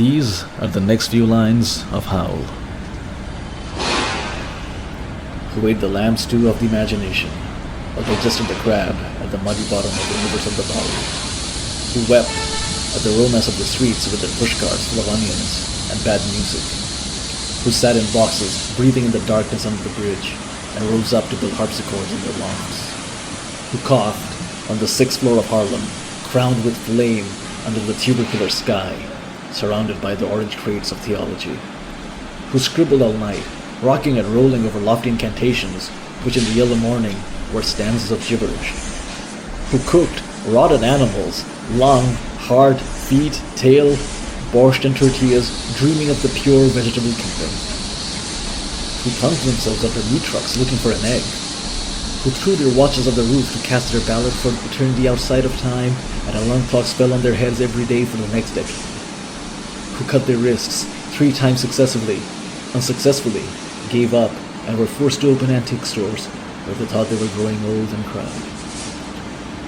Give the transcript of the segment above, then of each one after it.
These are the next few lines of Howl. Who ate the lamb stew of the imagination, or digested the crab at the muddy bottom of the rivers of the valley. Who wept at the romance of the streets with their pushcarts full of onions and bad music. Who sat in boxes, breathing in the darkness under the bridge, and rose up to build harpsichords in their lawns. Who coughed on the 6th floor of Harlem, crowned with flame under the tubercular sky, surrounded by the orange crates of theology. Who scribbled all night, rocking and rolling over lofty incantations, which in the yellow morning were stanzas of gibberish. Who cooked rotted animals, lung, heart, feet, tail, borscht and tortillas, dreaming of the pure vegetable kingdom. Who hung themselves under meat trucks looking for an egg. Who threw their watches off the roof to cast their ballot for eternity outside of time, and alarm clocks fell on their heads every day for the next decade. Who cut their wrists 3 times successively, unsuccessfully, gave up, and were forced to open antique stores where they thought they were growing old and cried.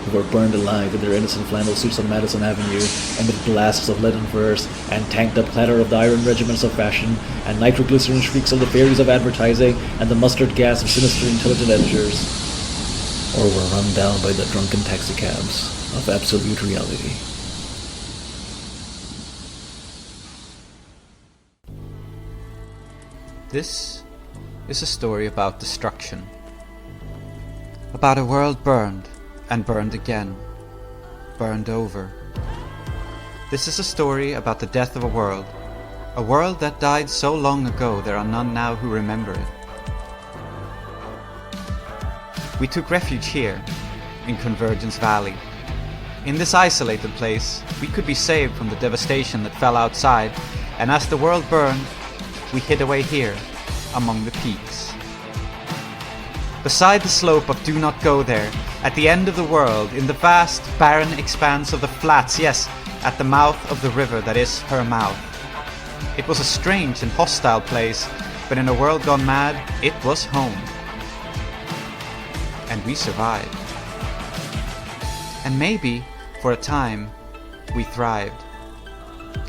Who were burned alive in their innocent flannel suits on Madison Avenue amid blasts of leaden verse and tanked up clatter of the iron regiments of fashion and nitroglycerin shrieks of the fairies of advertising and the mustard gas of sinister intelligent editors, or were run down by the drunken taxicabs of absolute reality. This is a story about destruction. About a world burned, and burned again. Burned over. This is a story about the death of a world that died so long ago there are none now who remember it. We took refuge here, in Convergence Valley. In this isolated place, we could be saved from the devastation that fell outside, and as the world burned, we hid away here, among the peaks. Beside the slope of Do Not Go There, at the end of the world, in the vast, barren expanse of the flats, yes, at the mouth of the river that is her mouth. It was a strange and hostile place, but in a world gone mad, it was home. And we survived. And maybe, for a time, we thrived.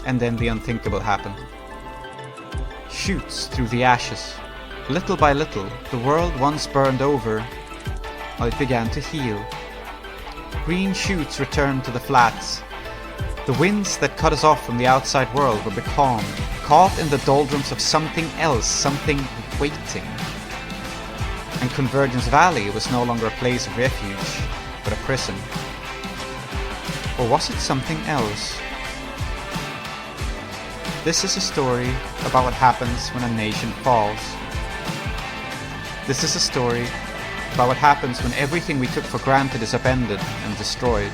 And then the unthinkable happened. Shoots through the ashes. Little by little, the world once burned over, it began to heal. Green shoots returned to the flats. The winds that cut us off from the outside world were becalmed, caught in the doldrums of something else, something waiting. And Convergence Valley was no longer a place of refuge, but a prison. Or was it something else? This is a story about what happens when a nation falls. This is a story about what happens when everything we took for granted is upended and destroyed.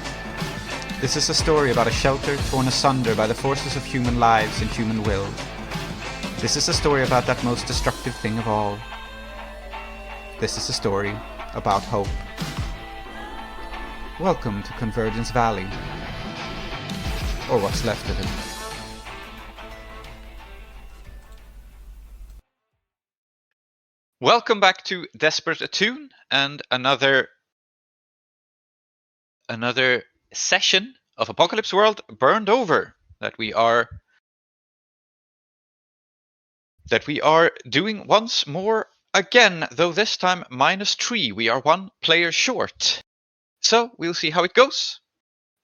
This is a story about a shelter torn asunder by the forces of human lives and human will. This is a story about that most destructive thing of all. This is a story about hope. Welcome to Convergence Valley, or what's left of it. Welcome back to Desperate Attune and another session of Apocalypse World Burned Over that we are doing once more again, though this time -3. We are 1 player short. So we'll see how it goes.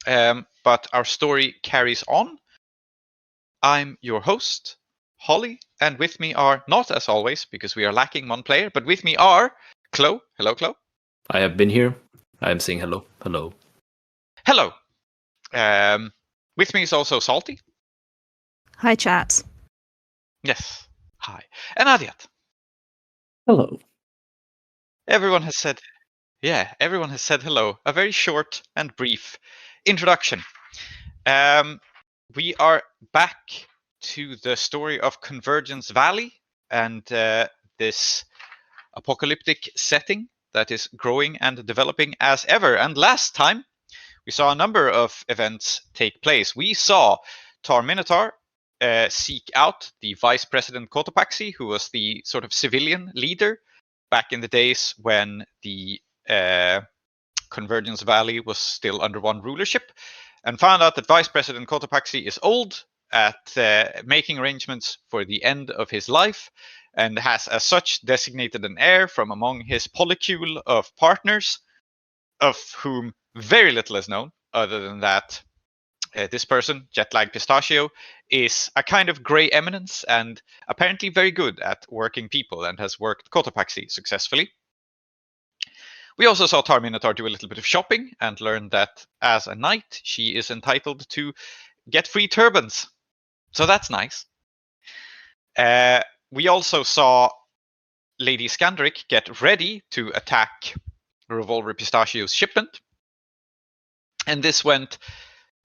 But our story carries on. I'm your host, Holly, and with me are, not as always, because we are lacking 1 player, but with me are Klow. Hello, Klow. I have been here. I am saying hello. Hello. Hello. With me is also Salty. Hi, chat. Yes. Hi. And Aadiyat. Hello. Everyone has said hello. A very short and brief introduction. We are back to the story of Convergence Valley and this apocalyptic setting that is growing and developing as ever. And last time, we saw a number of events take place. We saw Tar-Minotaur seek out the Vice President Cotopaxi, who was the sort of civilian leader back in the days when the Convergence Valley was still under 1 rulership, and found out that Vice President Cotopaxi is old at making arrangements for the end of his life, and has as such designated an heir from among his polycule of partners, of whom very little is known, other than that this person, Jetlag Pistachio, is a kind of grey eminence and apparently very good at working people and has worked Cotopaxi successfully. We also saw Tar-Minotaur do a little bit of shopping and learned that as a knight, she is entitled to get free turbans. So that's nice. We also saw Lady Iskandaric get ready to attack Revolver Pistachio's shipment. And this went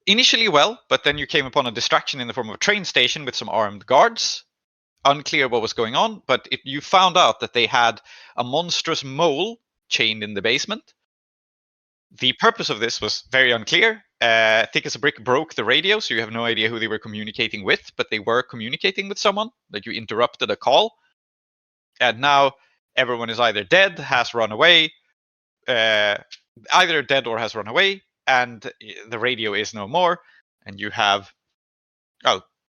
initially well, but then you came upon a distraction in the form of a train station with some armed guards. Unclear what was going on, but you found out that they had a monstrous mole chained in the basement. The purpose of this was very unclear. Thick as a Brick broke the radio, so you have no idea who they were communicating with, but they were communicating with someone. Like, you interrupted a call, and now everyone is either dead, has run away, either dead or has run away, and the radio is no more, and you have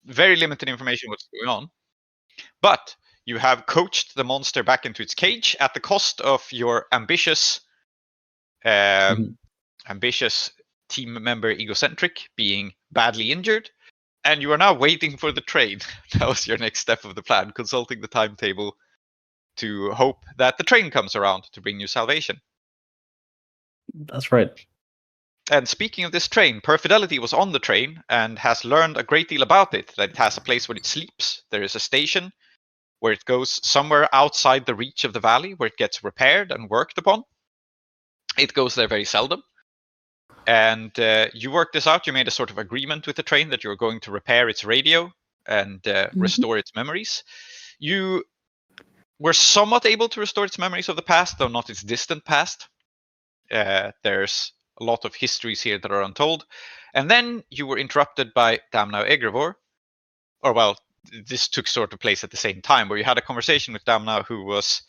very limited information what's going on. But you have coached the monster back into its cage at the cost of your ambitious team member Egocentric being badly injured, and you are now waiting for the train. That was your next step of the plan, consulting the timetable to hope that the train comes around to bring you salvation. That's right. And speaking of this train, Perfidelity was on the train and has learned a great deal about it. That it has a place where it sleeps. There is a station where it goes somewhere outside the reach of the valley, where it gets repaired and worked upon. It goes there very seldom. And you worked this out. You made a sort of agreement with the train that you were going to repair its radio and restore its memories. You were somewhat able to restore its memories of the past, though not its distant past. There's a lot of histories here that are untold. And then you were interrupted by Damnau Egrevor. Or, well, this took sort of place at the same time, where you had a conversation with Damnau, who was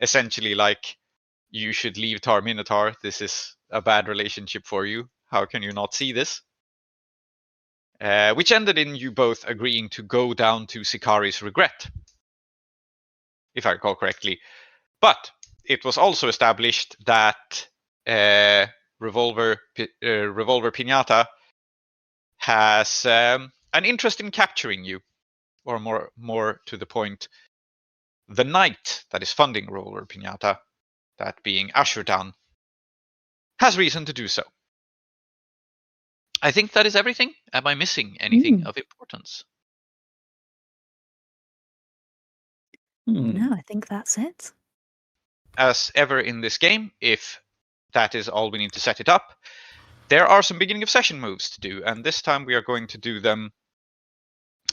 essentially like, you should leave Tar-Minotaur. This is a bad relationship for you. How can you not see this? Which ended in you both agreeing to go down to Sikari's regret, if I recall correctly. But it was also established that Revolver Pinata has an interest in capturing you, or more to the point, the knight that is funding Revolver Pinata, that being Ashurdan, has reason to do so. I think that is everything. Am I missing anything of importance? No, I think that's it. As ever in this game, if that is all we need to set it up, there are some beginning of session moves to do, and this time we are going to do them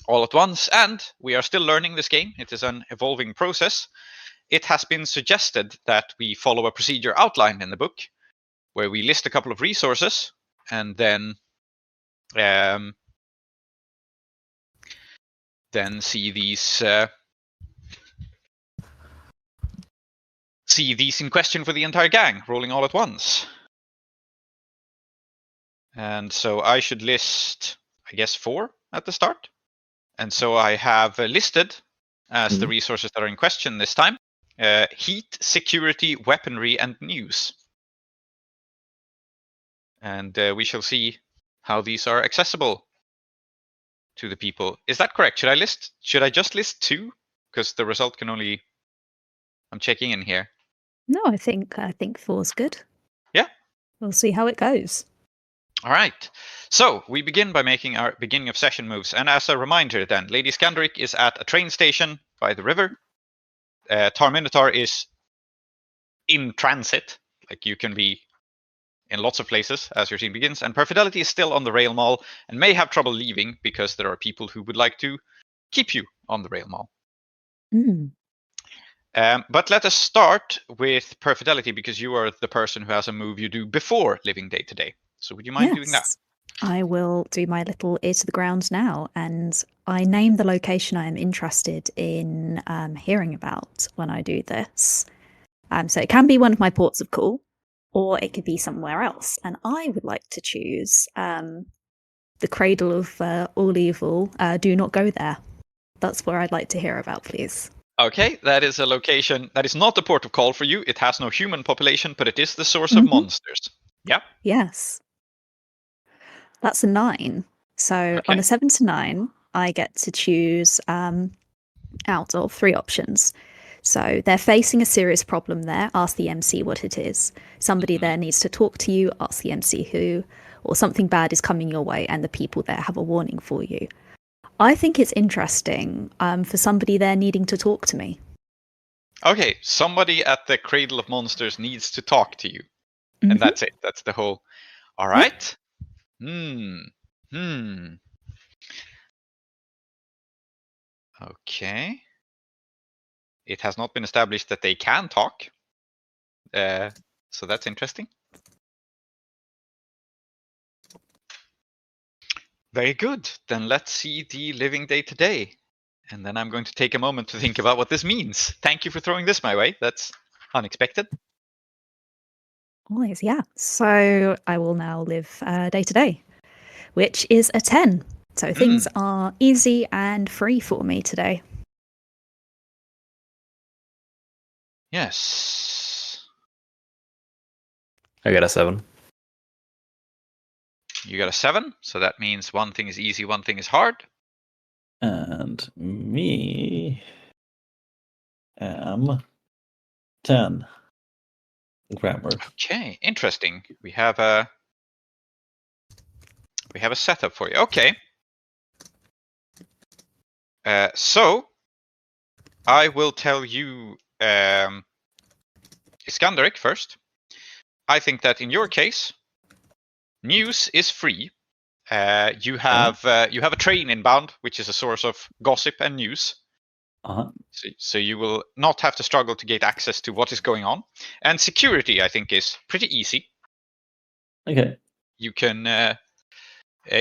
all at once, and we are still learning this game. It is an evolving process. It has been suggested that we follow a procedure outlined in the book, where we list a couple of resources, and then see these in question for the entire gang, rolling all at once. And so I should list, I guess, 4 at the start. And so I have listed as the resources that are in question this time, heat, security, weaponry, and news. And we shall see how these are accessible to the people. Is that correct? Should I just list 2? Because the result can only... I'm checking in here. No, I think 4's good. Yeah. We'll see how it goes. All right. So we begin by making our beginning of session moves. And as a reminder then, Lady Iskandaric is at a train station by the river. Tar-Minotaur is in transit. Like, you can be in lots of places as your scene begins. And Perfidelity is still on the rail mall and may have trouble leaving because there are people who would like to keep you on the rail mall. But let us start with Perfidelity, because you are the person who has a move you do before living day to day. So would you mind doing that? I will do my little ear to the ground now, and I name the location I am interested in hearing about when I do this. So it can be one of my ports of call, or it could be somewhere else. And I would like to choose the cradle of all evil. Do not go there. That's where I'd like to hear about, please. Okay, that is a location that is not a port of call for you. It has no human population, but it is the source of monsters. Yeah. Yes. That's a 9. So on Okay. a 7 to 9, I get to choose out of 3 options. So they're facing a serious problem there. Ask the MC what it is. Somebody there needs to talk to you. Ask the MC who. Or something bad is coming your way and the people there have a warning for you. I think it's interesting for somebody there needing to talk to me. Okay, somebody at the Cradle of Monsters needs to talk to you. And that's it. That's the whole... All right. Okay. It has not been established that they can talk. So that's interesting. Very good. Then let's see the living day to day. And then I'm going to take a moment to think about what this means. Thank you for throwing this my way. That's unexpected. Always, yeah. So I will now live day to day, which is a 10. So things are easy and free for me today. Yes. I got a 7. You got a 7, so that means one thing is easy, one thing is hard. And me am 10. Grammar. Okay, interesting. We have a setup for you. Okay. So I will tell you Iskandaric first. I think that in your case, news is free. You have a train inbound, which is a source of gossip and news. So you will not have to struggle to get access to what is going on. And security, I think, is pretty easy. Okay. You can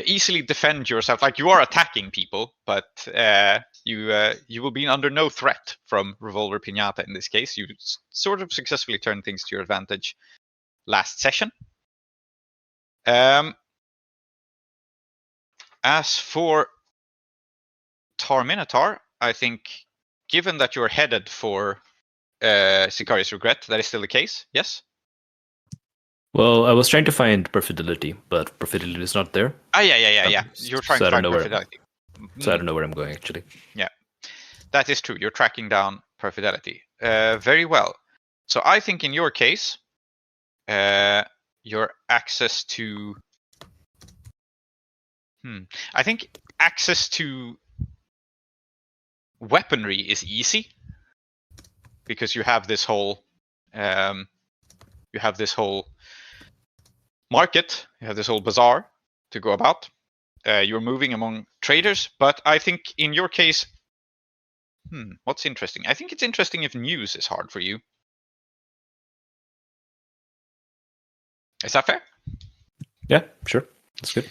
easily defend yourself. Like, you are attacking people, but you will be under no threat from Revolver Piñata in this case. You sort of successfully turned things to your advantage last session. As for Tar-Minotaur, I think, given that you're headed for Sicarius Regret, that is still the case, yes? Well, I was trying to find Perfidelity, but Perfidelity is not there. Yeah. You're trying to find Perfidelity. So I don't know where I'm going, actually. Yeah, that is true. You're tracking down Perfidelity. Very well. So I think in your case, your access to... I think access to weaponry is easy, because you have this whole market, you have this whole bazaar to go about. You're moving among traders, but I think in your case, what's interesting? I think it's interesting if news is hard for you. Is that fair? Yeah, sure. That's good.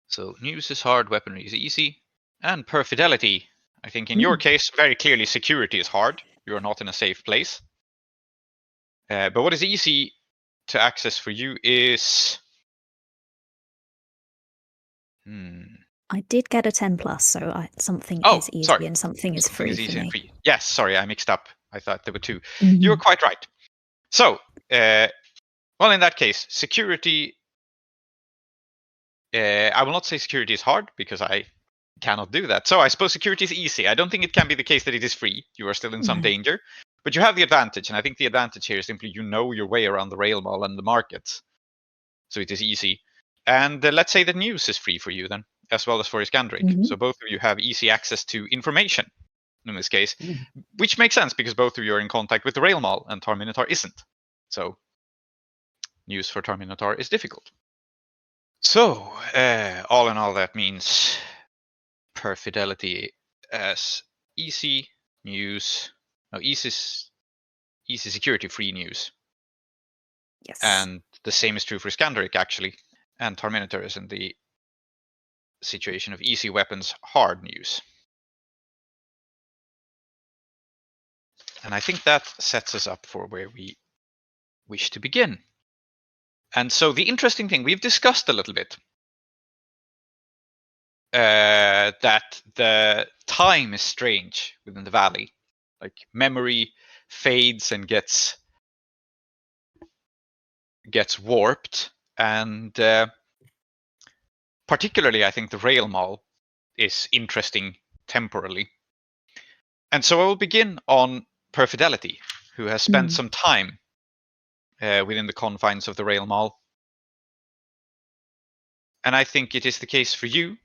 So news is hard, weaponry is easy, and Perfidelity. I think in your case, very clearly security is hard. You're not in a safe place. But what is easy to access for you is... I did get a 10 plus, so something is easy and something is free for me. Free. Yes, sorry, I mixed up. I thought there were 2. You're quite right. So, well, in that case, security... I will not say security is hard, because I cannot do that. So I suppose security is easy. I don't think it can be the case that it is free. You are still in some danger. But you have the advantage, and I think the advantage here is simply you know your way around the rail mall and the markets. So it is easy. And let's say that news is free for you then, as well as for Iskandaric. So both of you have easy access to information in this case, which makes sense because both of you are in contact with the rail mall and Tar-Minotaur isn't. So news for Tar-Minotaur is difficult. So all in all, that means Perfidelity as easy, news... No, easy security, free news. Yes. And the same is true for Iskandaric, actually. And Tar-Minotaur is in the situation of easy weapons, hard news. And I think that sets us up for where we wish to begin. And so the interesting thing, we've discussed a little bit that the time is strange within the valley. Like memory fades and gets warped, and particularly I think the rail mall is interesting temporally. And so I will begin on Perfidelity, who has spent some time within the confines of the rail mall. And I think it is the case for you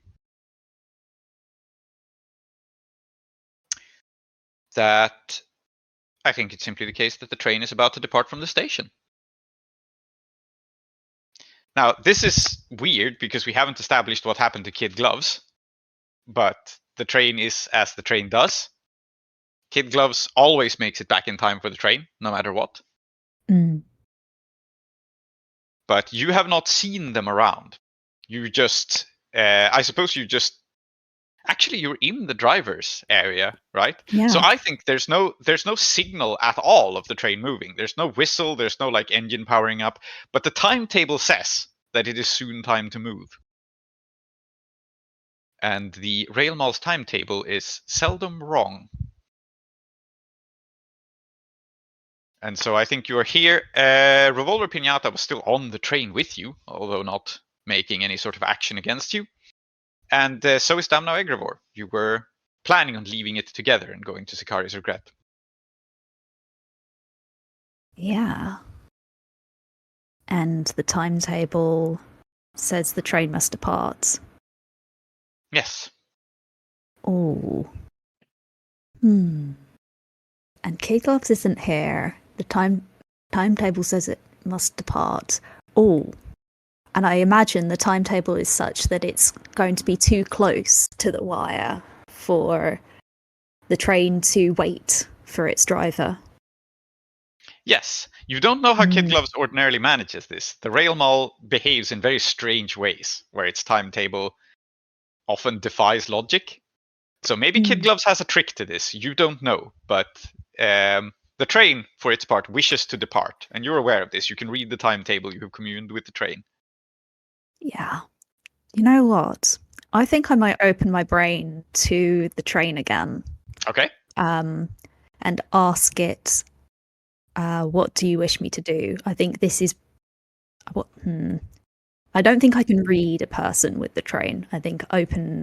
that I think it's simply the case that the train is about to depart from the station. Now, this is weird because we haven't established what happened to Kid Gloves, but the train is as the train does. Kid Gloves always makes it back in time for the train, no matter what. But you have not seen them around. You just, I suppose you just, actually you're in the driver's area, right? Yeah. So I think there's no signal at all of the train moving. There's no whistle, there's no like engine powering up, but the timetable says that it is soon time to move. And the rail mall's timetable is seldom wrong. And so I think you are here. Revolver Pinata was still on the train with you, although not making any sort of action against you. And so is Damno Egrivor. You were planning on leaving it together and going to Sicari's Regret. Yeah. And the timetable says the train must depart. Yes. Oh. And Kid Gloves isn't here. The timetable says it must depart. Oh. And I imagine the timetable is such that it's going to be too close to the wire for the train to wait for its driver. Yes. You don't know how Kid Gloves ordinarily manages this. The rail mall behaves in very strange ways, where its timetable often defies logic. So maybe Kid Gloves has a trick to this. You don't know. But the train, for its part, wishes to depart. And you're aware of this. You can read the timetable. You have communed with the train. Yeah. You know what? I think I might open my brain to the train again. Okay. And ask it, what do you wish me to do? I think this is what. I don't think I can read a person with the train. I think open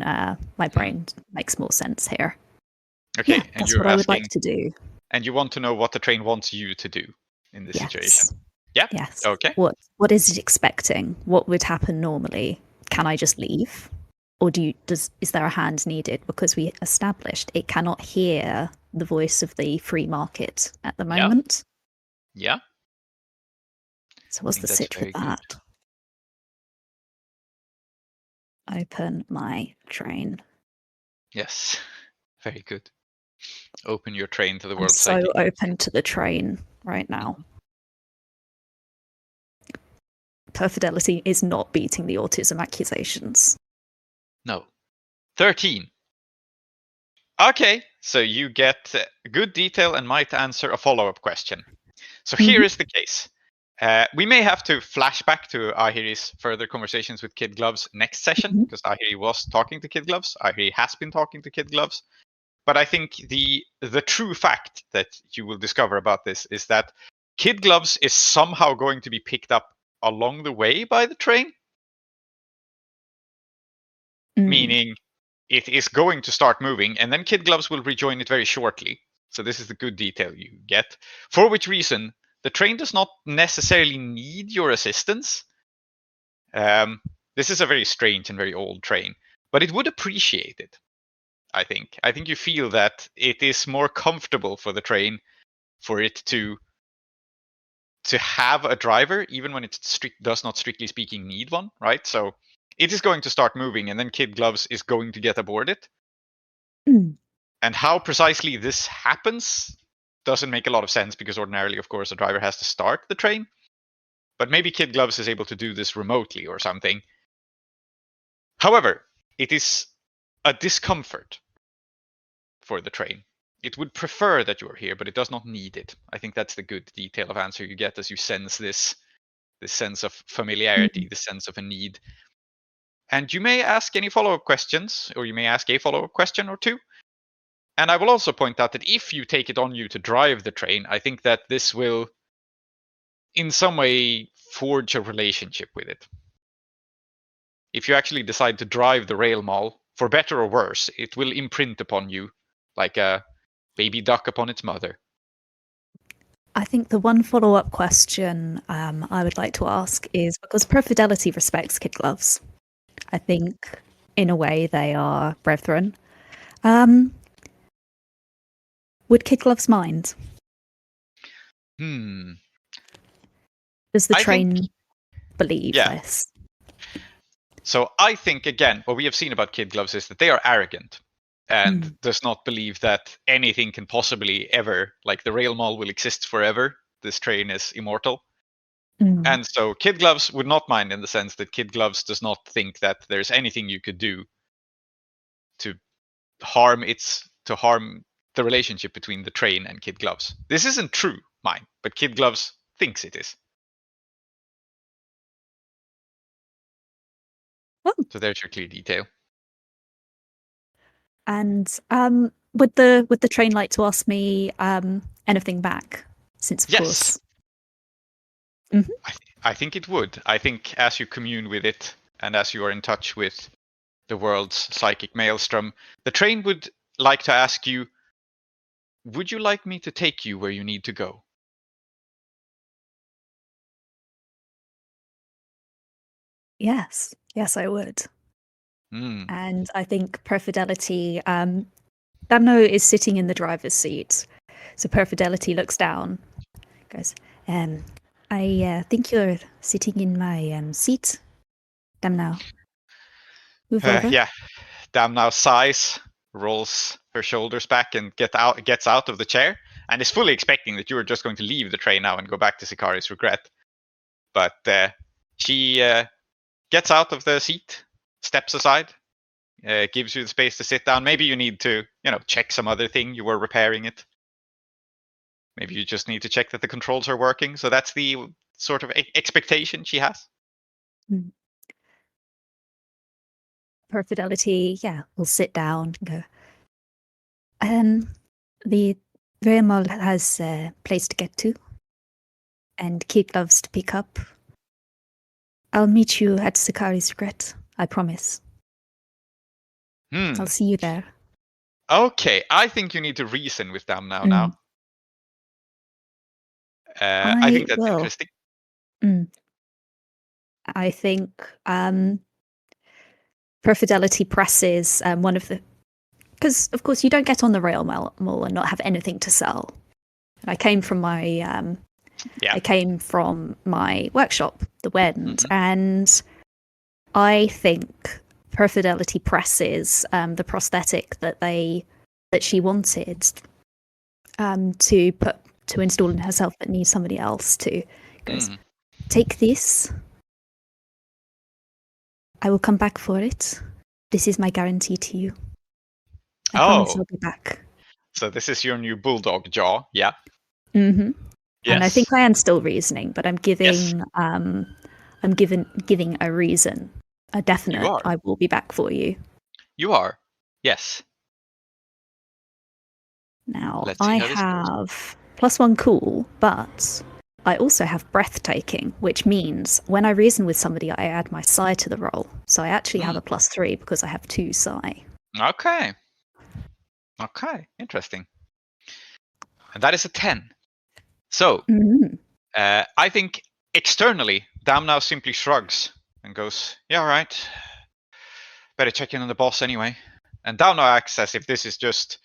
my brain makes more sense here. Okay, Yeah, and that's you're what I would asking, like to do. and you want to know what the train wants you to do in this situation. Yeah. Yes. Okay. What is it expecting? What would happen normally? Can I just leave? Or is there a hand needed? Because we established it cannot hear the voice of the free market at the moment. Yeah. So what's the sit with that? Open my train. Yes. Very good. Open your train to the I'm world so psychic. open to the train right now. Perfidelity is not beating the autism accusations. No. 13. Okay, so you get good detail and might answer a follow-up question. So here is the case. We may have to flash back to Ahiri's further conversations with Kid Gloves next session, because Ahiri was talking to Kid Gloves. Ahiri has been talking to Kid Gloves. But I think the true fact that you will discover about this is that Kid Gloves is somehow going to be picked up along the way by the train. Meaning it is going to start moving, and then Kid Gloves will rejoin it very shortly. So this is the good detail you get. For which reason, the train does not necessarily need your assistance. This is a very strange and very old train, but it would appreciate it. I think you feel that it is more comfortable for the train for it to have a driver, even when it does not strictly speaking need one, right? So it is going to start moving, and then Kid Gloves is going to get aboard it. And how precisely this happens doesn't make a lot of sense, because ordinarily, of course, a driver has to start the train. But maybe Kid Gloves is able to do this remotely or something. However, it is a discomfort for the train. It would prefer that you're here, but it does not need it. I think that's the good detail of answer you get as you sense this this sense of familiarity, the sense of a need. And you may ask any follow-up questions, or you may ask a follow-up question or two. And I will also point out that if you take it on you to drive the train, I think that this will, in some way, forge a relationship with it. If you actually decide to drive the rail mall, for better or worse, it will imprint upon you like a baby duck upon its mother. I think the one follow-up question I would like to ask is, because Perfidelity respects kid gloves, I think in a way they are brethren. Would kid gloves mind? Does the train believe this? So I think, again, what we have seen about kid gloves is that they are arrogant and does not believe that anything can possibly ever, like the rail mall will exist forever. This train is immortal. And so kid gloves would not mind, in the sense that kid gloves does not think that there's anything you could do to harm the relationship between the train and kid gloves. This isn't true, mind, but kid gloves thinks it is. So there's your clear detail. And would the train like to ask me anything back? Since of course, I think it would. I think as you commune with it and as you are in touch with the world's psychic maelstrom, the train would like to ask you, would you like me to take you where you need to go? Yes, I would. And I think Perfidelity, Damno is sitting in the driver's seat. So Perfidelity looks down, goes, I think you're sitting in my seat, Damno. Move over. Yeah, Damno sighs, rolls her shoulders back and gets out of the chair, and is fully expecting that you are just going to leave the train now and go back to Sikari's regret. But she gets out of the seat, steps aside, gives you the space to sit down. Maybe you need to, check some other thing. You were repairing it. Maybe you just need to check that the controls are working. So that's the sort of expectation she has. Perfidelity, will sit down and go. The rail mall has a place to get to, and kid gloves to pick up. I'll meet you at Sikari's regret, I promise. I'll see you there. Okay, I think you need to reason with them now. I think that's interesting. I think Perfidelity presses one of the... Because, of course, you don't get on the rail mall and not have anything to sell. And I came from my... I came from my workshop, the Wend, and I think Perfidelity presses the prosthetic that she wanted to install in herself, but needs somebody else to. Goes, take this. I will come back for it. This is my guarantee to you. I promise I'll be back. So this is your new bulldog jaw, yeah? Mm-hmm. Yes. And I think I am still reasoning, but I'm giving giving a reason, a definite. I will be back for you. You are, yes. Now I have +1 cool, but I also have breathtaking, which means when I reason with somebody, I add my psi to the roll. So I actually have a +3 because I have 2 psi. Okay, interesting. And that is a 10. So, I think externally, Damno simply shrugs and goes, yeah, all right. Better check in on the boss anyway. And Damno acts as if this is just,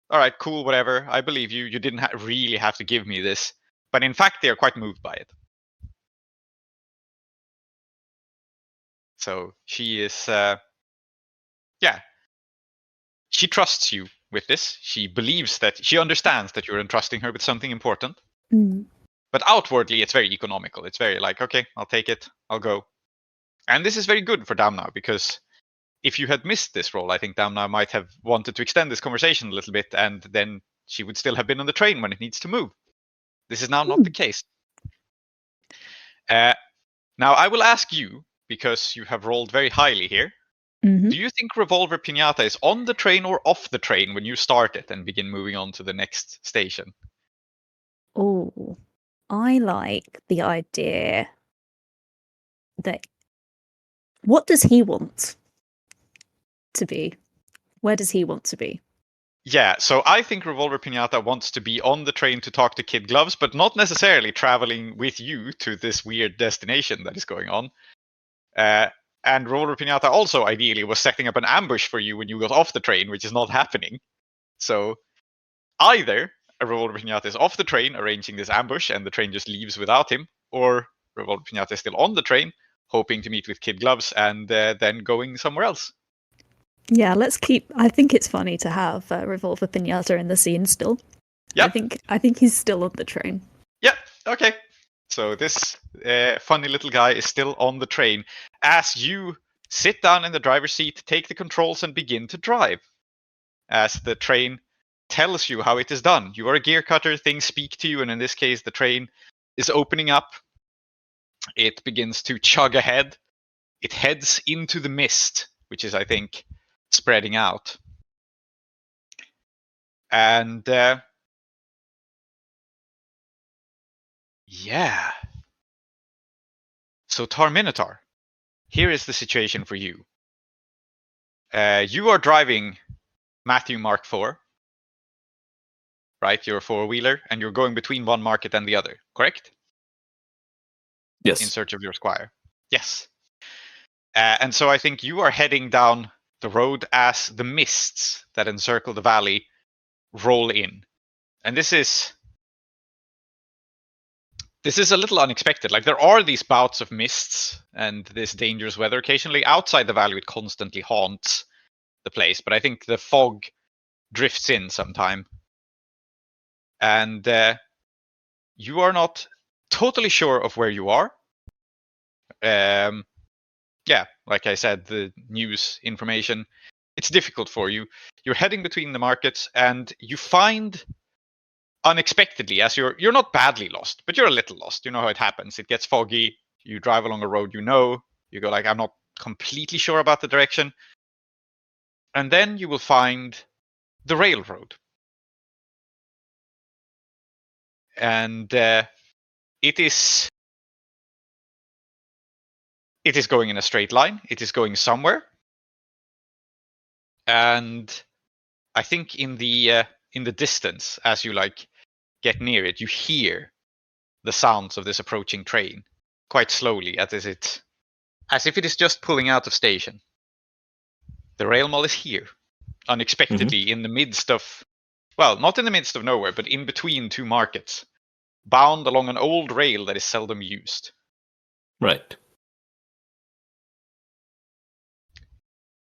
all right, cool, whatever. I believe you. You didn't really have to give me this. But in fact, they are quite moved by it. So she is, she trusts you with this. She believes that, she understands that you're entrusting her with something important. But outwardly, it's very economical. It's very like, okay, I'll take it. I'll go. And this is very good for Damno, because if you had missed this role, I think Damno might have wanted to extend this conversation a little bit, and then she would still have been on the train when it needs to move. This is now not the case. Now, I will ask you, because you have rolled very highly here, Mhm. do you think Revolver Pinata is on the train or off the train when you start it and begin moving on to the next station? Oh, I like the idea that. What does he want to be? Where does he want to be? Yeah, so I think Revolver Pinata wants to be on the train to talk to Kid Gloves, but not necessarily traveling with you to this weird destination that is going on. And Revolver Pinata also ideally was setting up an ambush for you when you got off the train, which is not happening. So either Revolver Pinata is off the train arranging this ambush and the train just leaves without him, or Revolver Pinata is still on the train hoping to meet with Kid Gloves and then going somewhere else. Yeah, let's keep. I think it's funny to have Revolver Pinata in the scene still. Yep. I think he's still on the train. Yep, okay. So this funny little guy is still on the train as you sit down in the driver's seat, take the controls, and begin to drive. As the train tells you how it is done. You are a gear cutter, things speak to you, and in this case, the train is opening up. It begins to chug ahead. It heads into the mist, which is, I think, spreading out. And yeah. So Tar-Minotaur, here is the situation for you. You are driving Matthew Mark IV, right? You're a four-wheeler, and you're going between one market and the other, correct? Yes. In search of your squire. Yes. And so I think you are heading down the road as the mists that encircle the valley roll in. And this is a little unexpected. Like, there are these bouts of mists and this dangerous weather occasionally. Outside the valley, it constantly haunts the place. But I think the fog drifts in sometime. And you are not totally sure of where you are. Yeah, like I said, the news information, it's difficult for you. You're heading between the markets and you find unexpectedly, as you're not badly lost, but you're a little lost. You know how it happens. It gets foggy. You drive along a road you go like, I'm not completely sure about the direction. And then you will find the railroad. And it is going in a straight line. It is going somewhere. And I think in the distance, as you get near it, you hear the sounds of this approaching train quite slowly, as if it is just pulling out of station. The rail mall is here, unexpectedly, in the midst of, well, not in the midst of nowhere, but in between two markets, bound along an old rail that is seldom used. Right.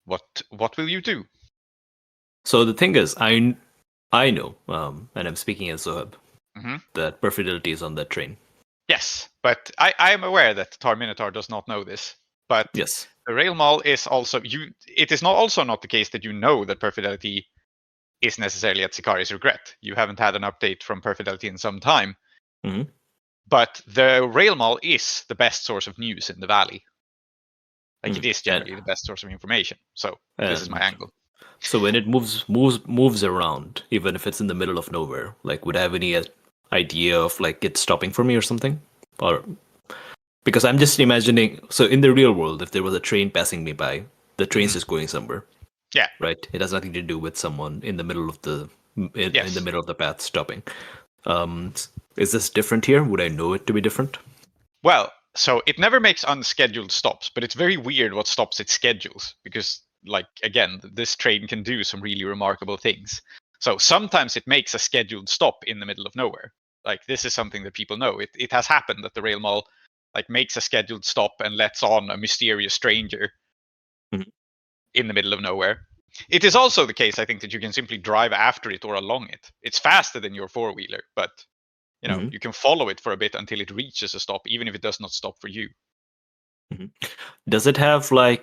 What will you do? So the thing is, I know, and I'm speaking as Zoheb, that Perfidelity is on that train. Yes, but I am aware that Tar-Minotaur does not know this. But yes, the rail mall is also it is also not the case that you know that Perfidelity is necessarily at Sicari's regret. You haven't had an update from Perfidelity in some time. Mm-hmm. But the rail mall is the best source of news in the valley. It is generally the best source of information. So this is my angle. So when it moves around, even if it's in the middle of nowhere, would I have any idea of it stopping for me or something? Or because I'm just imagining, so in the real world, if there was a train passing me by, the train's just going somewhere. Yeah. Right. It has nothing to do with someone in the middle of the in the middle of the path stopping. Is this different here? Would I know it to be different? Well, so it never makes unscheduled stops, but it's very weird what stops its schedules because, again, this train can do some really remarkable things. So sometimes it makes a scheduled stop in the middle of nowhere. This is something that people know. It has happened that the rail mall makes a scheduled stop and lets on a mysterious stranger in the middle of nowhere. It is also the case, I think, that you can simply drive after it or along it. It's faster than your four-wheeler, but you can follow it for a bit until it reaches a stop, even if it does not stop for you. Does it have so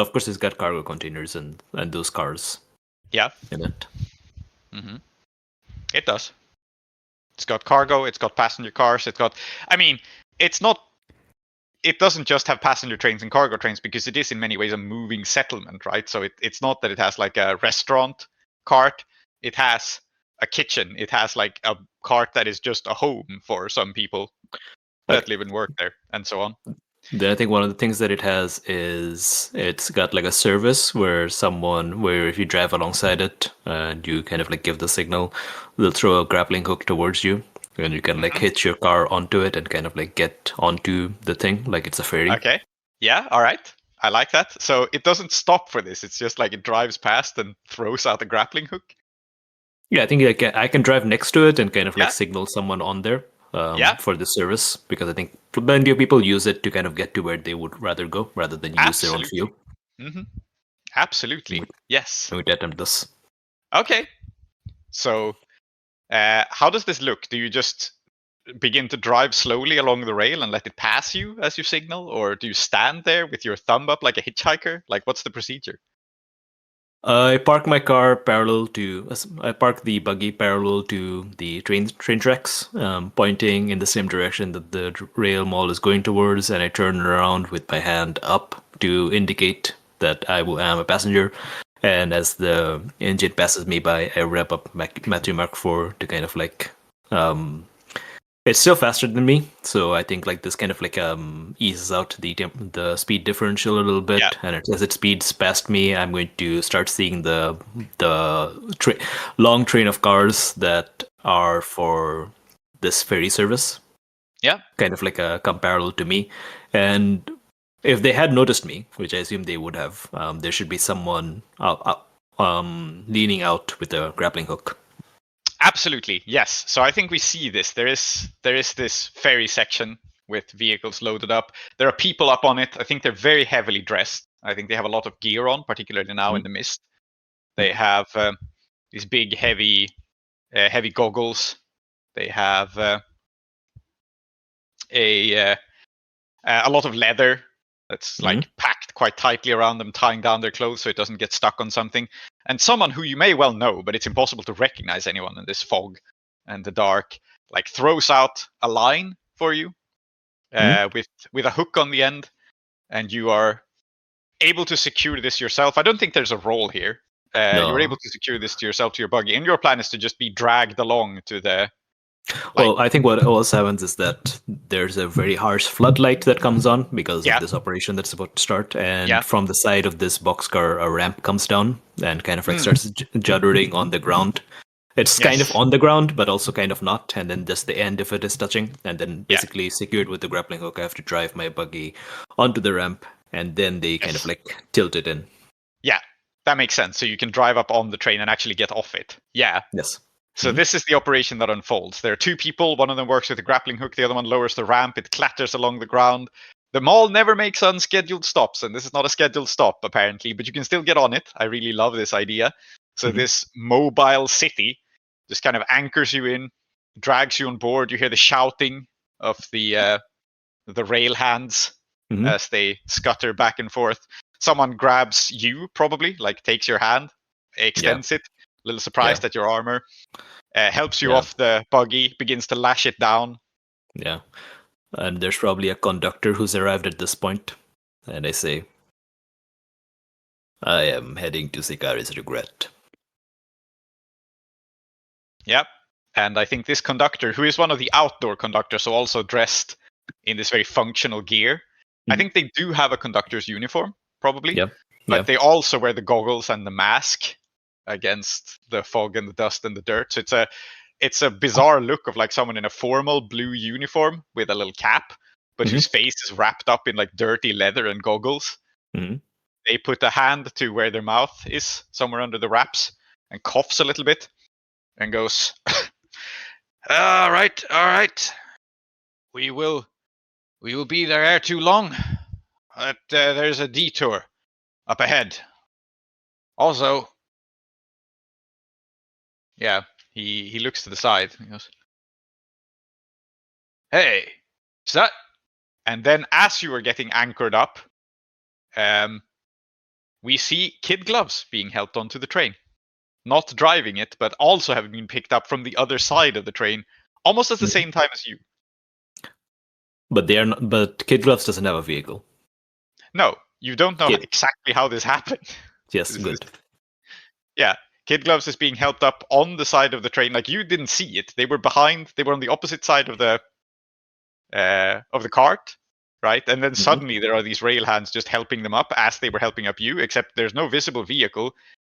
of course it's got cargo containers and those cars in it? It does. It's got cargo, it's got passenger cars, it's got... I mean, it's not... It doesn't just have passenger trains and cargo trains, because it is in many ways a moving settlement, right? So it's not that it has like a restaurant cart. It has a kitchen. It has like a cart that is just a home for some people that live and work there, and so on. Then I think one of the things that it has is it's got like a service where if you drive alongside it and you kind of like give the signal, they'll throw a grappling hook towards you, and you can like hitch your car onto it and kind of like get onto the thing like it's a ferry. Okay. Yeah, all right. I like that. So it doesn't stop for this. It's just like it drives past and throws out a grappling hook. Yeah, I think I can drive next to it and kind of like signal someone on there for the service, because I think plenty of people use it to kind of get to where they would rather go rather than use their own fuel. Mm-hmm. Absolutely. Yes. We attempt this. Okay. So how does this look? Do you just begin to drive slowly along the rail and let it pass you as you signal? Or do you stand there with your thumb up like a hitchhiker? Like, what's the procedure? I park the buggy parallel to the train tracks, pointing in the same direction that the rail mall is going towards, and I turn around with my hand up to indicate that I am a passenger. And as the engine passes me by, I rev up Matthew Mark 4 to kind of like... it's still faster than me, so I think like this kind of like eases out the speed differential a little bit. Yeah. And as it speeds past me, I'm going to start seeing the long train of cars that are for this ferry service. Yeah, kind of like a come parallel to me. And if they had noticed me, which I assume they would have, there should be someone leaning out with a grappling hook. Absolutely, yes. So I think we see this. There is this ferry section with vehicles loaded up. There are people up on it. I think they're very heavily dressed. I think they have a lot of gear on, particularly now in the mist. They have these big, heavy goggles. They have a lot of leather that's like packed quite tightly around them, tying down their clothes so it doesn't get stuck on something. And someone who you may well know, but it's impossible to recognize anyone in this fog and the dark, like throws out a line for you with a hook on the end, and you are able to secure this yourself. I don't think there's a roll here. No. You're able to secure this to yourself, to your buggy, and your plan is to just be dragged along to the... Well, I think what also happens is that there's a very harsh floodlight that comes on because of this operation that's about to start. And from the side of this boxcar, a ramp comes down and kind of like starts juddering on the ground. It's kind of on the ground, but also kind of not. And then just the end of it is touching. And then basically secured with the grappling hook, I have to drive my buggy onto the ramp. And then they kind of like tilt it in. Yeah, that makes sense. So you can drive up on the train and actually get off it. Yeah. Yes. So this is the operation that unfolds. There are two people. One of them works with a grappling hook. The other one lowers the ramp. It clatters along the ground. The mall never makes unscheduled stops. And this is not a scheduled stop, apparently. But you can still get on it. I really love this idea. So this mobile city just kind of anchors you in, drags you on board. You hear the shouting of the rail hands as they scutter back and forth. Someone grabs you, probably, like takes your hand, extends it. A little surprised at your armor, helps you off the buggy, begins to lash it down. Yeah. And there's probably a conductor who's arrived at this point. And I say, I am heading to Sikari's regret. Yep. And I think this conductor, who is one of the outdoor conductors, so also dressed in this very functional gear, I think they do have a conductor's uniform, probably. Yep. But they also wear the goggles and the mask against the fog and the dust and the dirt. So it's a bizarre look of like someone in a formal blue uniform with a little cap, but whose face is wrapped up in like dirty leather and goggles. They put a hand to where their mouth is, somewhere under the wraps, and coughs a little bit and goes, all right. We will be there ere too long. But there's a detour up ahead. Also, he looks to the side. He goes, hey, is that? And then as you are getting anchored up, we see kid gloves being helped onto the train. Not driving it, but also having been picked up from the other side of the train almost at the same time as you. But they are not. But Kid Gloves doesn't have a vehicle. No, you don't know Kid- exactly how this happened. Yes, This good. Yeah, Kid Gloves is being helped up on the side of the train. Like, you didn't see it. They were behind. They were on the opposite side of the cart, right? And then suddenly there are these rail hands just helping them up as they were helping up you. Except there's no visible vehicle,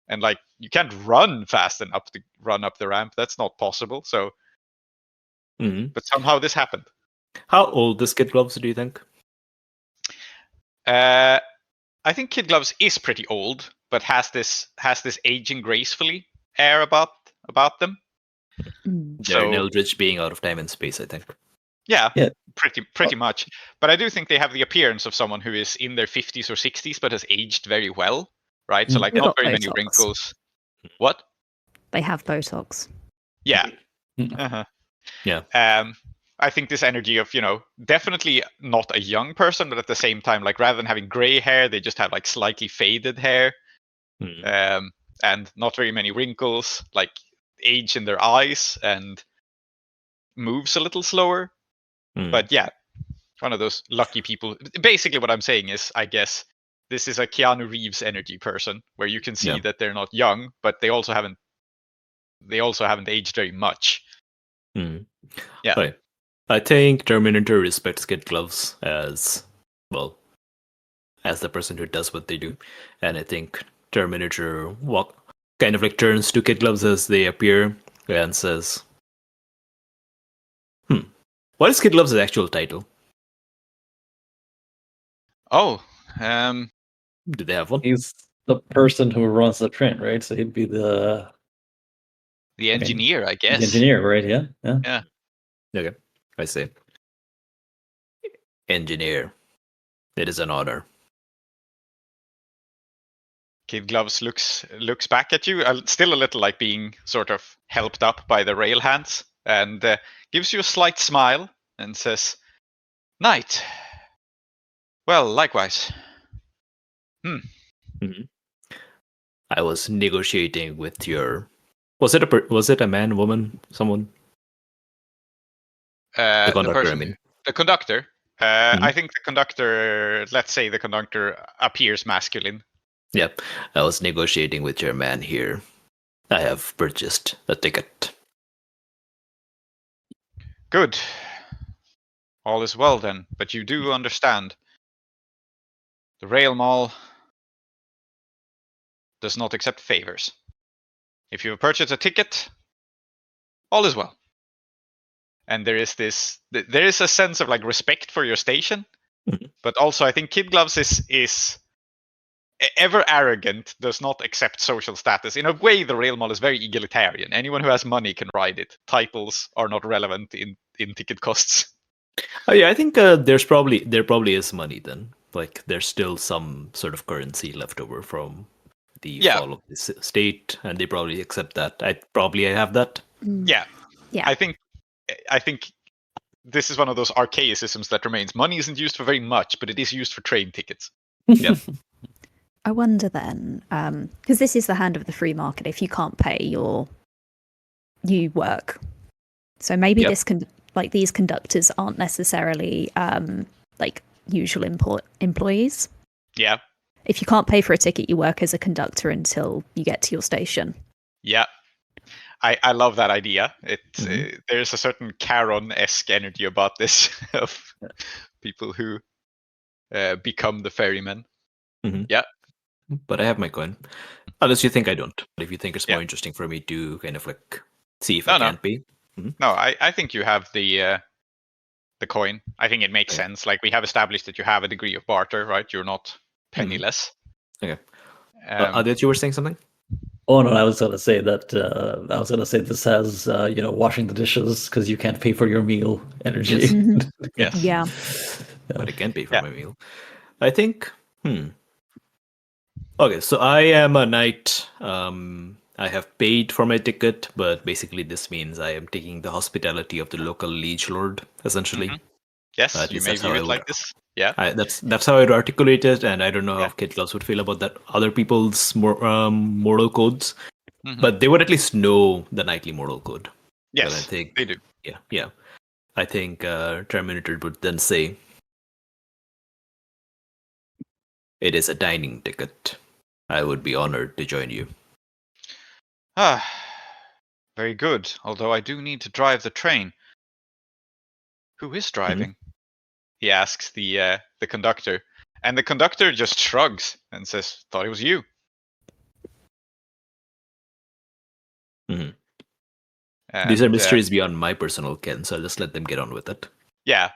and like you can't run fast enough to run up the ramp. That's not possible. So, Mhm. but somehow this happened. How old is Kid Gloves? Do you think? I think Kid Gloves is pretty old, but has this aging gracefully air about them. Mm. They're an So- Eldritch being out of time and space, I think. Yeah, Yeah. pretty much. But I do think they have the appearance of someone who is in their 50s or 60s, but has aged very well, right? So like They've not got very many Botox. wrinkles. What? They have Botox. Yeah. Mm. Uh-huh. Yeah. I think this energy of, definitely not a young person, but at the same time, like rather than having gray hair, they just have like slightly faded hair, Mhm. and not very many wrinkles, like age in their eyes, and moves a little slower. Mhm. But yeah, one of those lucky people. Basically, what I'm saying is, I guess this is a Keanu Reeves energy person, where you can see Yeah. that they're not young, but they also haven't aged very much. Mhm. Yeah. Right. I think Terminator respects Kid Gloves as well as the person who does what they do, and I think Terminator kind of like turns to Kid Gloves as they appear and says, "What is Kid Gloves' actual title? Oh, Do they have one?" He's the person who runs the train, right? So he'd be the the engineer, I guess. engineer, right? Yeah. Yeah. Okay, I see. Engineer. It is an honor. Kid Gloves looks back at you, still a little like being sort of helped up by the rail hands, and gives you a slight smile and says, "Knight. Well, likewise." I was negotiating with your. Was it a man, woman, someone? The conductor, I person- mean. The conductor. Mhm. I think the conductor. Let's say the conductor appears masculine. Yep. I was negotiating with your man here. I have purchased a ticket. Good. All is well then, but you do understand. The rail mall does not accept favors. If you have purchased a ticket, all is well. And there is a sense of like respect for your station, Mhm. but also I think Kid Gloves is ever arrogant, does not accept social status. In a way, the rail mall is very egalitarian. Anyone who has money can ride it. Titles are not relevant in ticket costs. Oh yeah, I think there probably is money then. Like there's still some sort of currency left over from the Yeah. fall of the state, and they probably accept that. I have that. Mm. Yeah. Yeah. I think this is one of those archaicisms that remains. Money isn't used for very much, but it is used for train tickets. Yeah. I wonder then, because this is the hand of the free market. If you can't pay, you work. So maybe Yep. these conductors aren't necessarily like usual employees. Yeah. If you can't pay for a ticket, you work as a conductor until you get to your station. Yeah. I love that idea. Mhm. There's a certain Charon-esque energy about this of people who become the ferrymen. But I have my coin. Unless you think I don't. But if you think it's Yeah. more interesting for me to kind of like see if No, I no. can't pay. No, I think you have the coin. I think it makes Okay. sense. Like, we have established that you have a degree of barter, right? You're not penniless. Okay. Um, Aadiyat, you were saying something? Oh no, I was gonna say that. I was gonna say this has washing the dishes because you can't pay for your meal energy. Yes. Mhm. yes. Yeah. But I can pay for Yeah. my meal. I think. Okay, so I am a knight. I have paid for my ticket, but basically this means I am taking the hospitality of the local liege lord, essentially. Mhm. Yes, At you least may that's how view I it would- like this. Yeah. That's how I'd articulate it, and I don't know Yeah. how Kid Gloves would feel about that. Other people's moral codes, Mhm. but they would at least know the knightly moral code. Yes, I think they do. Yeah. I think Tar-Minotaur would then say, "It is a dining ticket. I would be honored to join you." Ah, very good. Although I do need to drive the train. Who is driving? He asks the conductor, and the conductor just shrugs and says, "Thought it was you." Mhm. And, These are mysteries beyond my personal ken, so I'll just let them get on with it. Yeah,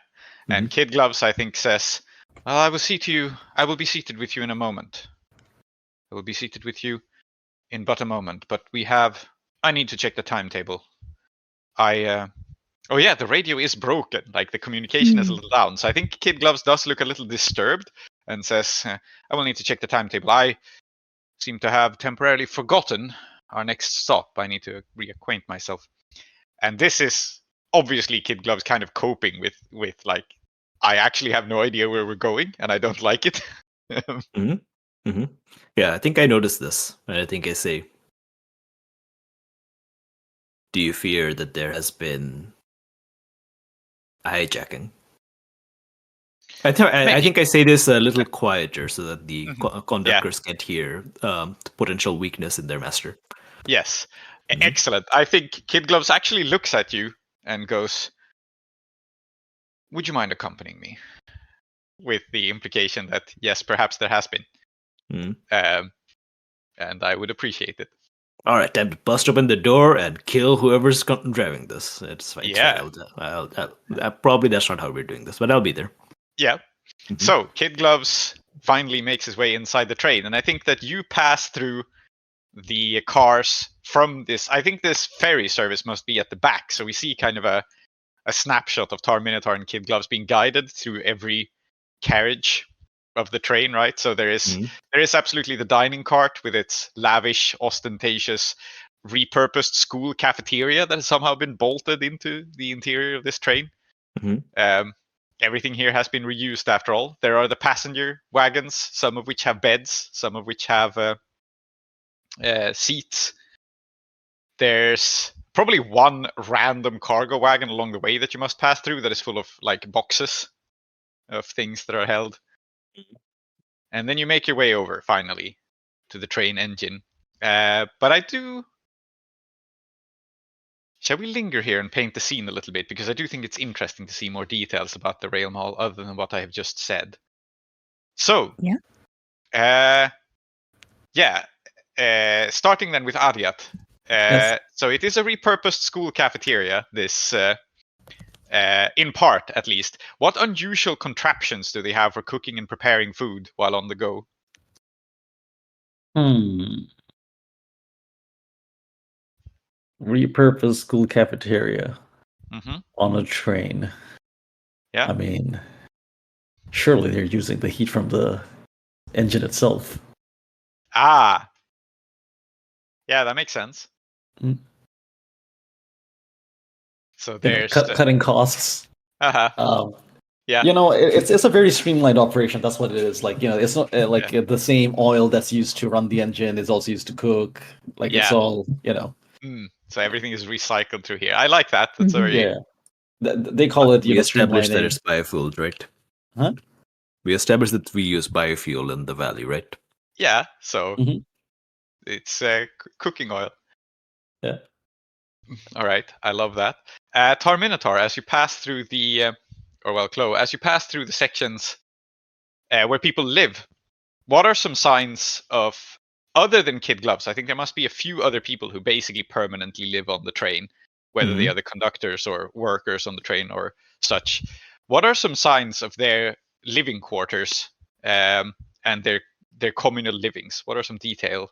and Kid Gloves, I think, says, "Well, I will be seated with you in a moment. I will be seated with you in but a moment. But I need to check the timetable. Oh yeah, the radio is broken. Like the communication is a little down. So I think Kid Gloves does look a little disturbed and says, I will need to check the timetable. I seem to have temporarily forgotten our next stop. I need to reacquaint myself." And this is obviously Kid Gloves kind of coping with like, I actually have no idea where we're going and I don't like it. Yeah, I think I noticed this. And I think I say, "Do you fear that there has been a hijacking?" I think I say this a little quieter so that the conductors can't hear potential weakness in their master. Yes. Excellent. I think Kid Gloves actually looks at you and goes, "Would you mind accompanying me?" With the implication that, yes, perhaps there has been. And I would appreciate it. All right, time to bust open the door and kill whoever's driving this. It's fine. Yeah. Probably that's not how we're doing this, but I'll be there. Yeah. So Kid Gloves finally makes his way inside the train, and I think that you pass through the cars from this. I think this ferry service must be at the back, so we see kind of a snapshot of Tar-Minotaur and Kid Gloves being guided through every carriage of the train, right? So there is absolutely the dining cart with its lavish, ostentatious, repurposed school cafeteria that has somehow been bolted into the interior of this train. Everything here has been reused after all. There are the passenger wagons, some of which have beds, some of which have seats. There's probably one random cargo wagon along the way that you must pass through that is full of like boxes of things that are held. And then you make your way over finally to the train engine. But shall we linger here and paint the scene a little bit? Because I do think it's interesting to see more details about the rail mall other than what I have just said. So, starting then with Aadiyat. Yes. So it is a repurposed school cafeteria, this, in part at least. What unusual contraptions do they have for cooking and preparing food while on the go? Repurposed school cafeteria Mm-hmm. on a train. Yeah. I mean, surely they're using the heat from the engine itself. Ah. Yeah, that makes sense. So there's cutting costs. yeah. It's a very streamlined operation. That's what it is. Like, it's not like the same oil that's used to run the engine is also used to cook. Like, it's all, So everything is recycled through here. I like that. That's very... They call it, we established that streamlining. it's biofuel, right? Huh? We established that we use biofuel in the valley, right? Yeah, so it's cooking oil. Yeah. All right, I love that. Tar-Minotaur, as you pass through the, Klow, as you pass through the sections where people live, what are some signs of, other than Kid Gloves, I think there must be a few other people who basically permanently live on the train, whether they are the conductors or workers on the train or such. What are some signs of their living quarters and their communal livings? What are some detail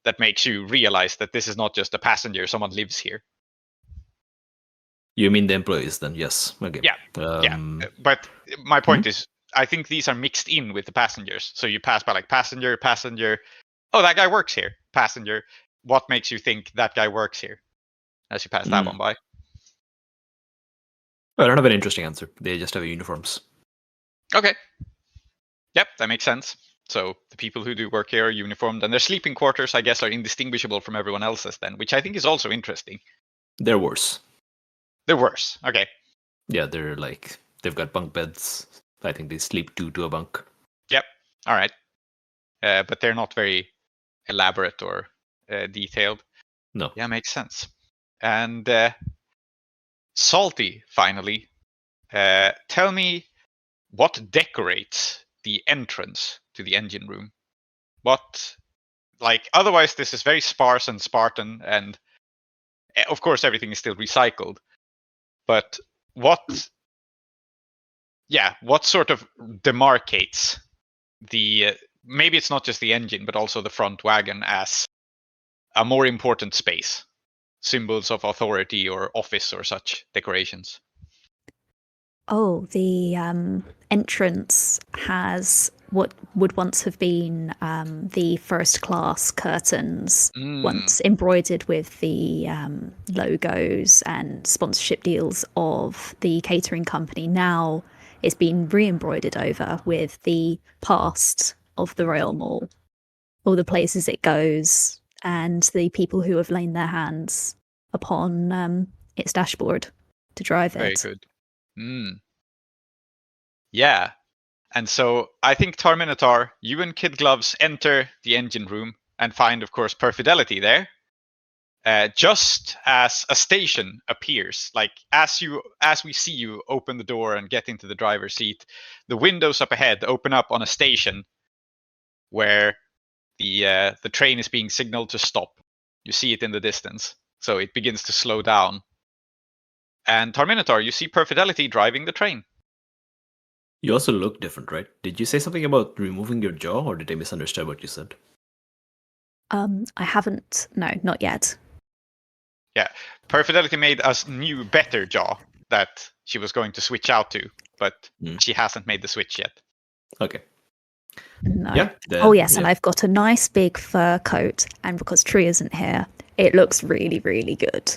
that makes you realize that this is not just a passenger, someone lives here? You mean the employees then? Yes. Okay. Yeah. But my point is, I think these are mixed in with the passengers. So you pass by like passenger. Oh, that guy works here. Passenger. What makes you think that guy works here as you pass that one by? I don't have an interesting answer. They just have uniforms. Okay. Yep, that makes sense. So the people who do work here are uniformed, and their sleeping quarters, I guess, are indistinguishable from everyone else's then, which I think is also interesting. They're worse. They're worse. Okay. Yeah, they've got bunk beds. I think they sleep 2 to a bunk. Yep. All right. But they're not very elaborate or detailed. No. Yeah, makes sense. And Salty, finally, tell me what decorates the entrance to the engine room. Otherwise this is very sparse and Spartan, and of course everything is still recycled. But what sort of demarcates the maybe it's not just the engine, but also the front wagon as a more important space, symbols of authority or office or such decorations? Oh, the entrance has what would once have been the first class curtains, once embroidered with the logos and sponsorship deals of the catering company. Now it's been re-embroidered over with the past of the Royal Mall, all the places it goes, and the people who have lain their hands upon its dashboard to drive it. Very good. Yeah. And so I think Tar-Minotaur, you and Kid Gloves enter the engine room and find, of course, Perfidelity there. Just as a station appears, like as we see you open the door and get into the driver's seat, the windows up ahead open up on a station where the train is being signaled to stop. You see it in the distance, so it begins to slow down. And Tar-Minotaur, you see Perfidelity driving the train. You also look different, right? Did you say something about removing your jaw, or did I misunderstand what you said? I haven't. No, not yet. Yeah, Perfidelity made a new, better jaw that she was going to switch out to, but she hasn't made the switch yet. Okay. No. Yeah. And I've got a nice big fur coat, and because Tree isn't here, it looks really, really good.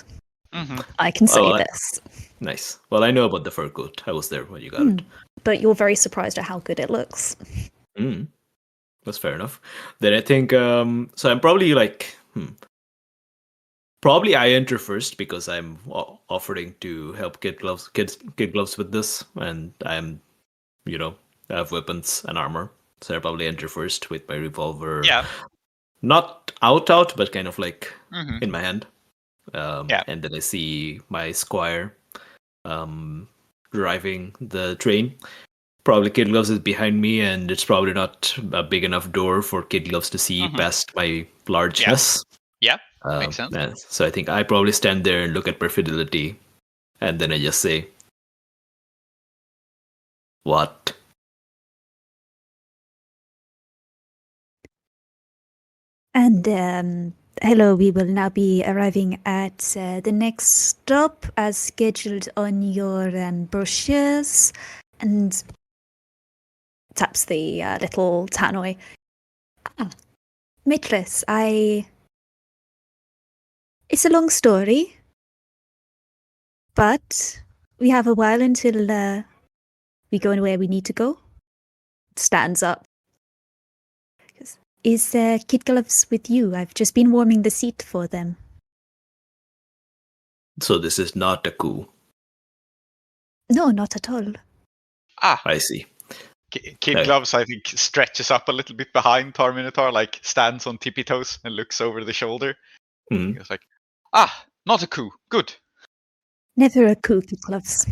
Mm-hmm. I can say this. Nice. Well, I know about the fur coat. I was there when you got it. But you're very surprised at how good it looks. That's fair enough. Then I think, so I'm probably like, probably I enter first because I'm offering to help Kid Gloves with this, and I'm, I have weapons and armor, so I probably enter first with my revolver. Yeah. Not out, but kind of like in my hand. And then I see my squire driving the train. Probably Kid Gloves is behind me, and it's probably not a big enough door for Kid Gloves to see past my largeness. Yeah, makes sense. So I think I probably stand there and look at Perfidelity, and then I just say, "What?" And hello, we will now be arriving at the next stop as scheduled on your brochures. And taps the little tannoy. Mitless, it's a long story, but we have a while until we go where we need to go. Stands up. Is Kid Gloves with you? I've just been warming the seat for them. So this is not a coup. No, not at all. I see. Kid Gloves, I think, stretches up a little bit behind Tar-Minotaur, like stands on tippy toes and looks over the shoulder. He's like, not a coup. Good. Never a coup, Kid Gloves.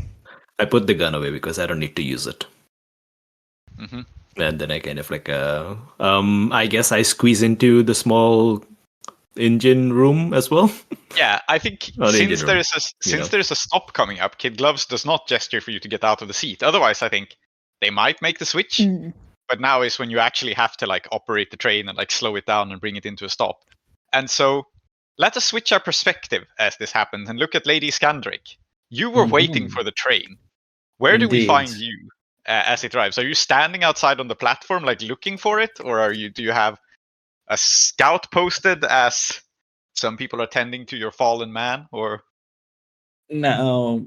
I put the gun away because I don't need to use it. Mm-hmm. And then I kind of like, I guess I squeeze into the small engine room as well. Yeah, I think since there's a stop coming up, Kid Gloves does not gesture for you to get out of the seat. Otherwise, I think they might make the switch. But now is when you actually have to like operate the train and like slow it down and bring it into a stop. And so let us switch our perspective as this happens and look at Lady Iskandaric. You were waiting for the train. Where do we find you as it arrives? Are you standing outside on the platform like looking for it, or do you have a scout posted as some people are tending to your fallen man? Or now,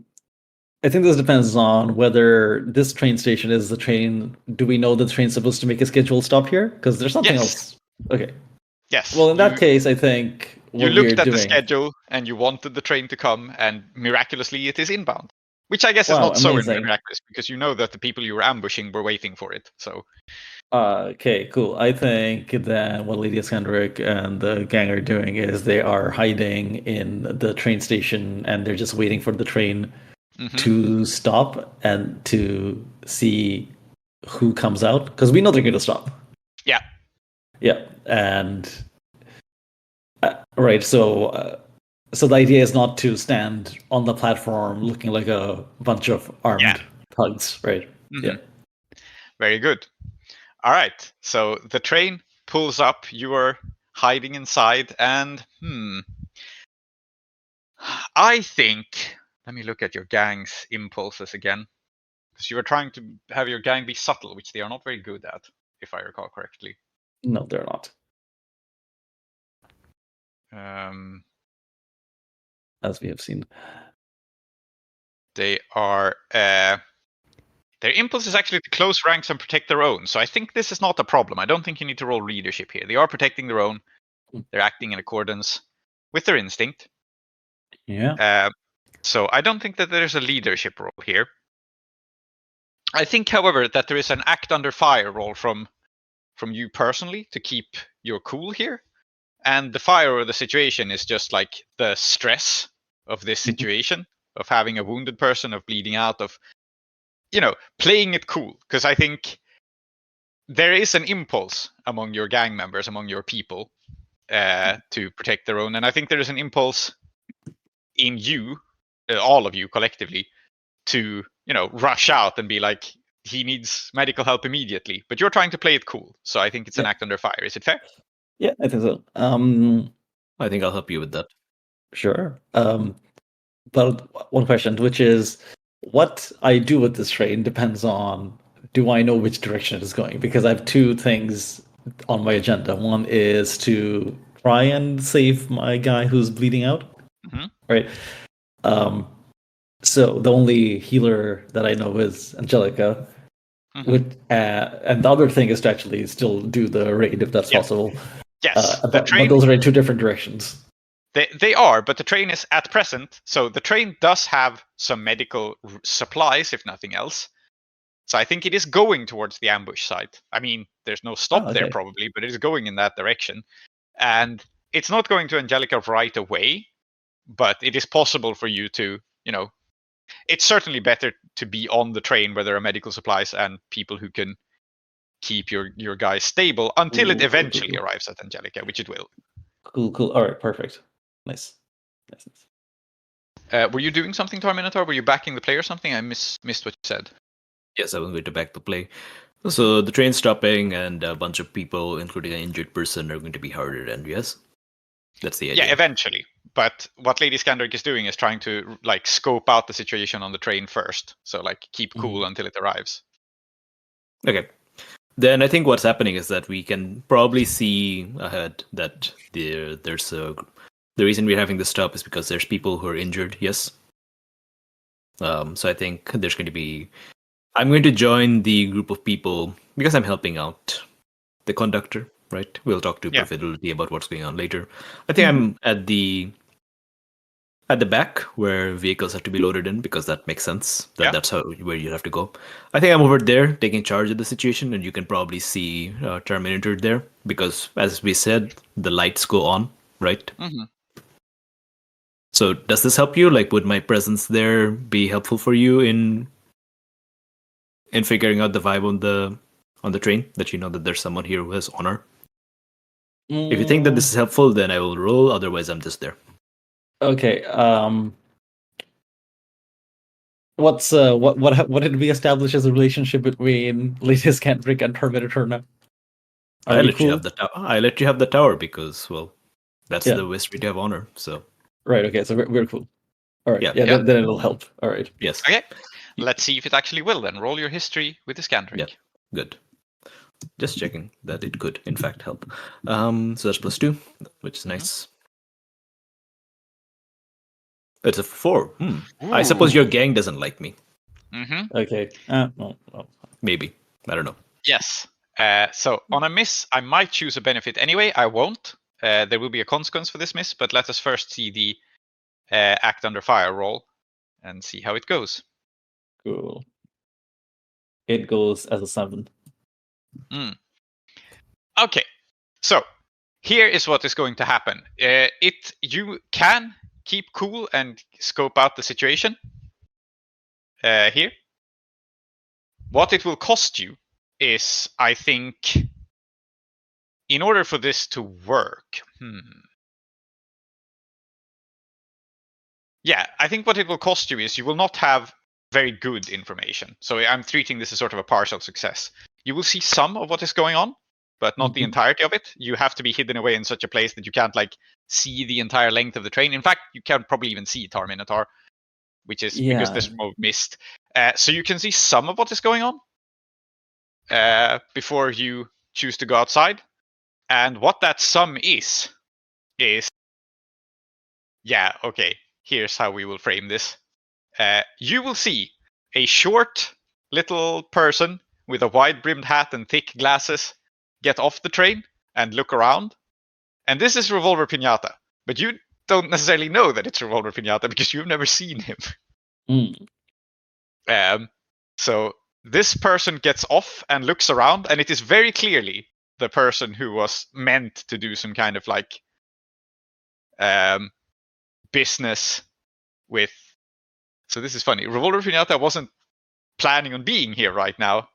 I think this depends on whether this train station is the train. Do we know the train's supposed to make a scheduled stop here? Because there's something else. Okay. Yes. Well, in that case, I think You what looked we're at the doing. schedule and you wanted the train to come, and miraculously it is inbound. Which I guess is Wow, not so amazing. miraculous, because you know that the people you were ambushing were waiting for it. So Okay, cool. I think that what Lady Iskandaric and the gang are doing is they are hiding in the train station and they're just waiting for the train to stop and to see who comes out because we know they're going to stop. yeah, Yeah, and right. So the idea is not to stand on the platform looking like a bunch of armed thugs, right? Yeah. very good. All right, so the train pulls up. You are hiding inside, and I think. Let me look at your gang's impulses again, because you were trying to have your gang be subtle, which they are not very good at, if I recall correctly. No, they're not. As we have seen. They are. Their impulse is actually to close ranks and protect their own. So I think this is not a problem. I don't think you need to roll leadership here. They are protecting their own. They're acting in accordance with their instinct. Yeah. So I don't think that there's a leadership role here. I think, however, that there is an act under fire role from you personally to keep your cool here. And the fire or the situation is just like the stress of this situation, of having a wounded person, of bleeding out, of playing it cool. Because I think there is an impulse among your gang members, among your people, to protect their own. And I think there is an impulse in you, all of you collectively, to rush out and be like, he needs medical help immediately. But you're trying to play it cool. So I think it's an act under fire. Is it fair? Yeah, I think so. I think I'll help you with that. Sure. But one question, which is, what I do with this train depends on, do I know which direction it is going? Because I have two things on my agenda. One is to try and save my guy who's bleeding out, right? So the only healer that I know is Angelica. And the other thing is to actually still do the raid if that's possible. Yes, but those are in two different directions. They are, but the train is at present. So the train does have some medical supplies, if nothing else. So I think it is going towards the ambush site. I mean, there's no stop there probably, but it is going in that direction. And it's not going to Angelica right away, but it is possible for you to, it's certainly better to be on the train where there are medical supplies and people who can keep your guys stable until it eventually arrives at Angelica, which it will. Cool. All right, perfect. Nice. Were you doing something, Tar-Minotaur? Were you backing the play or something? I missed what you said. Yes, I was going to back the play. So the train's stopping and a bunch of people, including an injured person, are going to be harder. And yes, that's the idea. Yeah, eventually. But what Lady Iskandaric is doing is trying to scope out the situation on the train first. So keep cool until it arrives. Okay. Then I think what's happening is that we can probably see ahead that there's the reason we're having this stop is because there's people who are injured. Yes. So I think there's going to be. I'm going to join the group of people because I'm helping out the conductor. Right. We'll talk to Perfidelity about what's going on later. I think I'm at the back where vehicles have to be loaded in because that makes sense. That's where you have to go. I think I'm over there taking charge of the situation, and you can probably see Tar-Minotaur there because, as we said, the lights go on, right? So does this help you? Would my presence there be helpful for you in figuring out the vibe on the train, that you know that there's someone here who has honor? If you think that this is helpful, then I will roll. Otherwise, I'm just there. Okay. What did we establish as a relationship between Lady Iskandaric and Tar-Minotaur now? I let you have the tower. I let you have the tower because, well, that's the best way to have honor. So. Right. Okay. So we're cool. All right. Yeah. Then it'll help. All right. Yes. Okay. Let's see if it actually will. Then roll your history with Iskandaric. Yeah. Good. Just checking that it could, in fact, help. So that's +2, which is nice. It's a 4. I suppose your gang doesn't like me. Okay. Well. Maybe. I don't know. Yes. So on a miss, I might choose a benefit anyway. I won't. there will be a consequence for this miss, but let us first see the act under fire roll and see how it goes. Cool. It goes as a 7. Okay, so here is what is going to happen. You can keep cool and scope out the situation here. What it will cost you is, I think, in order for this to work. Yeah, I think what it will cost you is you will not have very good information. So I'm treating this as sort of a partial success. You will see some of what is going on, but not the entirety of it. You have to be hidden away in such a place that you can't like see the entire length of the train. In fact, you can't probably even see Tar-Minotaur, which is because this mode missed. So you can see some of what is going on before you choose to go outside. And what that sum is, yeah, okay, here's how we will frame this. You will see a short little person with a wide-brimmed hat and thick glasses get off the train and look around. And this is Revolver Pinata. But you don't necessarily know that it's Revolver Pinata because you've never seen him. So this person gets off and looks around, and it is very clearly the person who was meant to do some kind of like business with. So this is funny. Revolver Pinata wasn't planning on being here right now,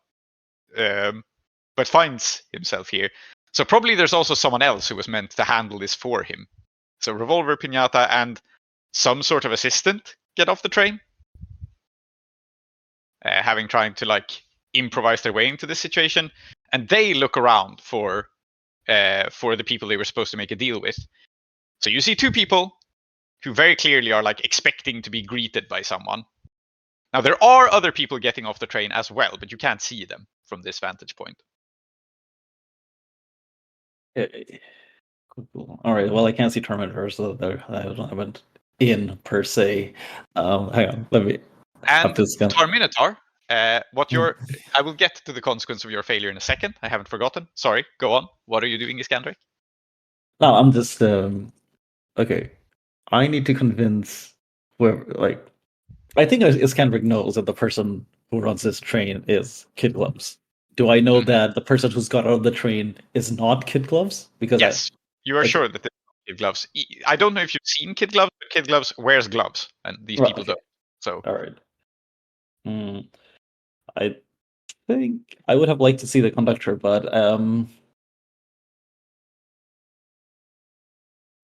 but finds himself here. So probably there's also someone else who was meant to handle this for him. So Revolver Pinata and some sort of assistant get off the train, having trying to like improvise their way into this situation, and they look around for the people they were supposed to make a deal with. So you see two people who very clearly are like expecting to be greeted by someone. Now there are other people getting off the train as well, but you can't see them from this vantage point. Cool. All right. Well, I can't see Tar-Minotaur, so I haven't in per se. Hang on. Let me. And Tar-Minotaur, I will get to the consequence of your failure in a second. I haven't forgotten. Sorry. Go on. What are you doing, Iskandaric? No, I'm just okay. I need to convince whoever. Like, I think Iskandaric knows that the person who runs this train is Kid Gloves. Do I know that the person who's got out of the train is not Kid Gloves? Because yes, you are sure that it's Kid Gloves. I don't know if you've seen Kid Gloves, but Kid Gloves wears gloves, and these people don't. So all right. I think I would have liked to see the conductor, but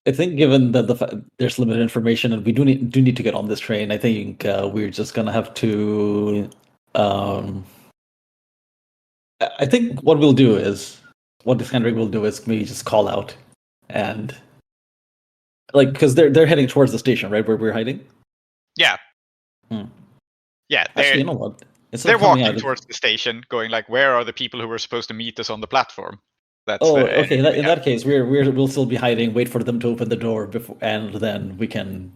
I think given that there's limited information and we do need to get on this train, I think we're just gonna have to. I think what Iskandaric will do is maybe just call out, and like because they're heading towards the station, right, where we're hiding. Yeah. Yeah. Actually, you know what? They're walking towards the station, going like, "Where are the people who were supposed to meet us on the platform?" Okay. In that case, we'll still be hiding. Wait for them to open the door before, and then we can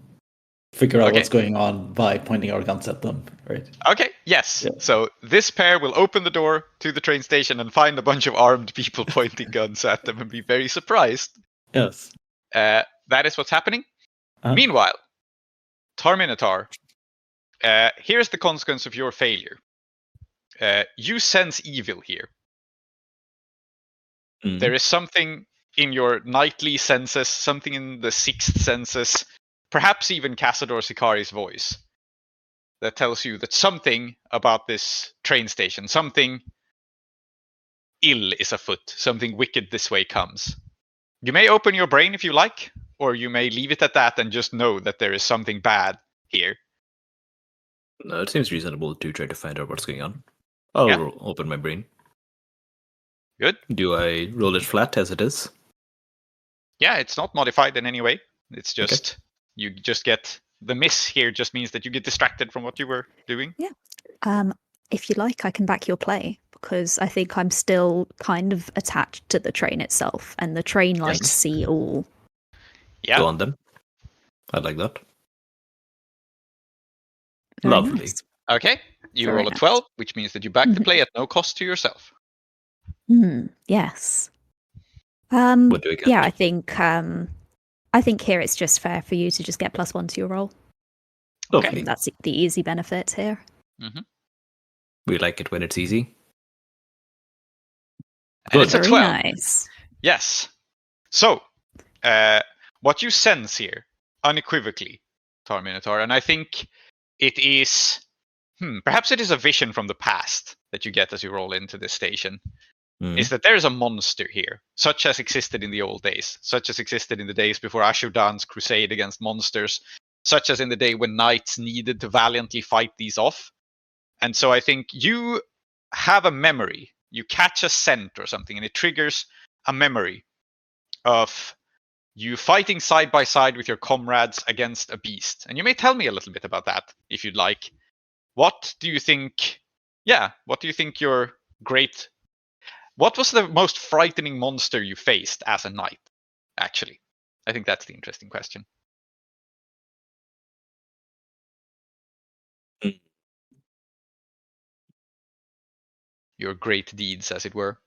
figure out what's going on by pointing our guns at them. Right. Okay. Yes. Yeah. So this pair will open the door to the train station and find a bunch of armed people pointing guns at them and be very surprised. Yes. That is what's happening. Meanwhile, Tar-Minotaur, here's the consequence of your failure. You sense evil here. There is something in your nightly senses, something in the sixth senses, perhaps even Cazador Sicari's voice, that tells you that something about this train station, something ill is afoot, something wicked this way comes. You may open your brain if you like, or you may leave it at that and just know that there is something bad here. No, it seems reasonable to try to find out what's going on. I'll open my brain. Good. Do I roll it flat as it is? Yeah, it's not modified in any way. It's just, you just get, the miss here just means that you get distracted from what you were doing. Yeah. If you like, I can back your play, because I think I'm still kind of attached to the train itself, and the train likes to see all. Yeah. Go on then. I like that. Very Lovely. nice. Okay. You roll a 12, which means that you back the play at no cost to yourself. Yes. What do I get? Yeah, I think here it's just fair for you to just get +1 to your roll. I Lovely. think that's the easy benefit here. We like it when it's easy. And it's a Very 12. nice. Yes. So, what you sense here, unequivocally, Tar-Minotaur, and I think it is, perhaps it is a vision from the past that you get as you roll into this station, is that there is a monster here, such as existed in the old days, such as existed in the days before Ashurdan's crusade against monsters, such as in the day when knights needed to valiantly fight these off. And so I think you have a memory, you catch a scent or something, and it triggers a memory of you fighting side by side with your comrades against a beast. And you may tell me a little bit about that, if you'd like. What do you think, what do you think what was the most frightening monster you faced as a knight, actually? I think that's the interesting question. Your great deeds, as it were.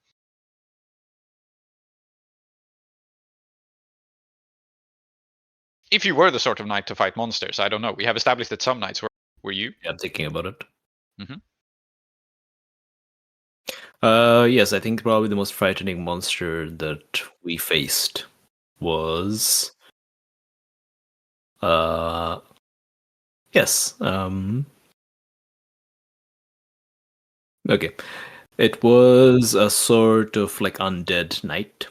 If you were the sort of knight to fight monsters, I don't know. We have established that some knights were. Were you? Yeah, I'm thinking about it. Mhm. Yes, I think probably the most frightening monster that we faced was yes. Okay. It was a sort of like undead knight,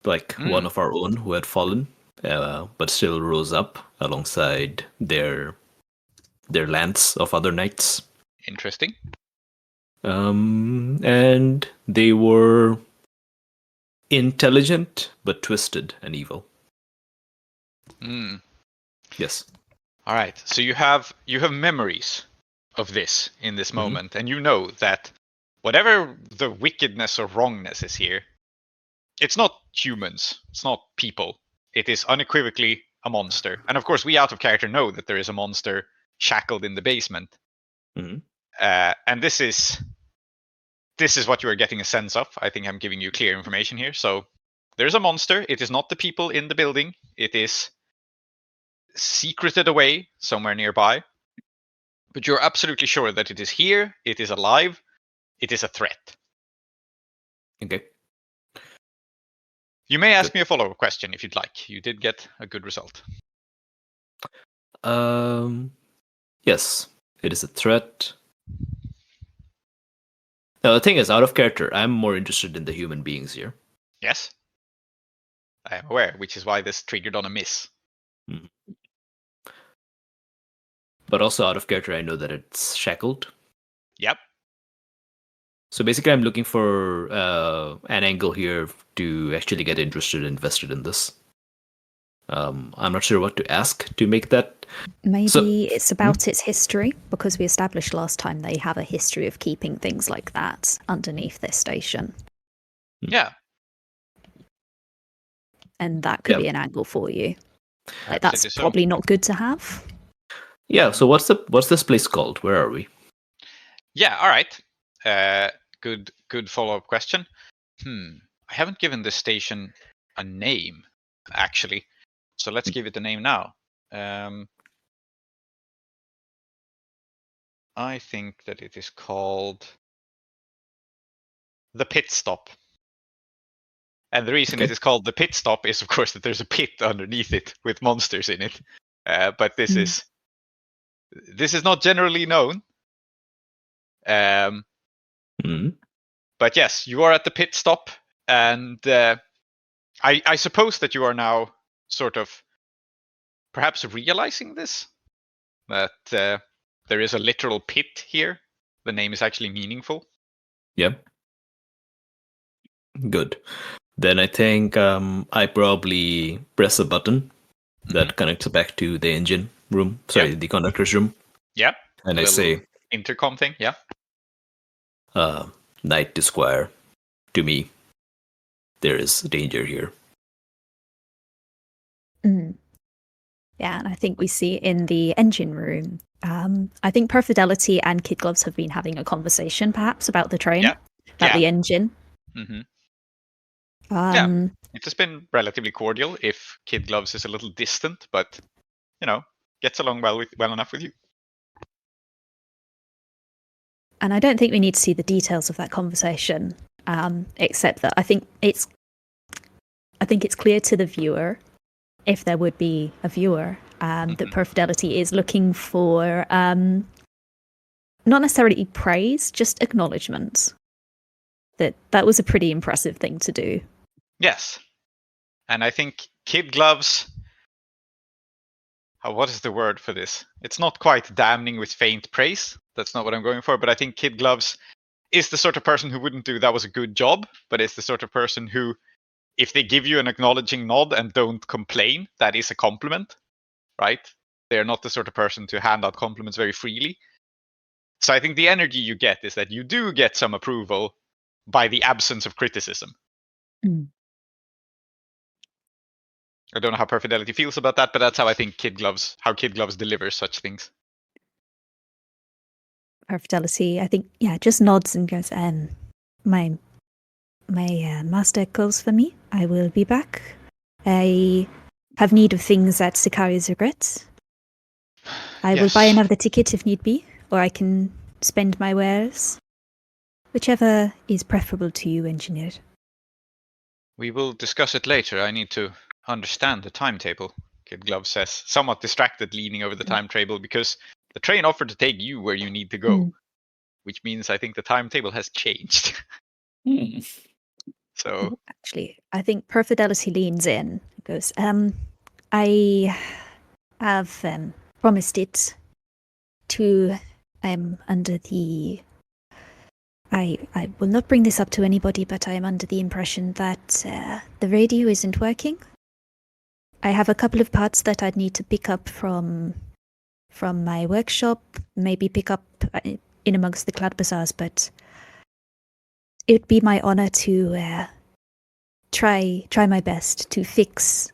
like one of our own who had fallen, but still rose up alongside their lance of other knights. Interesting. And they were intelligent but twisted and evil. Yes. All right. So you have memories of this in this moment, and you know that whatever the wickedness or wrongness is here, it's not humans, it's not people. It is unequivocally a monster. And of course, we out of character know that there is a monster shackled in the basement. And this is what you are getting a sense of. I think I'm giving you clear information here. So there's a monster. It is not the people in the building. It is secreted away somewhere nearby. But you're absolutely sure that it is here. It is alive. It is a threat. Okay. You may ask me a follow-up question if you'd like. You did get a good result. Yes, it is a threat. Now, the thing is, out of character, I'm more interested in the human beings here. Yes. I am aware, which is why this triggered on a miss. But also out of character, I know that it's shackled. Yep. So basically, I'm looking for an angle here to actually get interested and invested in this. I'm not sure what to ask to make that. Maybe it's about its history, because we established last time they have a history of keeping things like that underneath this station. Yeah. And that could be an angle for you. Like, that's so. probably not good to have. Yeah, so what's this place called? Where are we? Yeah, all right. Good follow-up question. I haven't given this station a name, actually. So let's give it a name now. I think that it is called the Pit Stop. And the reason it is called the Pit Stop is, of course, that there's a pit underneath it with monsters in it. But this is not generally known. But yes, you are at the Pit Stop, and I suppose that you are now sort of perhaps realizing this, that there is a literal pit here. The name is actually meaningful. Yep. Good. Then I think I probably press a button that connects back to the engine room. Sorry, the conductor's room. Yep. And I say, intercom thing, yeah. Knight to Squire, to me, there is danger here. Yeah, and I think we see in the engine room, I think Perfidelity and Kid Gloves have been having a conversation, perhaps, about the train, about the engine. It has been relatively cordial. If Kid Gloves is a little distant, but gets along well enough with you. And I don't think we need to see the details of that conversation, except that I think it's clear to the viewer, if there would be a viewer, that Perfidelity is looking for not necessarily praise, just acknowledgement. That was a pretty impressive thing to do. Yes. And I think Kid Gloves... what is the word for this? It's not quite damning with faint praise. That's not what I'm going for. But I think Kid Gloves is the sort of person who wouldn't do that was a good job, but is the sort of person who, if they give you an acknowledging nod and don't complain, that is a compliment, right? They're not the sort of person to hand out compliments very freely. So I think the energy you get is that you do get some approval by the absence of criticism. I don't know how Perfidelity feels about that, but that's how I think Kid Gloves delivers such things. Perfidelity, I think, just nods and goes, my master calls for me. I will be back. I have need of things at Sicaria's regret. I will buy another ticket if need be, or I can spend my wares. Whichever is preferable to you, engineer. We will discuss it later. I need to understand the timetable, Kid Glove says, somewhat distracted, leaning over the timetable, because the train offered to take you where you need to go, which means I think the timetable has changed. So actually, I think Perfidelity leans in, goes, I have promised it to under the... I will not bring this up to anybody, but I am under the impression that the radio isn't working. I have a couple of parts that I'd need to pick up from my workshop, maybe pick up in amongst the cloud bazaars, but it would be my honor to try my best to fix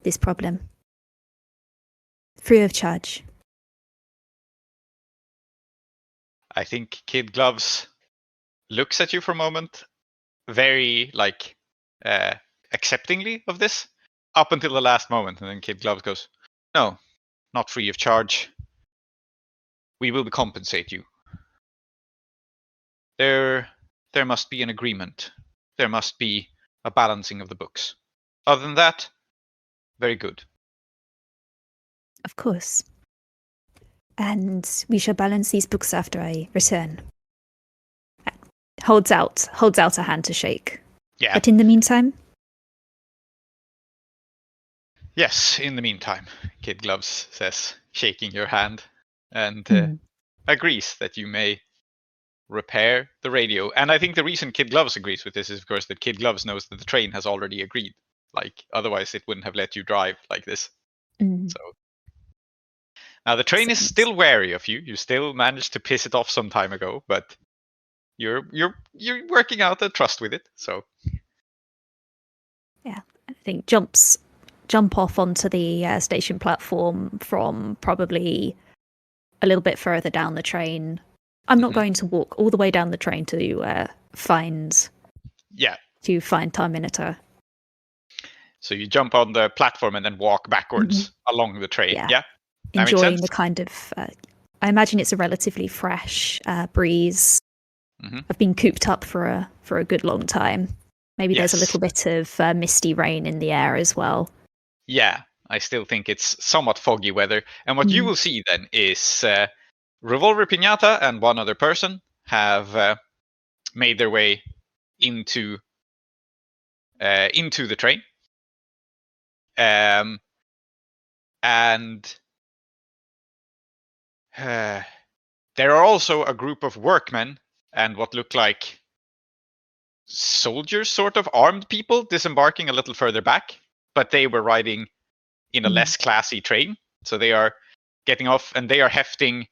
this problem. Free of charge. I think Kid Gloves looks at you for a moment, very acceptingly of this, up until the last moment, and then Kid Gloves goes, "No, not free of charge. We will compensate you. There must be an agreement. There must be a balancing of the books. Other than that, very good." Of course. And we shall balance these books after I return. Holds out a hand to shake. Yeah. But in the meantime? Yes, in the meantime, Kid Gloves says, shaking your hand, and agrees that you may repair the radio. And I think the reason Kid Gloves agrees with this is, of course, that Kid Gloves knows that the train has already agreed. Otherwise it wouldn't have let you drive like this. So now the train is still wary of you. You still managed to piss it off some time ago, but you're working out a trust with it. So yeah, I think jump off onto the station platform from probably a little bit further down the train. I'm not going to walk all the way down the train to find Tar-Minotaur. So you jump on the platform and then walk backwards along the train. Yeah. Enjoying the kind of, I imagine it's a relatively fresh breeze. I've been cooped up for a good long time. Maybe there's a little bit of misty rain in the air as well. Yeah, I still think it's somewhat foggy weather. And what you will see then is Revolver Piñata and one other person have made their way into the train. And there are also a group of workmen and what look like soldiers, sort of armed people, disembarking a little further back, but they were riding in a less classy train. So they are getting off and they are hefting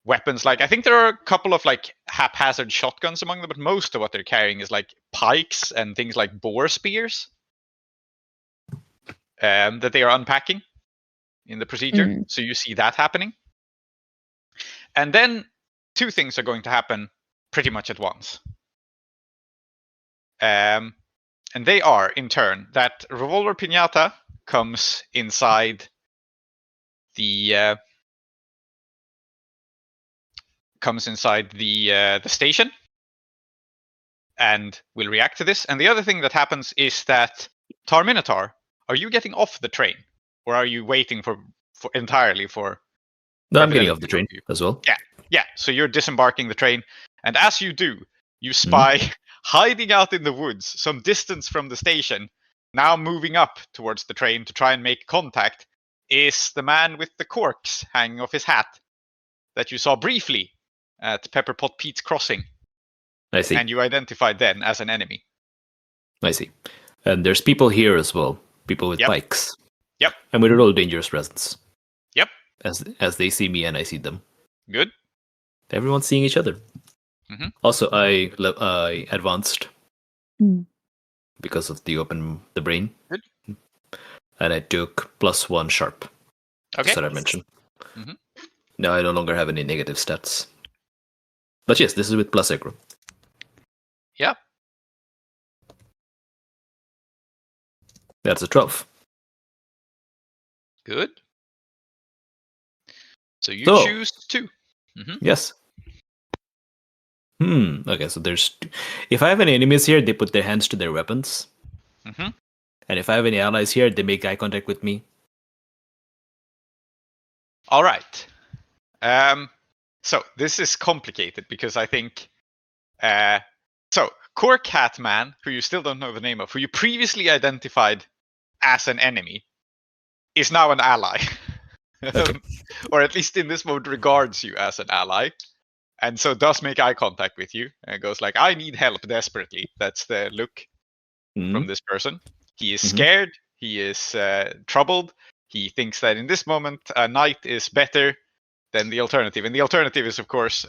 weapons. I think there are a couple of haphazard shotguns among them, but most of what they're carrying is pikes and things like boar spears that they are unpacking in the procedure. So you see that happening. And then two things are going to happen pretty much at once. And And they are, in turn, that revolver pinata comes inside the station and will react to this. And the other thing that happens is that Tar-Minotaur, are you getting off the train, or are you waiting for entirely for? No, I'm getting off the train as well. Yeah. So you're disembarking the train, and as you do, you spy hiding out in the woods, some distance from the station, now moving up towards the train to try and make contact, is the man with the corks hanging off his hat that you saw briefly at Pepperpot Pete's crossing. I see. And you identified then as an enemy. I see. And there's people here as well. People with bikes. Yep. And with a roll dangerous presence. Yep. As they see me and I see them. Good. Everyone's seeing each other. Mm-hmm. Also, I advanced because of the brain. Good. And I took +1 sharp. Okay. That's what I mentioned. Mm-hmm. Now I no longer have any negative stats. But yes, this is with plus aggro. Yep. That's a 12. Good. So you choose 2. Mm-hmm. Yes. Okay, so there's... If I have any enemies here, they put their hands to their weapons. Mm-hmm. And if I have any allies here, they make eye contact with me. All right. So this is complicated because I think... So, Cork Hat Man, who you still don't know the name of, who you previously identified as an enemy, is now an ally. Okay. Or at least in this mode regards you as an ally. And so does make eye contact with you. And goes like, I need help desperately. That's the look from this person. He is scared. He is troubled. He thinks that in this moment, a knight is better than the alternative. And the alternative is, of course,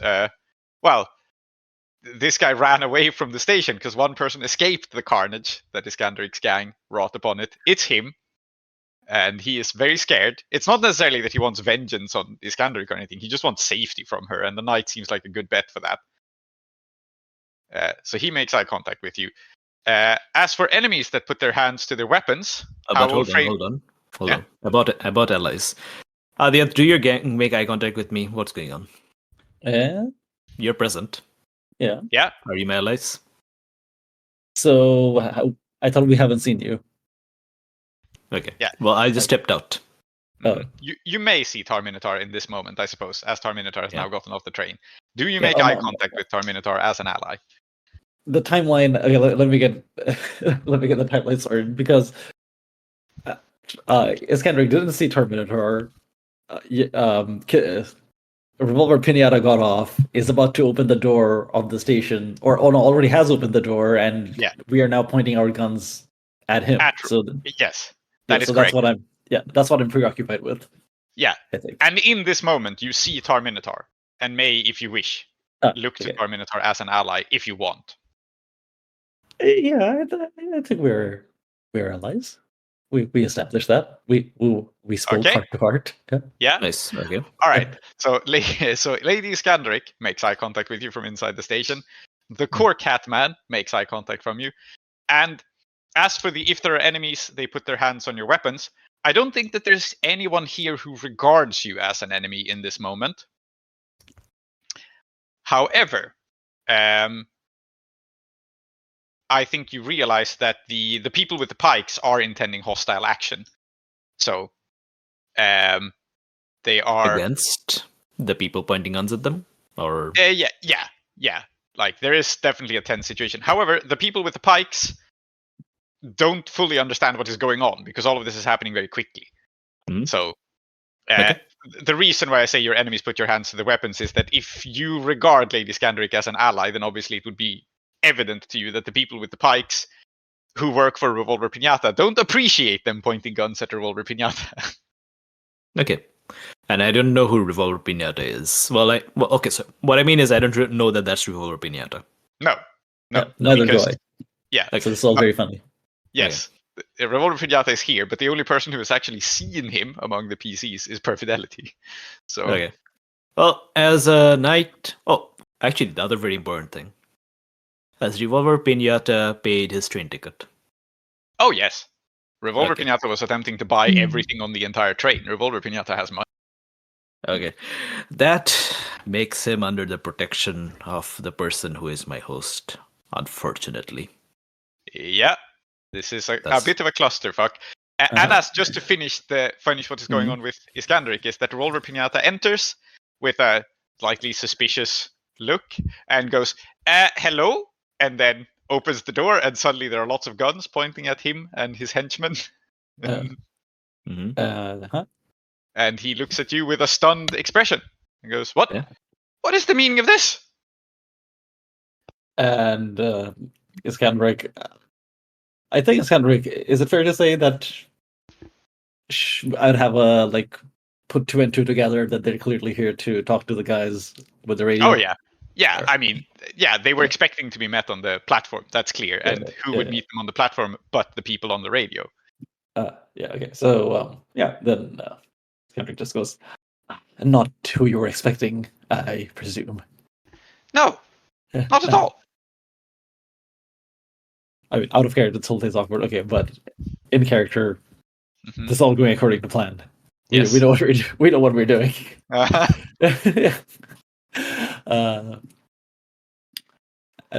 this guy ran away from the station because one person escaped the carnage that Iskandaric's gang wrought upon it. It's him. And he is very scared. It's not necessarily that he wants vengeance on Iskandaric or anything. He just wants safety from her. And the knight seems like a good bet for that. So he makes eye contact with you. As for enemies that put their hands to their weapons... But hold on. About allies. Aadiyat, do your gang make eye contact with me? What's going on? You're present. Yeah. Are you my allies? So I thought we haven't seen you. Okay. Yeah. Well, I just stepped out. Oh. You may see Tar-Minotaur in this moment, I suppose, as Tar-Minotaur has now gotten off the train. Do you make eye contact with Tar-Minotaur as an ally? The timeline. Okay, let me get the timeline sorted because Iskandaric didn't see Tar-Minotaur. Revolver Pinata got off, is about to open the door of the station, or already has opened the door, and we are now pointing our guns at him. Yes, that is correct. correct. That's what I'm preoccupied with. Yeah, I think. And in this moment, you see Tar-Minotaur, and may, if you wish, look to Tar-Minotaur as an ally if you want. Yeah, I think we're allies. We established that. We spoke heart to heart. Yeah. Nice. Okay. All right. So Lady Iskandaric makes eye contact with you from inside the station. The Cork Hat Man makes eye contact from you. And as for if there are enemies, they put their hands on your weapons. I don't think that there's anyone here who regards you as an enemy in this moment. However, I think you realize that the people with the pikes are intending hostile action. So, they are... Against the people pointing guns at them? Or... Yeah. Like, there is definitely a tense situation. However, the people with the pikes don't fully understand what is going on, because all of this is happening very quickly. So, the reason why I say your enemies put your hands to the weapons is that if you regard Lady Iskandaric as an ally, then obviously it would be evident to you that the people with the pikes who work for Revolver Pinata don't appreciate them pointing guns at Revolver Pinata. Okay. And I don't know who Revolver Pinata is. Okay, so what I mean is I don't know that that's Revolver Pinata. No. Neither do I. Yeah. So it's all very funny. Yes. Okay. Revolver Pinata is here, but the only person who has actually seen him among the PCs is Perfidelity. So. Okay. Well, as a knight... Oh, actually, the other very important thing. As Revolver Pinata paid his train ticket. Oh yes, Revolver Okay. Pinata was attempting to buy everything on the entire train. Revolver Pinata has money. Okay. That makes him under the protection of the person who is my host, unfortunately. Yeah, this is a That's- bit of a clusterfuck. And as just to finish what is going on with Iskandaric is that Revolver Pinata enters with a slightly suspicious look and goes, hello, and then opens the door, and suddenly there are lots of guns pointing at him and his henchmen. And he looks at you with a stunned expression and goes, "What? Yeah. What is the meaning of this?" And Iskandaric, I think Iskandaric, is it fair to say that I'd have a put 2 and 2 together that they're clearly here to talk to the guys with the radio? Oh yeah. I mean, yeah, they were expecting to be met on the platform. That's clear. And who would meet them on the platform but the people on the radio? Yeah. Okay. So then Iskandaric just goes, "Not who you were expecting, I presume." No, not at all. I mean, out of character, this whole thing's awkward. Okay, but in character, this is all going according to plan. Yes. We know what we're doing. I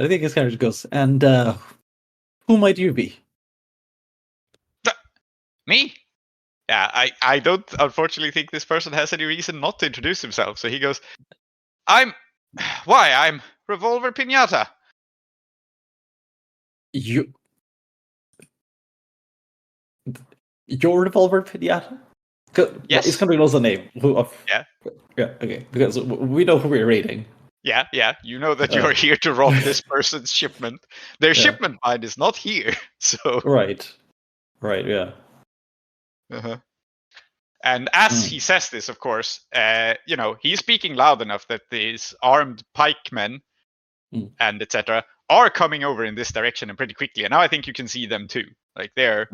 think it's kind of goes. And who might you be? Me? Yeah, I don't unfortunately think this person has any reason not to introduce himself. So he goes, I'm Revolver Pinata. Your Revolver Pinata? Yes. Iskandaric knows the name. Yeah. Yeah, okay. Because we know who we're raiding. Yeah. You know that you are here to rob this person's shipment. Their shipment mine is not here. So Right, yeah. And as he says this, of course, he's speaking loud enough that these armed pikemen and etc. are coming over in this direction and pretty quickly. And now I think you can see them too. Like they're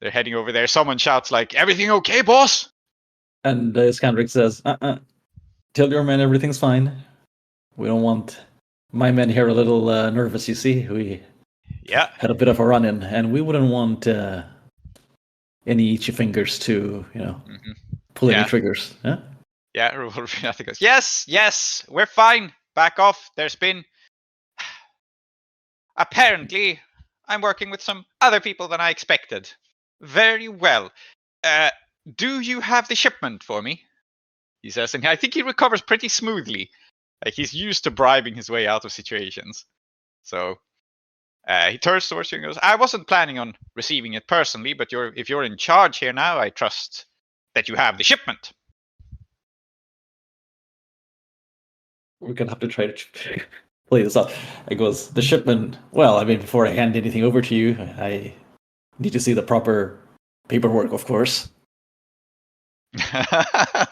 heading over there. Someone shouts like, "Everything okay, boss?" And Iskandaric says, "Tell your men everything's fine. We don't want my men here a little nervous, you see. We had a bit of a run-in, and we wouldn't want any itchy fingers to, pull any triggers." Yeah? Yeah, Revolver Pinata goes, yes, we're fine. Back off. There's been... Apparently, I'm working with some other people than I expected. Very well. Do you have the shipment for me? He says, and I think he recovers pretty smoothly. Like, he's used to bribing his way out of situations. So, he turns towards you and goes, "I wasn't planning on receiving it personally, but if you're in charge here now, I trust that you have the shipment." We're going to have to try to play this up. It goes, "The shipment, well, I mean, before I hand anything over to you, I need to see the proper paperwork, of course."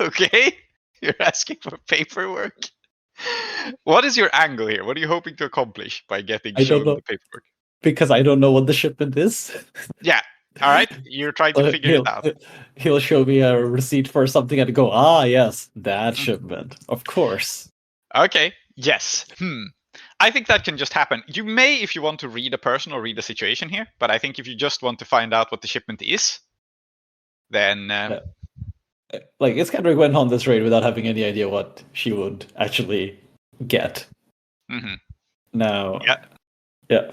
Okay, you're asking for paperwork. What is your angle here? What are you hoping to accomplish by getting shown the paperwork? Because I don't know what the shipment is. Yeah, all right. You're trying to figure it out. He'll show me a receipt for something and go, "Ah, yes, that shipment, of course." Okay, yes. I think that can just happen. You may, if you want to read a person or read a situation here, but I think if you just want to find out what the shipment is, then... Iskandaric went on this raid without having any idea what she would actually get. Now... Yeah.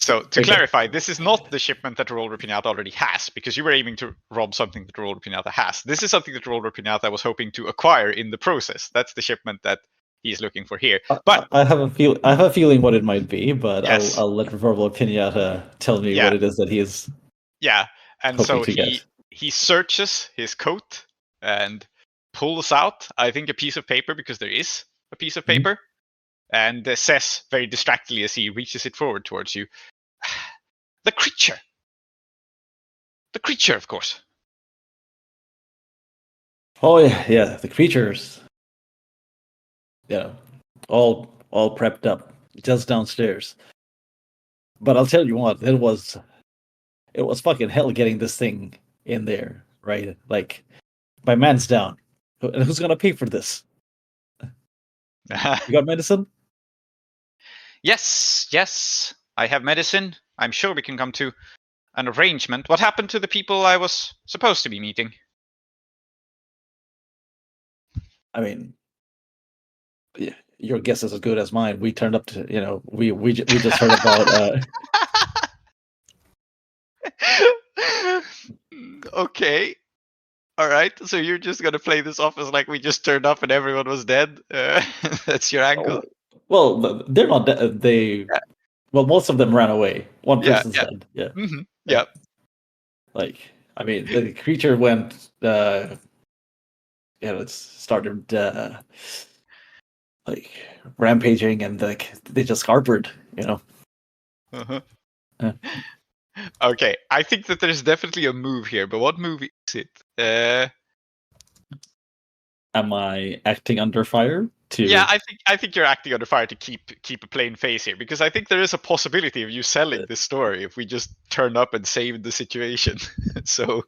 So, to clarify, this is not the shipment that Revolver Pinata already has, because you were aiming to rob something that Revolver Pinata has. This is something that Revolver Pinata was hoping to acquire in the process. That's the shipment that he's looking for here. But I have a feeling what it might be, but I'll let Revolver Pinata tell me what it is that he is. Yeah, and so he searches his coat and pulls out, I think, a piece of paper, because there is a piece of paper. And says very distractedly as he reaches it forward towards you, "The creature! The creature, of course." Oh, yeah, the creatures. Yeah, all prepped up, just downstairs. But I'll tell you what, it was fucking hell getting this thing in there, right? Like, my man's down. And who's gonna pay for this? You got medicine? Yes, I have medicine. I'm sure we can come to an arrangement. What happened to the people I was supposed to be meeting? I mean, yeah, your guess is as good as mine. We turned up to, we just heard about. Okay. All right. So you're just gonna play this off as like we just turned up and everyone was dead. That's your angle. Well, they're not dead. Well, most of them ran away. One Yeah, person's dead. Yeah. Mm-hmm. Yeah. Like, I mean, the creature went. It started like rampaging, and like they just harbored. Uh-huh. Yeah. Okay, I think that there's definitely a move here, but what move is it? Am I acting under fire to? Yeah, I think you're acting under fire to keep a plain face here, because I think there is a possibility of you selling this story if we just turn up and save the situation. So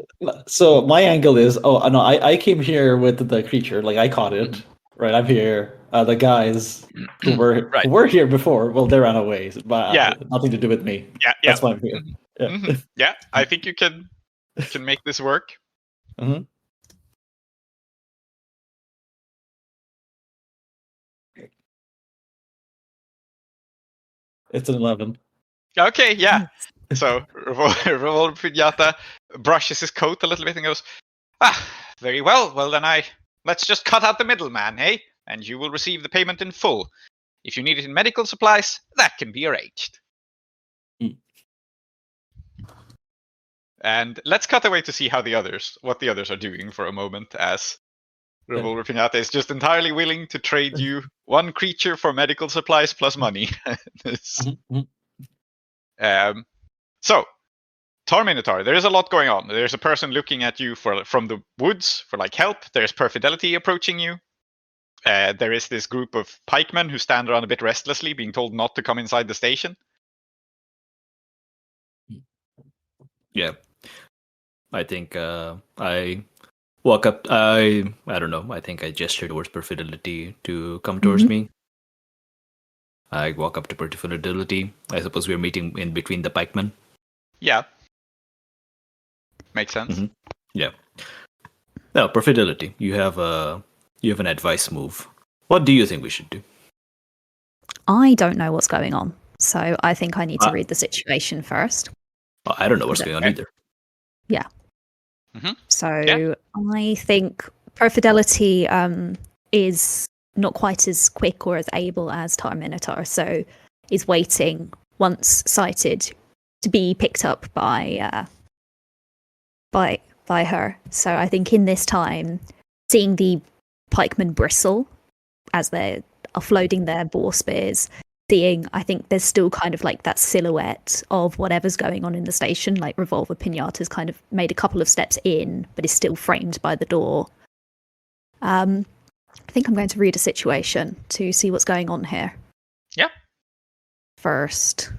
my angle is, no, I came here with the creature, like I caught it, right? I'm here. The guys who were here before, well, they ran away, but nothing to do with me. Yeah, that's why I'm here. Yeah, Mm-hmm. Yeah, I think you can make this work. Mm-hmm. It's an 11. Okay, yeah. So Revolver Pinata brushes his coat a little bit and goes, very well. Well, then let's just cut out the middleman, eh? And you will receive the payment in full. If you need it in medical supplies, that can be arranged. Mm. And let's cut away to see what the others are doing for a moment, as Revolver Pinata is just entirely willing to trade you one creature for medical supplies plus money. So, Tar-Minotaur, there is a lot going on. There's a person looking at you from the woods for like help. There's Perfidelity approaching you. There is this group of pikemen who stand around a bit restlessly, being told not to come inside the station. Yeah. I think I walk up. I don't know. I think I gesture towards Perfidelity to come towards me. I walk up to Perfidelity. I suppose we're meeting in between the pikemen. Yeah. Makes sense. Mm-hmm. Yeah. Now, Perfidelity, you have an advice move. What do you think we should do? I don't know what's going on, so I think I need to read the situation first. I don't know what's going on either. Yeah. Mm-hmm. So I think Perfidelity is not quite as quick or as able as Tar-Minotaur, so is waiting once sighted to be picked up by her. So I think in this time, seeing the pikemen bristle as they're offloading their boar spears, I think there's still kind of like that silhouette of whatever's going on in the station, like Revolver Pinata's kind of made a couple of steps in, but is still framed by the door. I think I'm going to read a situation to see what's going on here. Yeah. First.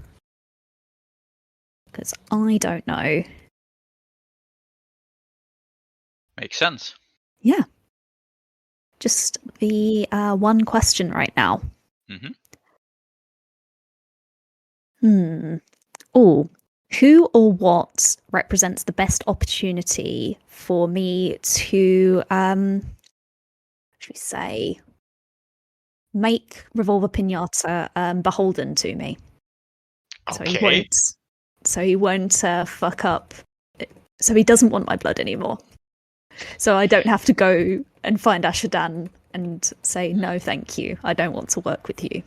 Because I don't know. Makes sense. Yeah. Just the one question right now. Mm-hmm. Oh, who or what represents the best opportunity for me to, should we say, make Revolver Pinata beholden to me? Okay. So he won't fuck up. So he doesn't want my blood anymore. So I don't have to go and find Ashadan and say, no, thank you. I don't want to work with you.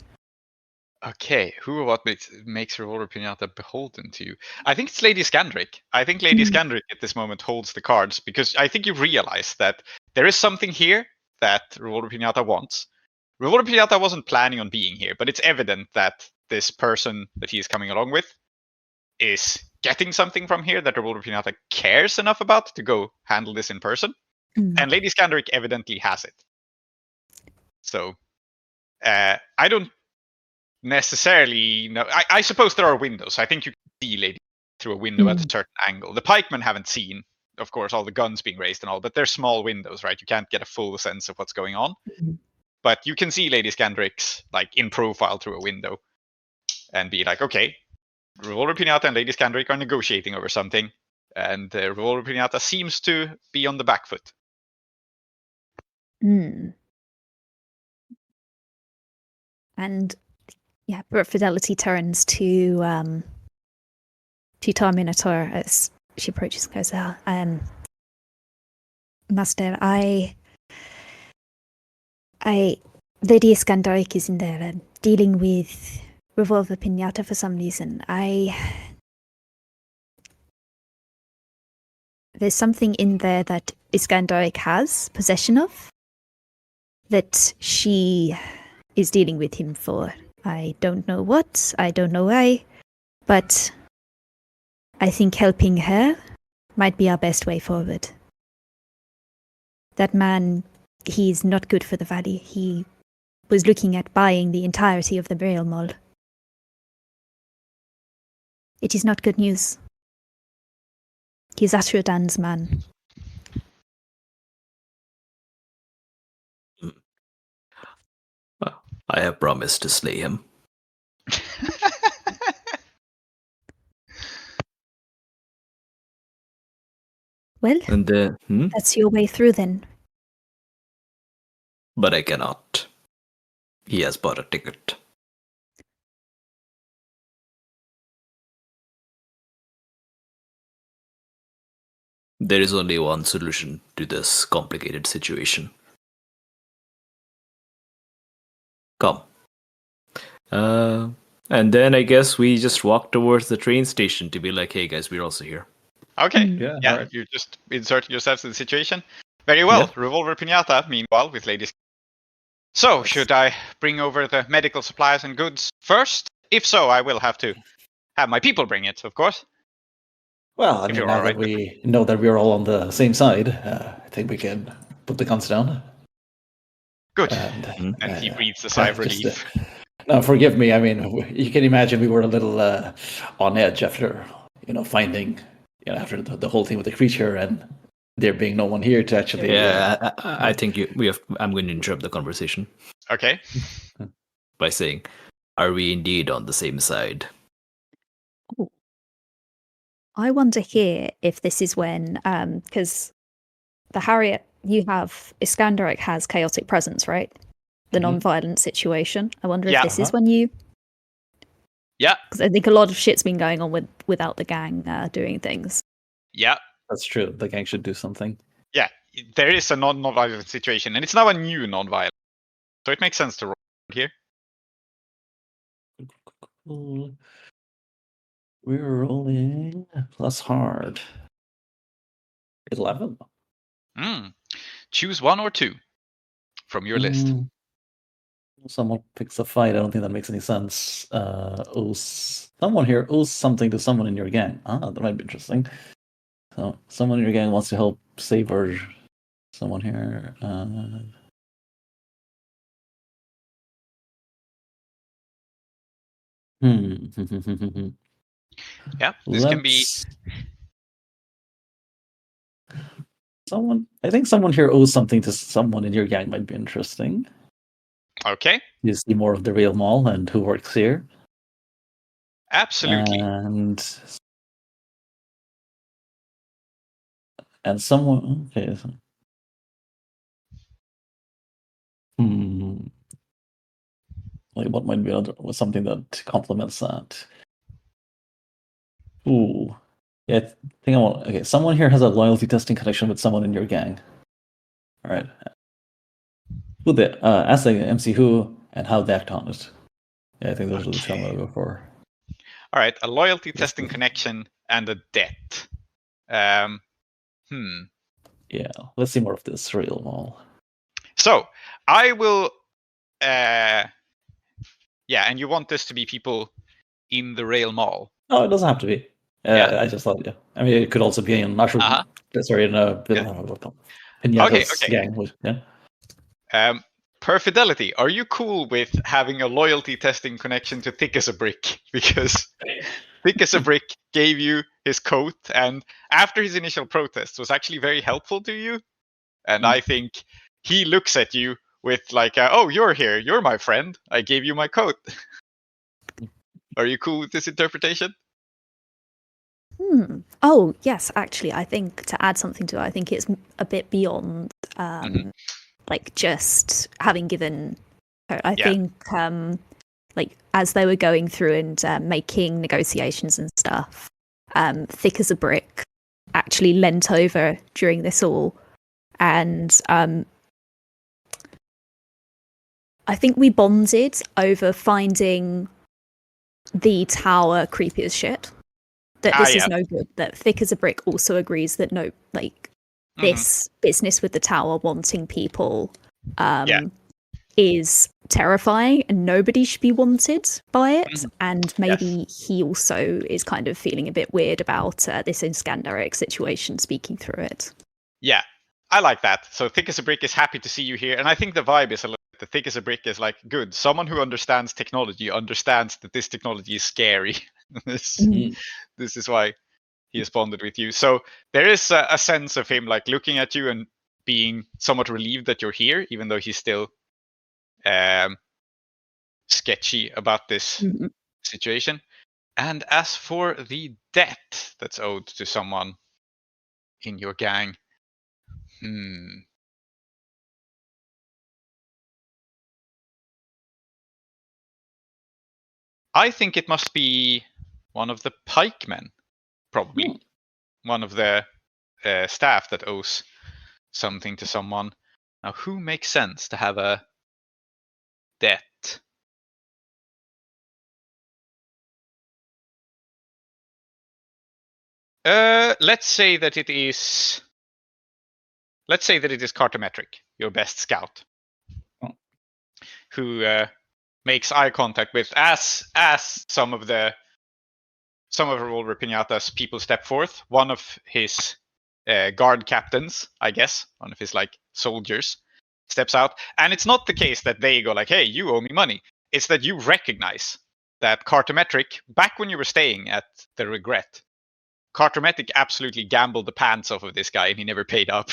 Okay, who or what makes Revolver Pinata beholden to you? I think it's Lady Iskandaric. I think Lady Iskandaric at this moment holds the cards, because I think you realize that there is something here that Revolver Pinata wants. Revolver Pinata wasn't planning on being here, but it's evident that this person that he is coming along with is getting something from here that Revolver Pinata cares enough about to go handle this in person. And Lady Iskandaric evidently has it. So, I don't necessarily know. I suppose there are windows. I think you can see Lady through a window at a certain angle. The pikemen haven't seen, of course, all the guns being raised and all, but they're small windows, right? You can't get a full sense of what's going on. But you can see Lady Iskandaric's like in profile through a window and be like, okay, Revolver Pinata and Lady Iskandaric are negotiating over something, and Revolver Pinata seems to be on the back foot. And yeah, Perfidelity turns to Tar-Minotaur as she approaches and goes, Master, Lady Iskandaric is in there dealing with Revolver Pinata for some reason. There's something in there that Iskandaric has possession of that she is dealing with him for. I don't know what, I don't know why, but I think helping her might be our best way forward. That man, he's not good for the valley. He was looking at buying the entirety of the burial mall. It is not good news. He is Ashradan's man. I have promised to slay him. Well, And that's your way through then. But I cannot. He has bought a ticket. There is only one solution to this complicated situation. Come. And then I guess we just walk towards the train station to be like, hey guys, we're also here. Okay, Yeah, yeah, alright. you just insert yourselves in the situation. Very well. Yeah. Revolver Pinata, meanwhile, with Lady. So, should I bring over the medical supplies and goods first? If so, I will have to have my people bring it, of course. Well, I If mean, you're now alright that with we know that we're all on the same side, I think we can put the guns down. Good. And, And he breathes a sigh of just, relief. no, forgive me. I mean, you can imagine we were a little on edge after, finding, after the whole thing with the creature and there being no one here to actually. Yeah, I think I'm going to interrupt the conversation Okay. by saying, are we indeed on the same side? I wonder here if this is when, because the Harriet, you have, Iskandaric has chaotic presence, right? The non-violent situation. I wonder if this is when you... Yeah. Because I think a lot of shit's been going on without the gang doing things. Yeah. That's true. The gang should do something. Yeah. There is a non-violent situation, and it's now a new non-violent. So it makes sense to roll here. Cool. We're rolling plus hard. 11. Choose one or two from your list. Someone picks a fight. I don't think that makes any sense. Someone here owes something to someone in your gang. That might be interesting. So someone in your gang wants to help save or someone here. Yeah, this can be someone. I think someone here owes something to someone in your gang might be interesting. okay. You see more of the real mall and who works here. Absolutely. And someone. Okay. Like what might be something that complements that? Ooh. Yeah, I think I want. Okay, someone here has a loyalty testing connection with someone in your gang. All right. Who they? Ask the MC who and how they act on it. Yeah, I think those are the two I'm gonna go for. All right, a loyalty testing connection and a debt. Yeah, let's see more of this real mall. So I will. Yeah, and you want this to be people in the rail mall? Oh, it doesn't have to be. Yeah. I just thought, yeah. I mean, it could also be in mushroom. Sorry, in a Pinata's gang. Yeah. Perfidelity, are you cool with having a loyalty testing connection to Thick as a Brick? Because Thick as a Brick gave you his coat, and after his initial protest was actually very helpful to you. And I think he looks at you with like, oh, you're here, you're my friend, I gave you my coat. Are you cool with this interpretation? Oh, yes, actually, I think to add something to it, I think it's a bit beyond like just having given her. I think like as they were going through and making negotiations and stuff, Thick as a Brick actually leant over during this all, and I think we bonded over finding the tower creepy as shit. That this is no good. That Thick as a Brick also agrees that no, like this business with the tower wanting people is terrifying and nobody should be wanted by it. And maybe he also is kind of feeling a bit weird about this Iskandaric situation, speaking through it. Yeah, I like that. So Thick as a Brick is happy to see you here. And I think the vibe is a little bit, the Thick as a Brick is like, good. Someone who understands technology understands that this technology is scary. This is why he has bonded with you. So there is a sense of him like looking at you and being somewhat relieved that you're here, even though he's still sketchy about this situation. And as for the debt that's owed to someone in your gang, I think it must be one of the pikemen, probably. One of the staff that owes something to someone. Now, who makes sense to have a debt? Let's say that it is Cartometric, your best scout, who makes eye contact with as some of Revolver Pinata's people step forth. One of his guard captains, I guess, one of his like soldiers, steps out, and it's not the case that they go like, "Hey, you owe me money." It's that you recognize that Cartometric, back when you were staying at the Regret, Cartometric absolutely gambled the pants off of this guy, and he never paid up.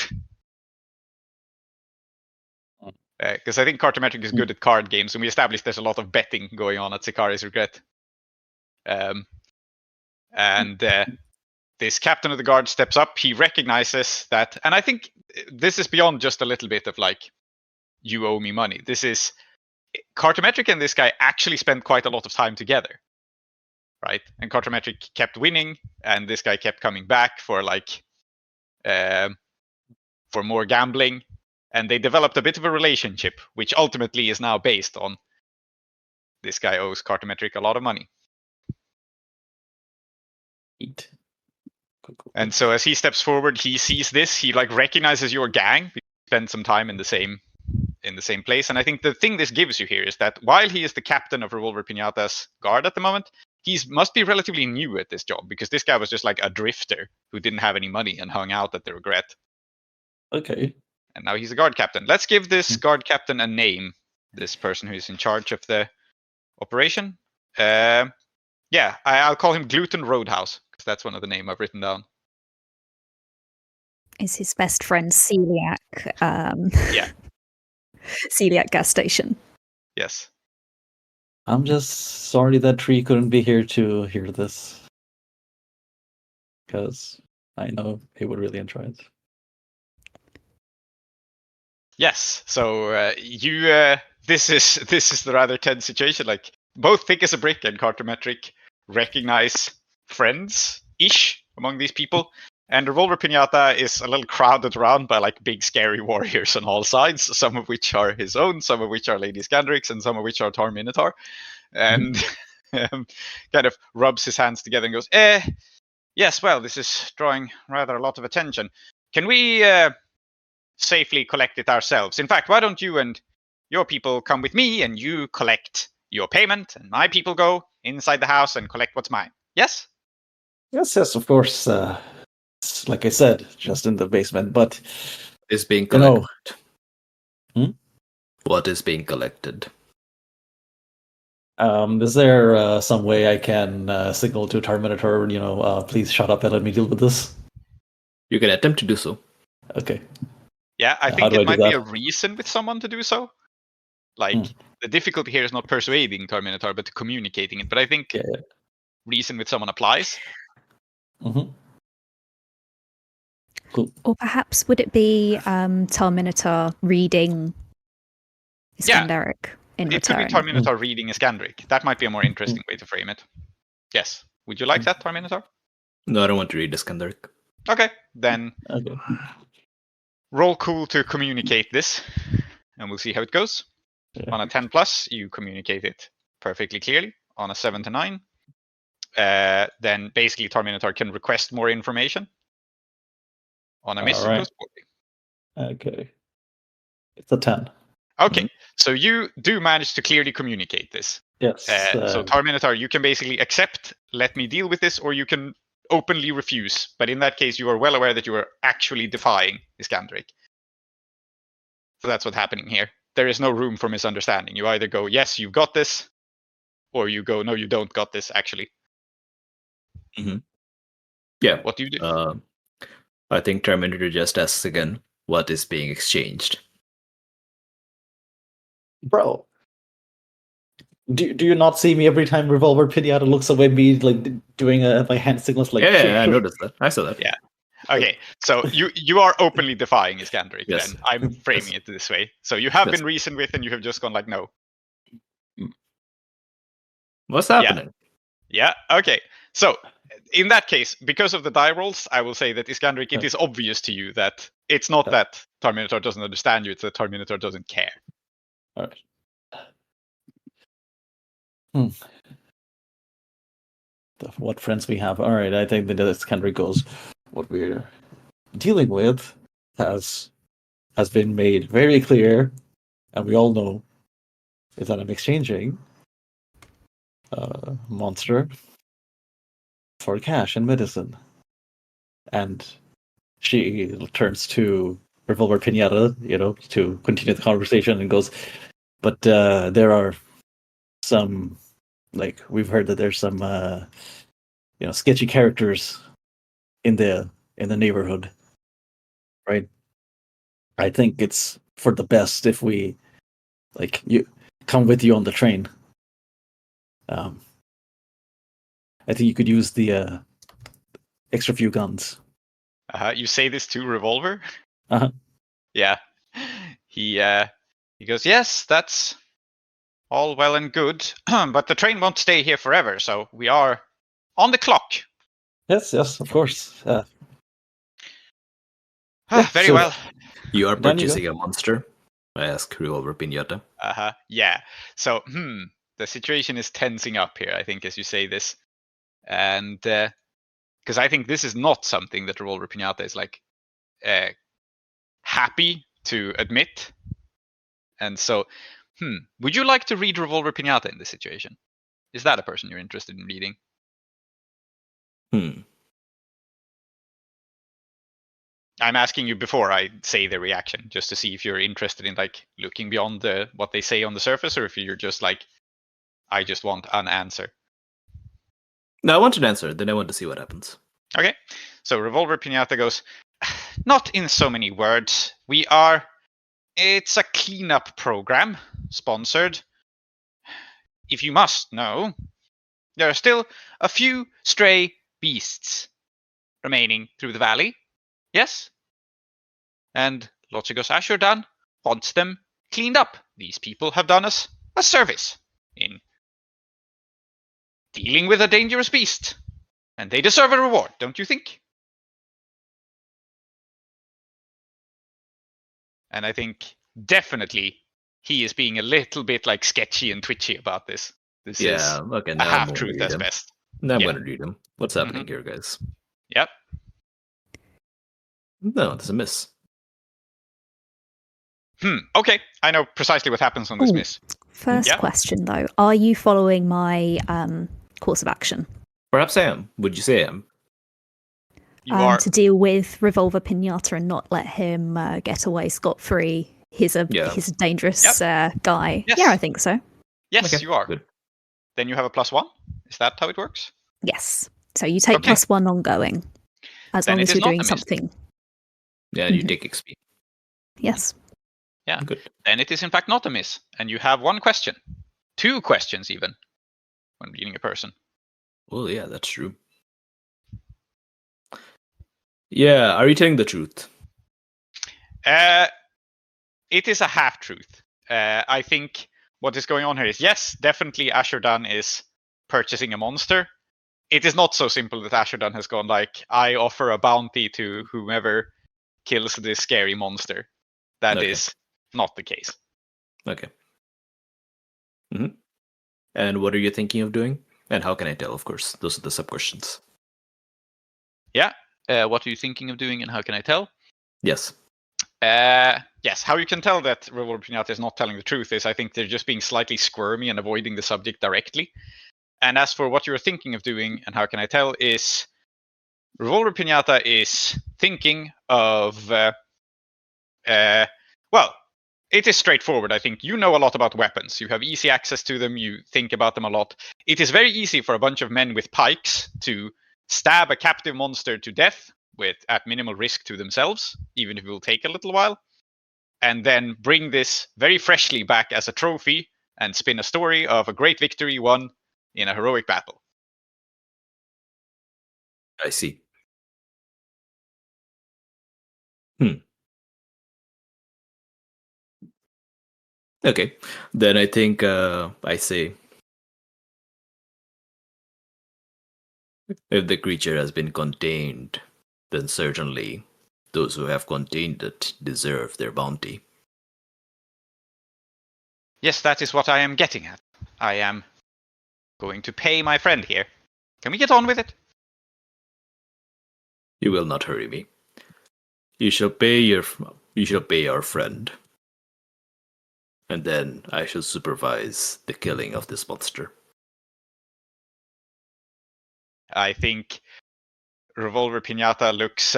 Because I think Cartometric is good at card games, and we established there's a lot of betting going on at Sicari's Regret. This captain of the guard steps up. He recognizes that, and I think this is beyond just a little bit of like, you owe me money. This is Cartometric and this guy actually spent quite a lot of time together, right? And Cartometric kept winning, and this guy kept coming back for like for more gambling, and they developed a bit of a relationship, which ultimately is now based on this guy owes Cartometric a lot of money. And so as he steps forward, he sees this. He like recognizes your gang. We spend some time in the same place. And I think the thing this gives you here is that while he is the captain of Revolver Pinata's guard at the moment, he must be relatively new at this job, because this guy was just like a drifter who didn't have any money and hung out at the Regret. Okay. And now he's a guard captain. Let's give this guard captain a name. This person who is in charge of the operation. Yeah, I'll call him Gluten Roadhouse, because that's one of the names I've written down. Is his best friend Celiac? Yeah. Celiac gas station. Yes. I'm just sorry that Tree couldn't be here to hear this, because I know he would really enjoy it. Yes. So this is the rather tense situation. Like, both Thick as a Brick and Cartometric recognize friends-ish among these people. And Revolver Pinata is a little crowded around by like big scary warriors on all sides, some of which are his own, some of which are Lady Iskandaric, and some of which are Tar-Minotaur. And kind of rubs his hands together and goes, yes, well, this is drawing rather a lot of attention. Can we safely collect it ourselves? In fact, why don't you and your people come with me and you collect your payment, and my people go inside the house and collect what's mine? Yes? Yes, of course. Like I said, just in the basement, but Is being collected. What is being collected? Is there some way I can signal to Tar-Minotaur, please shut up and let me deal with this? You can attempt to do so. Okay. Yeah, I think it might be a reason with someone to do so. Like, the difficulty here is not persuading Tar-Minotaur, but communicating it. But I think reason with someone applies. Mm-hmm. Cool. Or perhaps would it be Tar-Minotaur reading Iskandaric in It could be return? Tar-Minotaur reading Iskandaric. That might be a more interesting way to frame it. Yes. Would you like that, Tar-Minotaur? No, I don't want to read Iskandaric. Okay, then Okay. roll cool to communicate this, and we'll see how it goes. Yeah. On a 10+, you communicate it perfectly clearly. On a 7 to 9, then basically Tar-Minotaur can request more information. On a miss, Alright. it goes poorly. Okay. It's a 10. Okay, so you do manage to clearly communicate this. Yes. So Tar-Minotaur, you can basically accept, let me deal with this, or you can openly refuse. But in that case, you are well aware that you are actually defying Iskandaric. So that's what's happening here. There is no room for misunderstanding. You either go, yes, you've got this, or you go, no, you don't got this, actually. Yeah. What do you do? I think Terminator just asks again, what is being exchanged? Bro. Do you not see me every time Revolver Pinata looks away me like doing my hand signals like I noticed that. I saw that. Yeah. Okay, so you are openly defying Iskandaric, Yes. then. I'm framing it this way. So you have Yes. been reasoned with, and you have just gone like, no. What's happening? Yeah, okay. So, in that case, because of the die rolls, I will say that Iskandaric, it is obvious to you that it's not that Tar-Minotaur doesn't understand you, it's that Tar-Minotaur doesn't care. All right. What friends we have. All right, I think that Iskandaric goes. What we're dealing with has been made very clear, and we all know is that I'm exchanging a monster for cash and medicine. And she turns to Revolver Pinata, to continue the conversation and goes, but there are some, like, we've heard that there's some, sketchy characters in the neighborhood, right? I think it's for the best if we, you come with you on the train. I think you could use the extra few guns. You say this to Revolver? Uh-huh. Yeah. He goes, yes, that's all well and good, but the train won't stay here forever, so we are on the clock. Yes, of course. Very so- well. You are Then you purchasing a monster? I ask Revolver Pinata. Yeah. So, the situation is tensing up here, I think, as you say this. And because I think this is not something that Revolver Pinata is happy to admit. And so, would you like to read Revolver Pinata in this situation? Is that a person you're interested in reading? I'm asking you before I say the reaction, just to see if you're interested in looking beyond what they say on the surface, or if you're just I just want an answer. No, I want an answer. Then I want to see what happens. Okay, so Revolver Pinata goes, not in so many words. It's a cleanup program, sponsored. If you must know, there are still a few stray beasts remaining through the valley. Yes? And Lotse goes, sure done. Wants them cleaned up. These people have done us a service in dealing with a dangerous beast. And they deserve a reward, don't you think? And I think definitely he is being a little bit sketchy and twitchy about this. This is okay, a now I'm gonna half-truth read at him. best. Now I'm Yeah. going to read him. What's happening here, guys? Yep. No, there's a miss. Okay, I know precisely what happens on this Ooh. miss. First Yeah. question, though. Are you following my course of action? Perhaps I am. Would you say I am? You are. To deal with Revolver Pinata and not let him get away scot-free. He's a dangerous guy. Yes. Yeah, I think so. Yes, Okay, you are. good. Then you have a +1. Is that how it works? Yes. So you take Okay. +1 ongoing, as Then long it as is you're not doing a miss. something. Yeah, you take XP. Yes. Yeah. Good. Then it is in fact not a miss, and you have 1 question, 2 questions even, when reading a person. Well, yeah, that's true. Yeah, are you telling the truth? It is a half-truth. I think what is going on here is, yes, definitely Ashurdan is purchasing a monster. It is not so simple that Ashurdan has gone like, I offer a bounty to whomever kills this scary monster. That is not the case. Okay. Mm-hmm. And what are you thinking of doing? And how can I tell, of course? Those are the sub-questions. Yeah. What are you thinking of doing and how can I tell? Yes. Yes, how you can tell that Revolver Pinata is not telling the truth is I think they're just being slightly squirmy and avoiding the subject directly. And as for what you're thinking of doing and how can I tell is Revolver Pinata is thinking of, well, it is straightforward. I think you know a lot about weapons. You have easy access to them. You think about them a lot. It is very easy for a bunch of men with pikes to stab a captive monster to death at minimal risk to themselves, even if it will take a little while, and then bring this very freshly back as a trophy and spin a story of a great victory won in a heroic battle. I see. Okay, then I think I say, if the creature has been contained, then certainly those who have contained it deserve their bounty. Yes, that is what I am getting at. I am going to pay my friend here. Can we get on with it? You will not hurry me. You shall pay our friend. And then I shall supervise the killing of this monster. I think Revolver Pinata looks,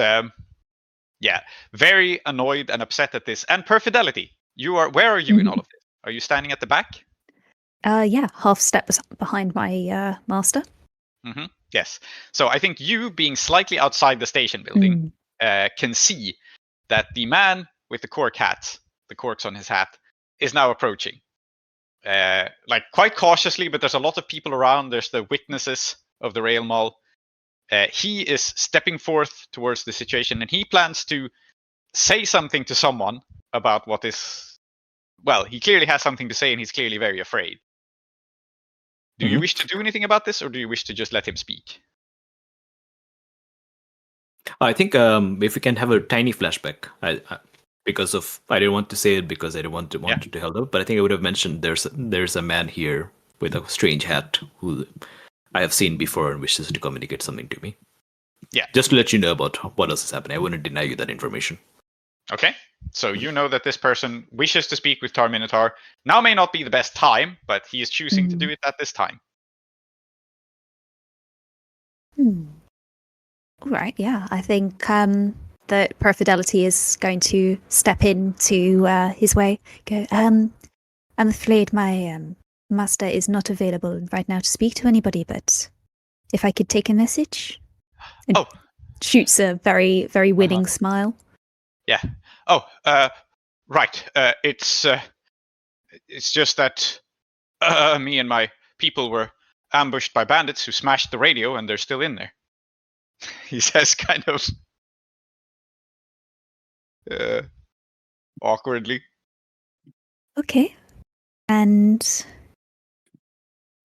very annoyed and upset at this. And Perfidelity, where are you in all of this? Are you standing at the back? Yeah, half step behind my master. Mm-hmm. Yes. So I think you, being slightly outside the station building, can see that the man with the cork hat, the corks on his hat, is now approaching. Like quite cautiously, but there's a lot of people around. There's the witnesses of the rail mall. He is stepping forth towards the situation, and he plans to say something to someone about what is... Well, he clearly has something to say, and he's clearly very afraid. Do you wish to do anything about this, or do you wish to just let him speak? I think if we can have a tiny flashback, because I didn't want to say it because I didn't want you to hold up, but I think I would have mentioned there's a man here with a strange hat who I have seen before and wishes to communicate something to me. Yeah. Just to let you know about what else is happening. I wouldn't deny you that information. Okay. So you know that this person wishes to speak with Tar-Minotaur. Now may not be the best time, but he is choosing to do it at this time. All right, yeah. I think that Perfidelity is going to step into his way. Go, I'm afraid my master is not available right now to speak to anybody, but if I could take a message? And shoots a very, very winning smile. Yeah. Oh, right. It's just that me and my people were ambushed by bandits who smashed the radio, and they're still in there. He says kind of awkwardly. Okay. And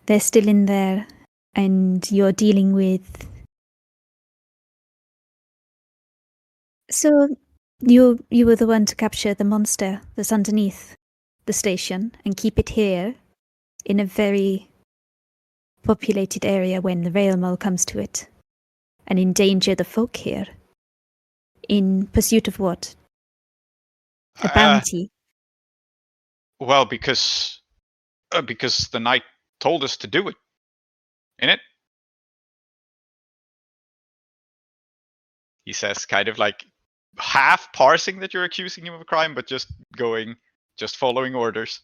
they're still in there, and you're dealing with... So you were the one to capture the monster that's underneath the station and keep it here in a very populated area when the rail mall comes to it, and endanger the folk here in pursuit of what? A bounty. Well, because the knight told us to do it. Innit? He says, kind of like half parsing that you're accusing him of a crime, but just following orders.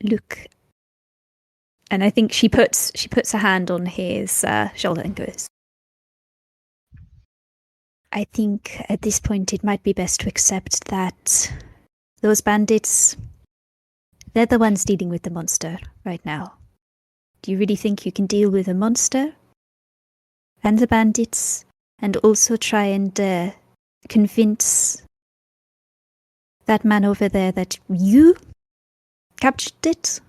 Look, and I think she puts a hand on his shoulder and goes, I think at this point it might be best to accept that those bandits, they're the ones dealing with the monster right now. Do you really think you can deal with a monster and the bandits, and also try and convince that man over there that you captured it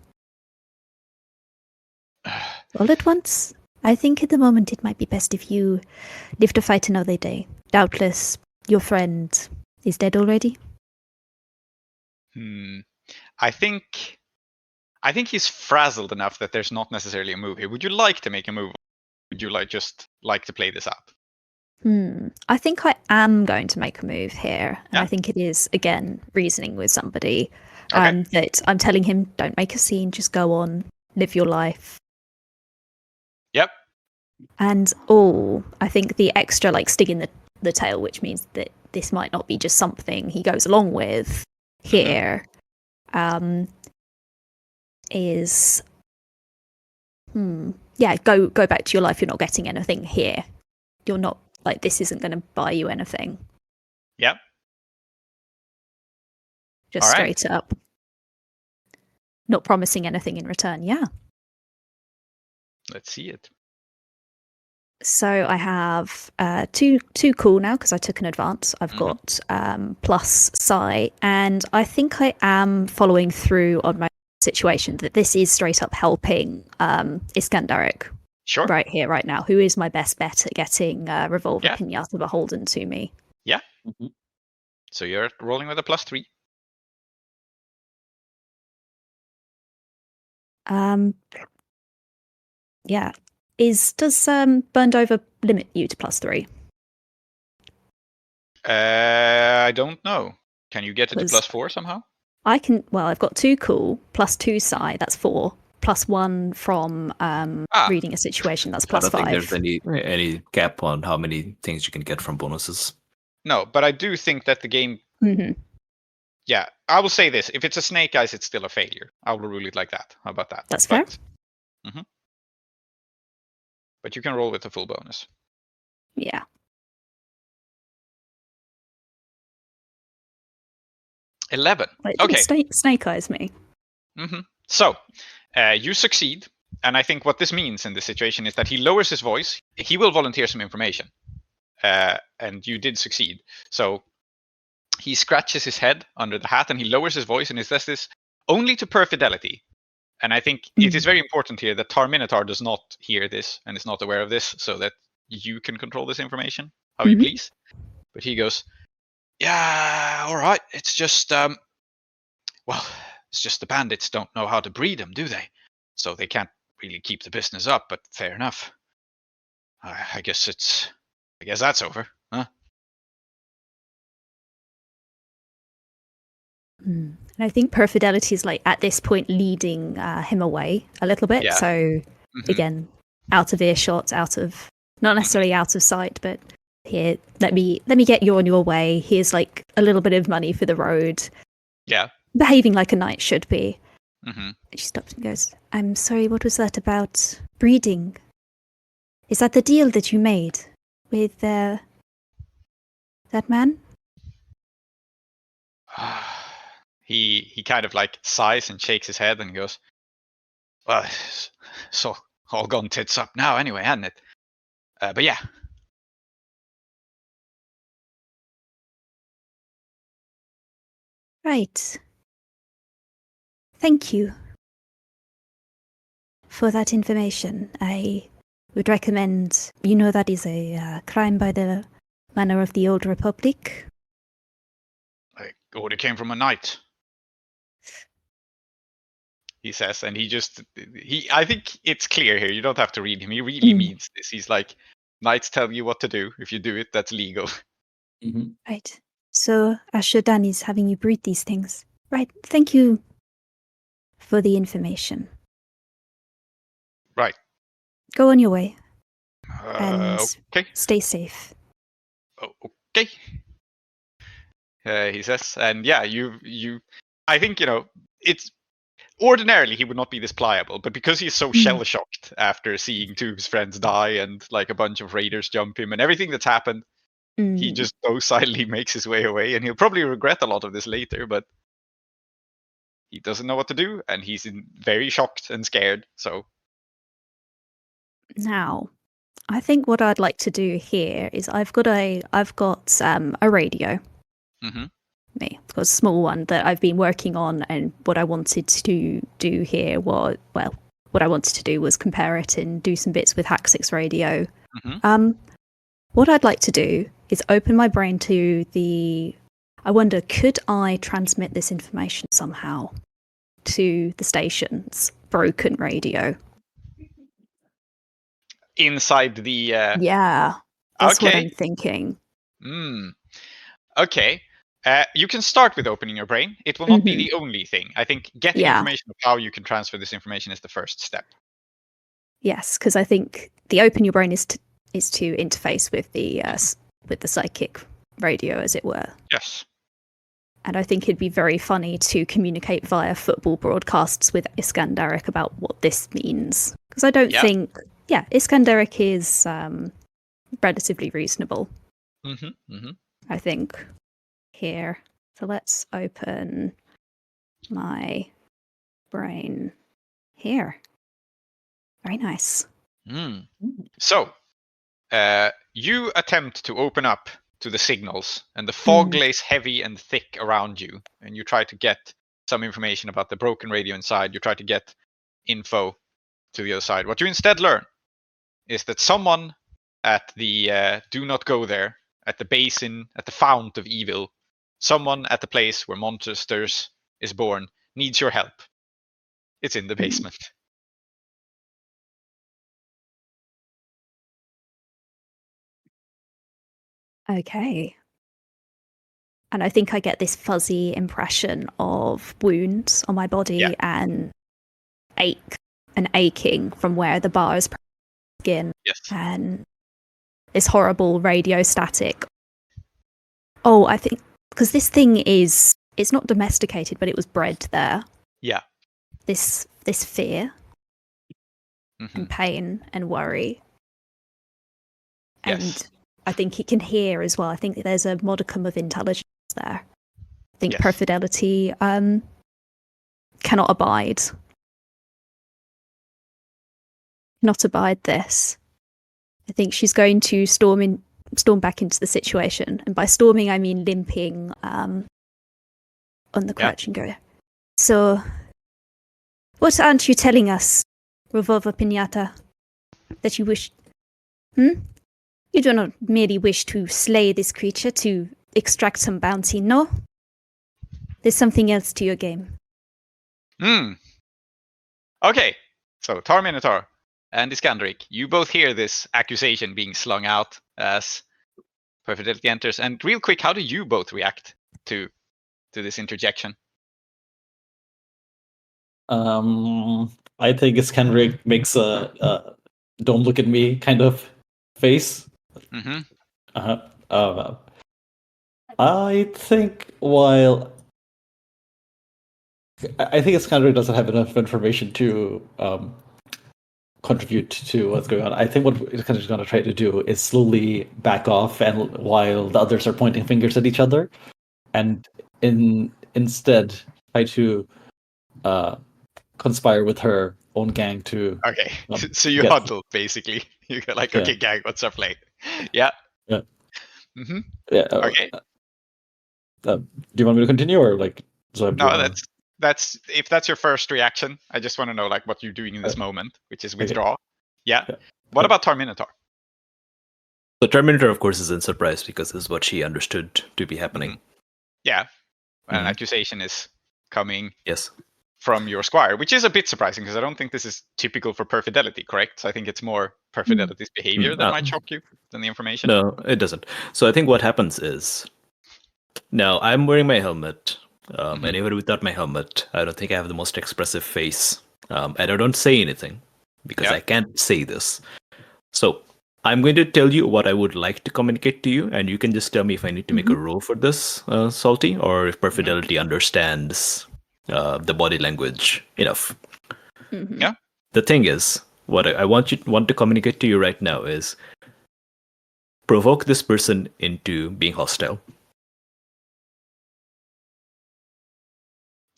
all at once. I think at the moment it might be best if you live to fight another day. Doubtless your friend is dead already. I think he's frazzled enough that there's not necessarily a move here. Would you like to make a move? Would you just like to play this out? I think I am going to make a move here. And Yeah. I think it is, again, reasoning with somebody Okay. that I'm telling him, don't make a scene, just go on, live your life. Yep. And I think the extra sting in the tail, which means that this might not be just something he goes along with here, is go back to your life. You're not getting anything here. You're not this isn't going to buy you anything. Yep. Just All right. straight up. Not promising anything in return. Yeah. Let's see it. So I have two cool now because I took an advance. I've got plus psi, and I think I am following through on my situation that this is straight up helping Iskandaric Sure. right here, right now, who is my best bet at getting Revolver Yeah. Pinata beholden to me. Yeah. Mhm. So you're rolling with a +3. Yeah. Does Burned Over limit you to +3? I don't know. Can you get it to Because- +4 somehow? I can. Well, I've got 2 cool plus 2 psi. That's 4 plus 1 from reading a situation. That's I plus don't 5. think there's any cap on how many things you can get from bonuses. No, but I do think that the game. Mhm. Yeah, I will say this: if it's a Snake Eyes, it's still a failure. I will rule it like that. How about that? That's fair. But you can roll with the full bonus. Yeah. $11. Wait, Okay. Snake Eyes me. So, you succeed, and I think what this means in this situation is that he lowers his voice. He will volunteer some information, and you did succeed. So he scratches his head under the hat, and he lowers his voice, and he says this only to Perfidelity. And I think it is very important here that Tar-Minotaur does not hear this and is not aware of this, so that you can control this information how you please. But he goes, "Yeah, all right. It's just it's just the bandits don't know how to breed them, do they? So they can't really keep the business up. But fair enough. I guess that's over, huh?" And I think Perfidelity is at this point leading him away a little bit. Yeah. So again, out of earshot, not necessarily out of sight, but here, let me get you on your way. Here's a little bit of money for the road. Yeah. Behaving like a knight should be. Mm-hmm. She stops and goes, "I'm sorry, what was that about breeding? Is that the deal that you made with that man?" He kind of sighs and shakes his head and goes, "Well, it's all gone tits up now anyway, hasn't it? But yeah." Right. Thank you for that information. I would recommend, that is a crime by the manner of the Old Republic. Order came from a knight, he says, and I think it's clear here. You don't have to read him. He really means this. He's like, knights tell you what to do. If you do it, that's legal. Right. So Ashodan is having you breed these things. Right. Thank you for the information. Right. Go on your way. And Okay. stay safe. Okay. He says, and yeah, I think, it's ordinarily he would not be this pliable, but because he's so shell-shocked after seeing 2 of his friends die and a bunch of raiders jump him and everything that's happened, he just docilely makes his way away, and he'll probably regret a lot of this later, but he doesn't know what to do, and he's very shocked and scared, so. Now, I think what I'd like to do here is I've got a radio. Mm-hmm. I've got a small one that I've been working on, and what I wanted to do here was compare it and do some bits with Hack6 Radio. Mm-hmm. What I'd like to do is open my brain to I wonder, could I transmit this information somehow to the station's broken radio? Inside the... Yeah, that's what I'm thinking. Okay. You can start with opening your brain. It will not be the only thing. I think getting information of how you can transfer this information is the first step. Yes, because I think the open your brain is to interface with the psychic radio, as it were. Yes. And I think it'd be very funny to communicate via football broadcasts with Iskandaric about what this means. Because I don't think... Yeah, Iskandaric is relatively reasonable. I think. Here. So let's open my brain here. Very nice. So, you attempt to open up to the signals, and the fog lays heavy and thick around you, and you try to get some information about the broken radio inside. You try to get info to the other side. What you instead learn is that someone at the do not go there, at the basin, at the fount of evil, someone at the place where monsters is born, needs your help. It's in the basement. Okay. And I think I get this fuzzy impression of wounds on my body and aching from where the bars begin. Yes. And this horrible radio static. Oh, I think because this thing it's not domesticated, but it was bred there. Yeah. This fear and pain and worry. Yes. And I think it can hear as well. I think there's a modicum of intelligence there. I think Perfidelity cannot abide. Not abide this. I think she's going to storm back into the situation. And by storming, I mean limping on the crutch and go, so, what aren't you telling us, Revolver Pinata? That you wish... You do not merely wish to slay this creature to extract some bounty, no? There's something else to your game. Okay, so Tar-Minotaur and Iskandaric, you both hear this accusation being slung out as Perfidelity enters. And real quick, how do you both react to this interjection? I think Iskandaric makes a don't look at me kind of face. I think Iskandaric doesn't have enough information to contribute to what's going on. I think what Iskandaric is going to try to do is slowly back off, and while the others are pointing fingers at each other, and instead try to conspire with her own gang to. Okay, so you huddle basically. You're like, okay, gang, what's our play? Yeah. Yeah. Yeah. Okay. Do you want me to continue, or like? No, that's if that's your first reaction. I just want to know like what you're doing in this moment, which is withdraw. Okay. Yeah. What about Tar-Minotaur? So Tar-Minotaur, of course, isn't surprised because this is what she understood to be happening. Yeah. An accusation is coming. Yes. From your squire, which is a bit surprising because I don't think this is typical for Perfidelity, correct? So I think it's more Perfidelity's behavior that might shock you than the information. No, it doesn't. So I think what happens is, now I'm wearing my helmet, and even without my helmet, I don't think I have the most expressive face, and I don't say anything because I can't say this. So I'm going to tell you what I would like to communicate to you, and you can just tell me if I need to make a roll for this, Salty, or if Perfidelity understands the body language enough. Yeah. The thing is, what I want to communicate to you right now is provoke this person into being hostile.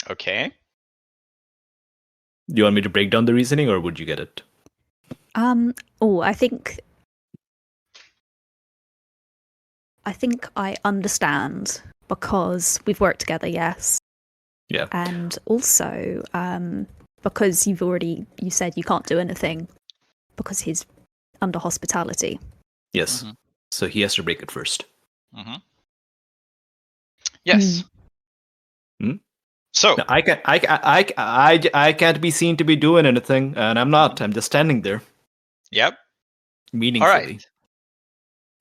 Okay. Do you want me to break down the reasoning, or would you get it? I think I think I understand because we've worked together, yes. Yeah. And also, because you said you can't do anything because he's under hospitality. Yes. So he has to break it first. Yes. So No, I can't be seen to be doing anything, and I'm not. I'm just standing there yep. meaningfully. All right.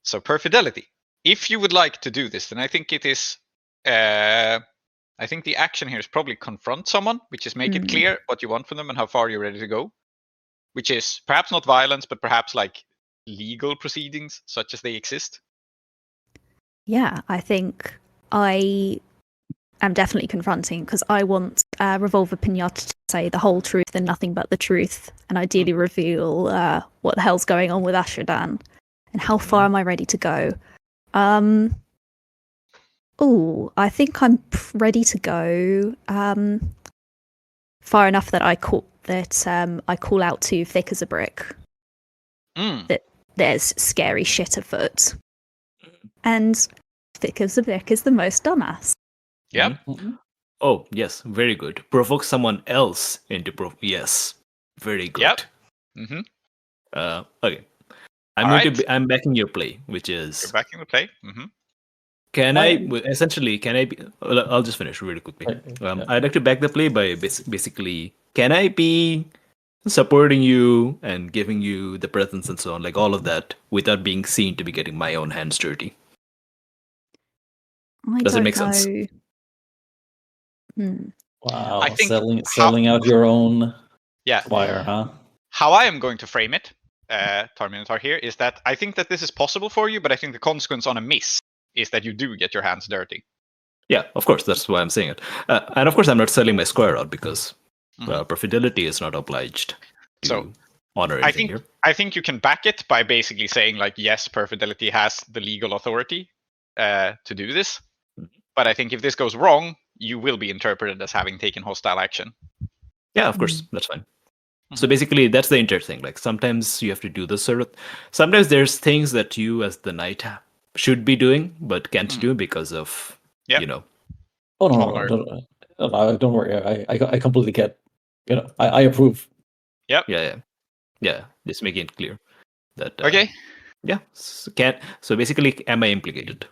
So Perfidelity. If you would like to do this, then I think it is. I think the action here is probably confront someone, which is make it clear what you want from them and how far you're ready to go. Which is perhaps not violence, but perhaps like legal proceedings, such as they exist. Yeah, I think I am definitely confronting because I want Revolver Pinata to say the whole truth and nothing but the truth, and ideally reveal what the hell's going on with Asherdan and how far am I ready to go. I think I'm ready to go far enough that I call out to Thick as a Brick that there's scary shit afoot, and Thick as a Brick is the most dumbass. Yep. Oh yes, very good. Provoke someone else into yes, very good. Yep. Okay. I'm backing your play, which is You're backing the play. Can I be? I'll just finish really quickly. I'd like to back the play by basically, can I be supporting you and giving you the presence and so on, like all of that, without being seen to be getting my own hands dirty? Does it make sense? Wow, I think selling out your own Yeah. choir, huh? How I am going to frame it, Tar-Minotaur here, is that I think that this is possible for you, but I think the consequence on a miss is that you do get your hands dirty. Yeah, of course. That's why I'm saying it. And of course, I'm not selling my square out because Perfidelity is not obliged to honor anything here. I think you can back it by basically saying, like, yes, Perfidelity has the legal authority to do this. But I think if this goes wrong, you will be interpreted as having taken hostile action. Yeah, of course. That's fine. So basically, that's the entire thing. Like, sometimes you have to do this sort of... Sometimes there's things that you as the knight should be doing, but can't do because of, you know... Oh, no, don't worry. I completely get... I approve. Yep. Yeah. Just making it clear that... okay. Yeah. So basically, am I implicated?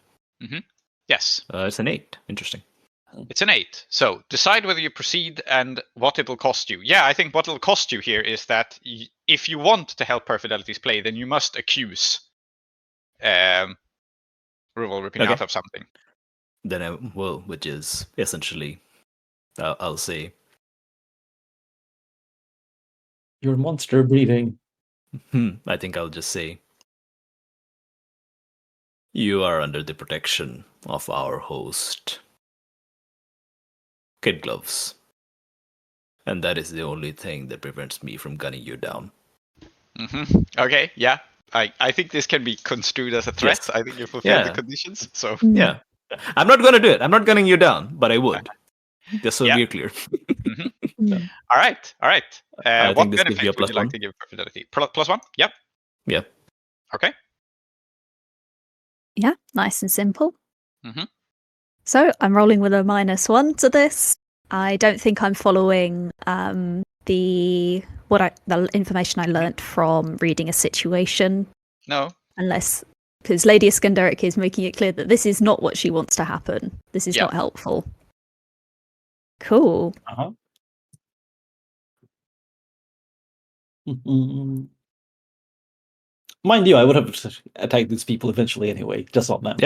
Yes. It's an 8. Interesting. It's an 8. So decide whether you proceed and what it will cost you. Yeah, I think what it'll cost you here is that if you want to help Perfidelity's play, then you must accuse Revolver Pinata of something. Then I will, which is essentially, I'll say... You're monster breeding. I think I'll just say... You are under the protection of our host, Kid Gloves. And that is the only thing that prevents me from gunning you down. Okay, yeah. I think this can be construed as a threat. Yes. I think you fulfill the conditions. So yeah. I'm not going to do it. I'm not gunning you down, but I would. Just so we're clear. All right. What benefit gives you a would you like to give Perfidelity? +1? Yep. Yeah. Okay. Yeah, nice and simple. So I'm rolling with a -1 to this. I don't think I'm following the information I learnt from reading a situation. No. Unless, because Lady Iskandaric is making it clear that this is not what she wants to happen. This is not helpful. Cool. Mind you, I would have attacked these people eventually anyway, just on them.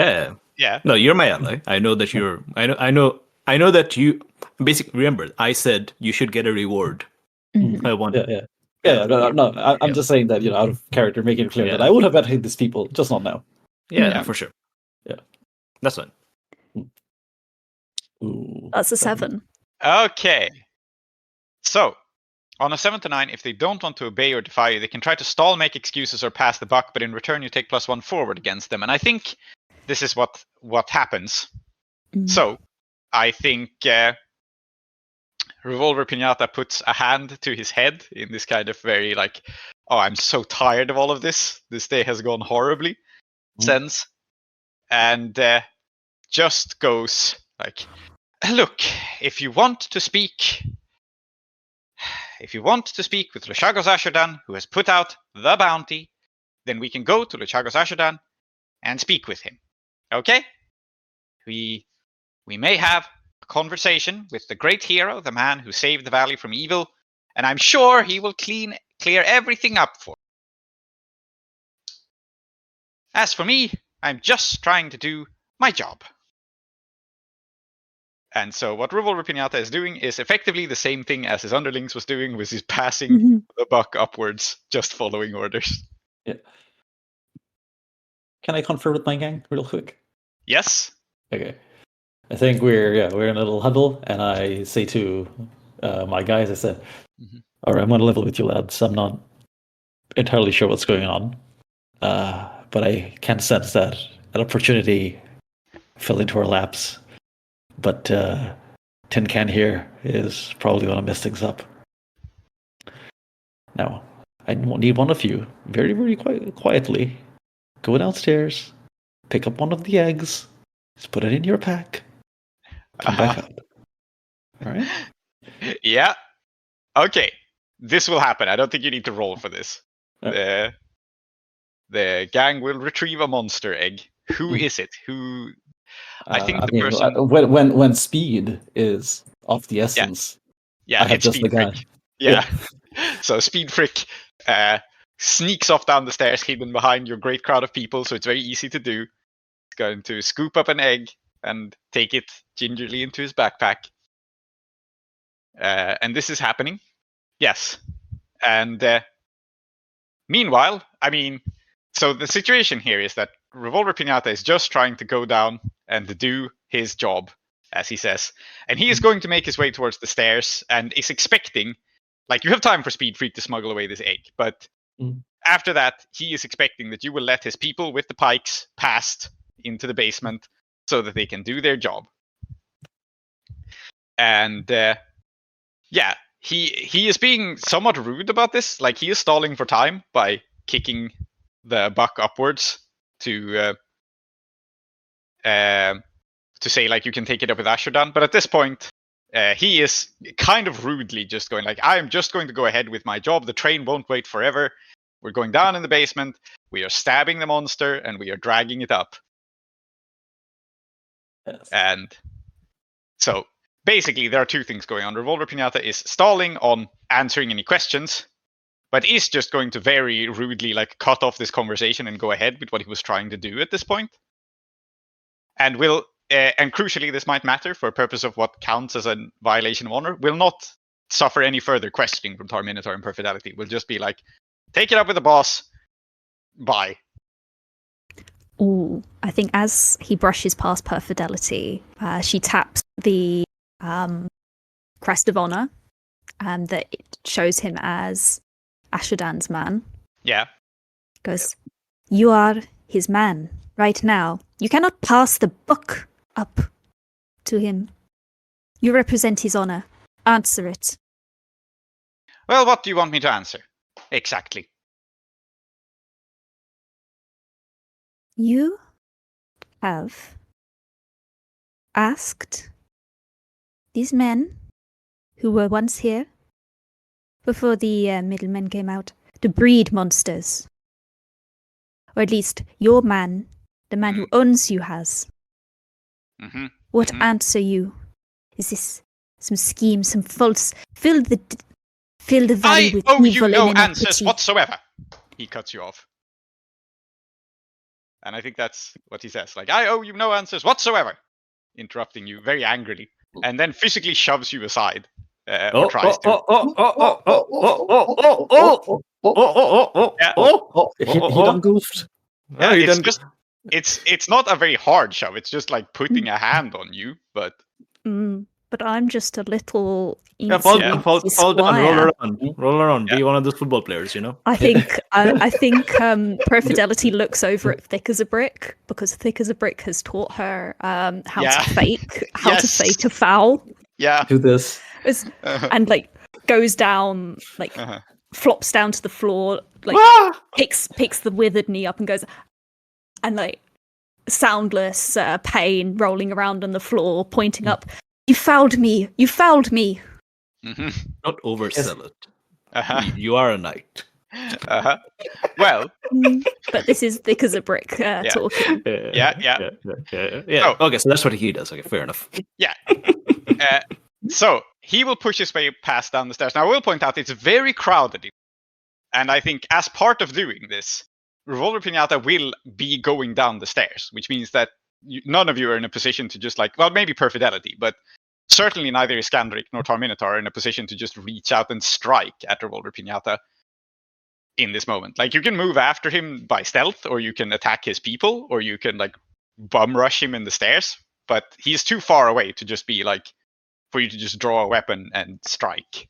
Yeah. No, you're my ally. I know that you're. I know that you. Basically, remember, I said you should get a reward. I want. Yeah. No. I'm just saying that, out of character, making it clear that I would have attacked these people, just not now. Yeah, for sure. Yeah, that's fine. Ooh, that's a 7. Okay. So, on a 7 to 9, if they don't want to obey or defy you, they can try to stall, make excuses, or pass the buck, but in return you take +1 forward against them. And I think this is what happens. So, I think Revolver Pinata puts a hand to his head in this kind of very like, oh, I'm so tired of all of this. This day has gone horribly sense. and just goes like, "Look, if you want to speak with Luchagos Asherdan, who has put out the bounty, then we can go to Luchagos Asherdan and speak with him. Okay? We may have a conversation with the great hero, the man who saved the valley from evil, and I'm sure he will clear everything up for us. As for me, I'm just trying to do my job." And so what Revolver Pinata is doing is effectively the same thing as his underlings was doing, which is passing the buck upwards, just following orders. Yeah. Can I confer with my gang real quick? Yes? Okay. I think we're in a little huddle, and I say to my guys, I said, "All right, I'm going to level with you lads. I'm not entirely sure what's going on, but I can sense that an opportunity fell into our laps. But Tin Can here is probably going to mess things up. Now, I need one of you, very, very quietly, go downstairs, pick up one of the eggs, just put it in your pack, come back up. All right?" Yeah. Okay. This will happen. I don't think you need to roll for this. The gang will retrieve a monster egg. Who is it? Who? I think the person. When speed is of the essence, Yeah, I have it's just the Speed guy. Frick. Yeah. So Speed Frick sneaks off down the stairs, hidden behind your great crowd of people. So it's very easy to do. He's going to scoop up an egg and take it gingerly into his backpack. And this is happening. Yes. And meanwhile, I mean, so the situation here is that Revolver Pinata is just trying to go down and do his job, as he says. And he is going to make his way towards the stairs and is expecting, like, you have time for Speed Freak to smuggle away this egg, but after that, he is expecting that you will let his people with the pikes past into the basement so that they can do their job. And yeah, he is being somewhat rude about this. Like, he is stalling for time by kicking the buck upwards to say, like, you can take it up with Asherdan. But at this point, he is kind of rudely just going like, I am just going to go ahead with my job. The train won't wait forever. We're going down in the basement. We are stabbing the monster and we are dragging it up. Yes. And so basically there are two things going on. Revolver Pinata is stalling on answering any questions, but is just going to very rudely, like, cut off this conversation and go ahead with what he was trying to do at this point. And will, and crucially, this might matter for a purpose of what counts as a violation of honor, will not suffer any further questioning from Tar-Minotaur and Perfidelity. Will just be like, take it up with the boss. Bye. Ooh, I think as he brushes past Perfidelity, she taps the crest of honor, that it shows him as Asherdan's man. Yeah. Goes, you are his man right now. You cannot pass the book up to him. You represent his honor. Answer it. Well, what do you want me to answer? Exactly. You have asked these men who were once here before the middlemen came out to breed monsters. Or at least your man, the man who owns you, has. Mm-hmm. What answer you? Is this some scheme, some false? Fill the valley with owe evil you no and answers iniquity. whatsoever. He cuts you off. And I think that's what he says. Like, I owe you no answers whatsoever. Interrupting you very angrily. And then physically shoves you aside. Or tries to. He done goofed. Yeah, he it's done- just it's not a very hard shove. It's just like putting a hand on you, but But I'm just a little. Fall down, roll squire. around. Yeah. Be one of those football players, you know. I think Perfidelity looks over at Thick as a Brick, because Thick as a Brick has taught her how to fake a foul. yeah. Do this. And like goes down, like flops down to the floor, like picks the withered knee up and goes, and like soundless pain, rolling around on the floor, pointing up. You fouled me! You fouled me! Mhm. Not oversell it. Uh-huh. You are a knight. Uh-huh. Well, But this is thick as a brick talking. Yeah. Yeah. Okay, so that's what he does. Okay, fair enough. So he will push his way past down the stairs. Now I will point out it's very crowded, and I think as part of doing this, Revolver Pinata will be going down the stairs, which means that none of you are in a position to just maybe Perfidelity, but certainly neither Iskandaric nor Tar-Minotaur are in a position to just reach out and strike at Revolver Pinata in this moment. Like, you can move after him by stealth, or you can attack his people, or you can bum rush him in the stairs, but he's too far away to just be for you to just draw a weapon and strike.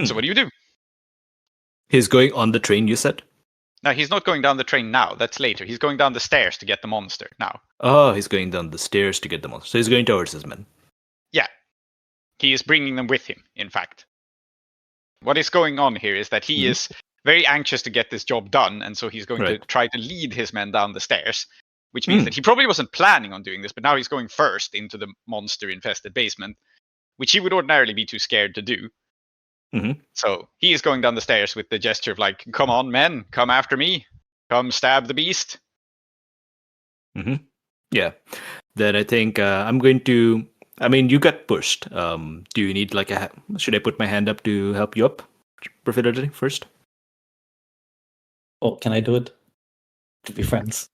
So what do you do? He's going on the train, you said? No, he's not going down the train now. That's later. He's going down the stairs to get the monster now. Oh, he's going down the stairs to get the monster. So he's going towards his men. Yeah. He is bringing them with him, in fact. What is going on here is that he is very anxious to get this job done, and so he's going to try to lead his men down the stairs, which means that he probably wasn't planning on doing this, but now he's going first into the monster-infested basement, which he would ordinarily be too scared to do. So he is going down the stairs with the gesture of come on, men, come after me, come stab the beast. Yeah. Then I think I'm going to. I mean, you got pushed. Do you need should I put my hand up to help you up, Perfidelity, first? Oh, can I do it? To be friends.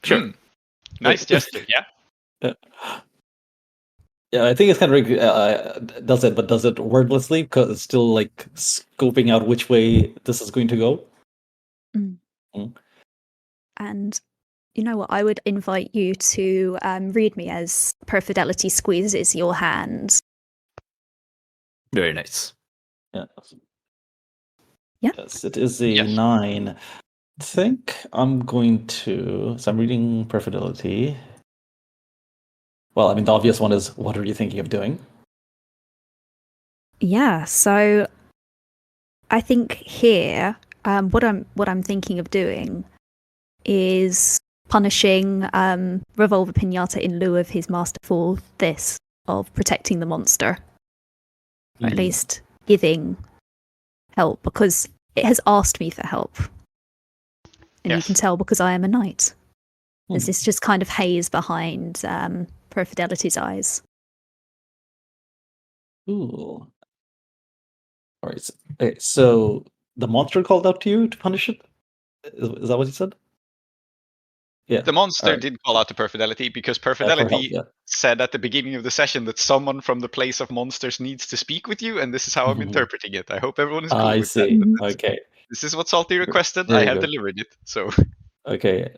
Sure. Nice gesture. Yeah. Yeah, I think it's kind of does it, but does it wordlessly because it's still scoping out which way this is going to go. And you know what? I would invite you to read me as Perfidelity squeezes your hand. Very nice. Yeah. Yeah. Yes, it is a 9. I think I'm going to. So I'm reading Perfidelity. Well, I mean, the obvious one is, what are you thinking of doing? Yeah, so I think here, what I'm thinking of doing is punishing Revolver Pinata in lieu of his masterful this of protecting the monster, or at least giving help, because it has asked me for help, and you can tell because I am a knight. There's this just kind of haze behind Perfidelity's eyes. Ooh. All right. So the monster called out to you to punish it? Is that what you said? Yeah. The monster did call out to Perfidelity because Perfidelity help, said at the beginning of the session that someone from the place of monsters needs to speak with you, and this is how I'm interpreting it. I hope everyone is cool I with see. that. Okay. This is what Salty requested. Very I have good. delivered it. So Okay.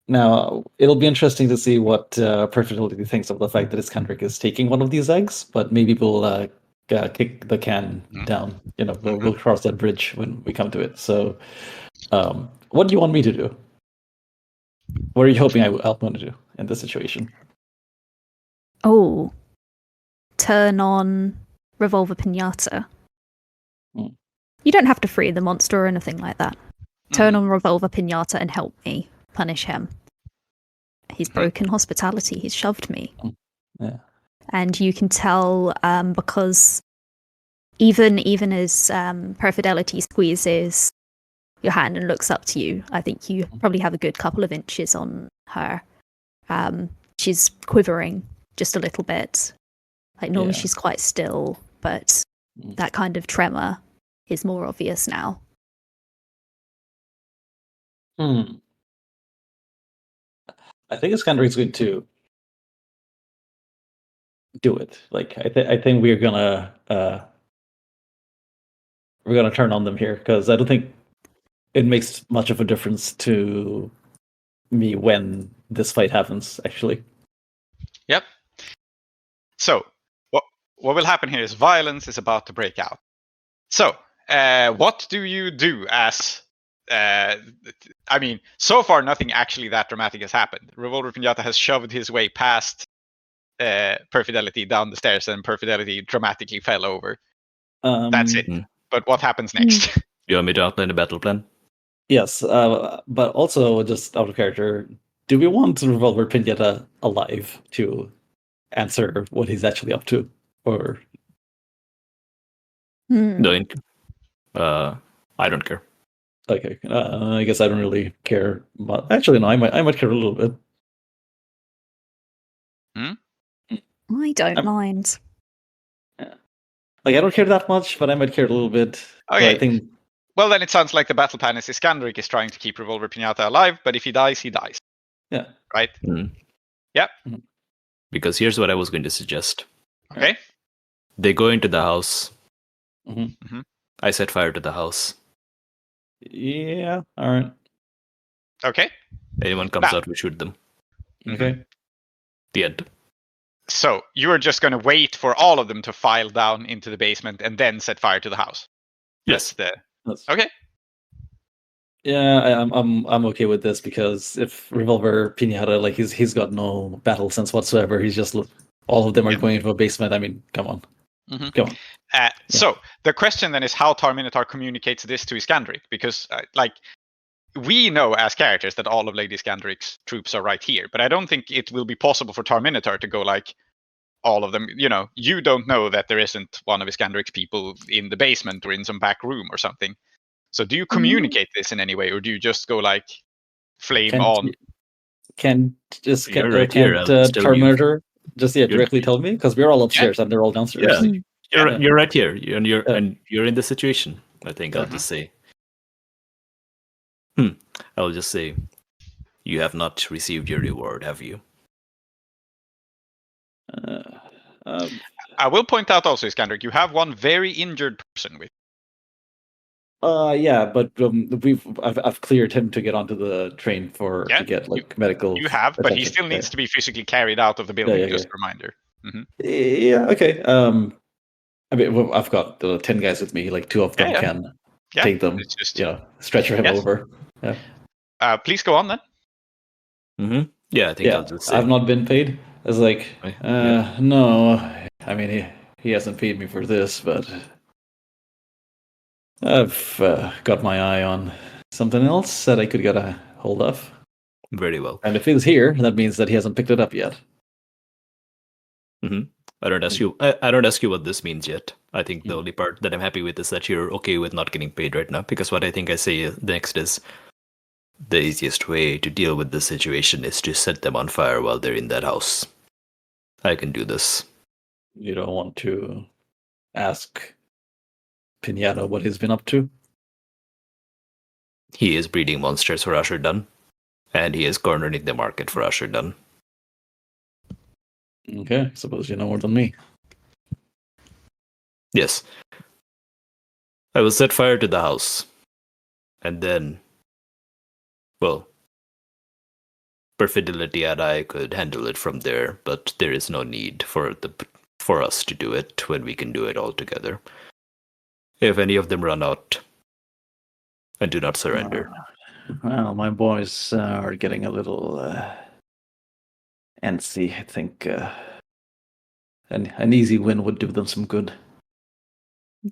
Now it'll be interesting to see what Perfidelity thinks of the fact that Iskandaric is taking one of these eggs, but maybe we'll kick the can down. We'll cross that bridge when we come to it. So, what do you want me to do? What are you hoping I'll want to do in this situation? Oh, turn on Revolver Pinata. You don't have to free the monster or anything like that. Turn on Revolver Pinata and help me punish him. He's broken hospitality. He's shoved me. Yeah. And you can tell because even as Perfidelity squeezes your hand and looks up to you, I think you probably have a good couple of inches on her. She's quivering just a little bit. Normally she's quite still, but that kind of tremor is more obvious now. I think Iskandaric's going to do it. I think we're gonna turn on them here because I don't think it makes much of a difference to me when this fight happens. Actually. Yep. So what will happen here is violence is about to break out. So what do you do as? I mean, so far nothing actually that dramatic has happened. Revolver Pinata has shoved his way past Perfidelity down the stairs, and Perfidelity dramatically fell over. That's it. But what happens next? You want me to outline the battle plan? Yes, but also just out of character, do we want Revolver Pinata alive to answer what he's actually up to, or No, I don't care. okay? I guess I don't really care. But actually, no, I might care a little bit. I don't I'm- mind. Like I don't care that much, but I might care a little bit. But Okay. I think Well, then it sounds like the battle plan is Iskandaric is trying to keep Revolver Pinata alive, but if he dies, he dies. yeah. Right? Mm. Yep. Because here's what I was going to suggest. Okay. They go into the house. Mhm. I set fire to the house. Yeah. All right. Okay. Anyone comes Now- out, we shoot them. Okay. The end. So you are just going to wait for all of them to file down into the basement and then set fire to the house. Yes. That's- Okay. Yeah, I'm okay with this because if Revolver Pinata, like he's got no battle sense whatsoever. He's just all of them are Yeah. going into a basement. I mean, come on, Mhm. come on. So the question then is how Tar-Minotaur communicates this to Iskandaric, because we know as characters that all of Lady Iskandaric's troops are right here, but I don't think it will be possible for Tar-Minotaur to go like all of them. You don't know that there isn't one of Iskandaric's people in the basement or in some back room or something. So do you communicate this in any way, or do you just go like flame on? Can You're right here, I'll just tell you. Tar-Minotaur just directly tell me because we're all upstairs and they're all downstairs. Yeah. You're right here, and you're Yeah. and you're in the situation. I think I'll just say. I'll just say, you have not received your reward, have you? I will point out also, Iskandaric, you have one very injured person with. Yeah, but I've cleared him to get onto the train to get like medical. You have, but he attention. still needs to be physically carried out of the building. Yeah, just yeah. a reminder. Yeah, okay. I mean, I've got 10 guys with me. Like 2 of them can take them. It's just stretcher him over. Yeah. please go on then. Yeah, I think Yeah, I'll just say. I've not been paid. It's like, Yeah. no. I mean, he hasn't paid me for this, but I've got my eye on something else that I could get a hold of. Very well. And if he's here, that means that he hasn't picked it up yet. I don't ask you. I don't ask you what this means yet. I think the only part that I'm happy with is that you're okay with not getting paid right now. Because what I think I say next is the easiest way to deal with this situation is to set them on fire while they're in that house. I can do this. You don't want to ask Pinata what he's been up to? He is breeding monsters for Usher Dunn, and he is cornering the market for Usher Dunn. Okay, suppose you know more than me. Yes. I will set fire to the house. And then, well, Perfidelity and I could handle it from there, but there is no need for us to do it when we can do it all together. If any of them run out and do not surrender. Well, my boys are getting a little antsy. I think an easy win would do them some good.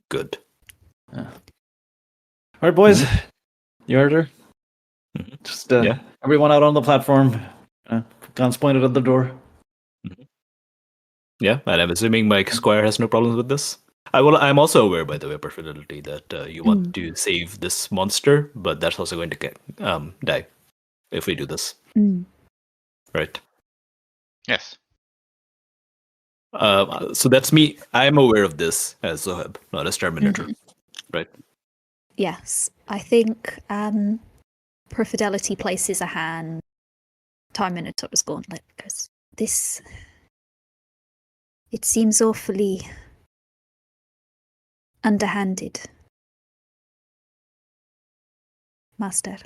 Good. All right, boys. You heard her? Just everyone out on the platform. Guns pointed at the door. Yeah, and I'm assuming Mike Squire has no problems with this. I'm also aware, by the way, Perfidelity, that you want to save this monster, but that's also going to die if we do this. Right? Yes. So that's me. I'm aware of this as Zoheb, not as Tar-Minotaur. Right? Yes. I think Perfidelity places a hand. Tar-Minotaur's gauntlet because this. It seems awfully underhanded, Master.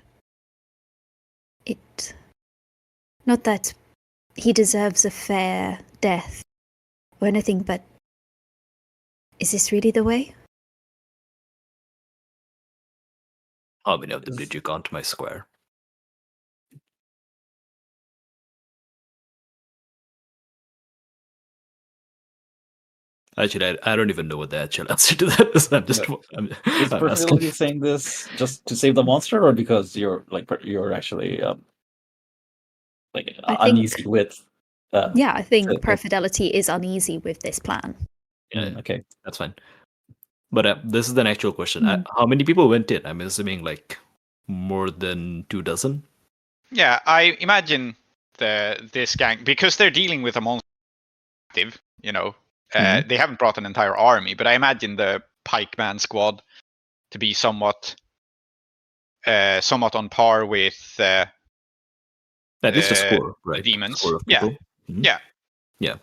Not that he deserves a fair death or anything, but is this really the way? How many of them did you count, my Squire? Actually, I don't even know what the actual answer to that is. I'm just Is I'm Perfidelity asking. saying this just to save the monster, or because you're actually I uneasy think, with? yeah, I think the- Perfidelity is uneasy with this plan. Yeah, Okay. that's fine. But this is an actual question. Hmm. How many people went in? I'm assuming like more than 24. Yeah, I imagine this gang, because they're dealing with a monster, you know, Mhm. they haven't brought an entire army, but I imagine the pikeman squad to be somewhat on par with At least a the score, right? demons. Score of Yeah, people. Mhm. yeah. Yeah.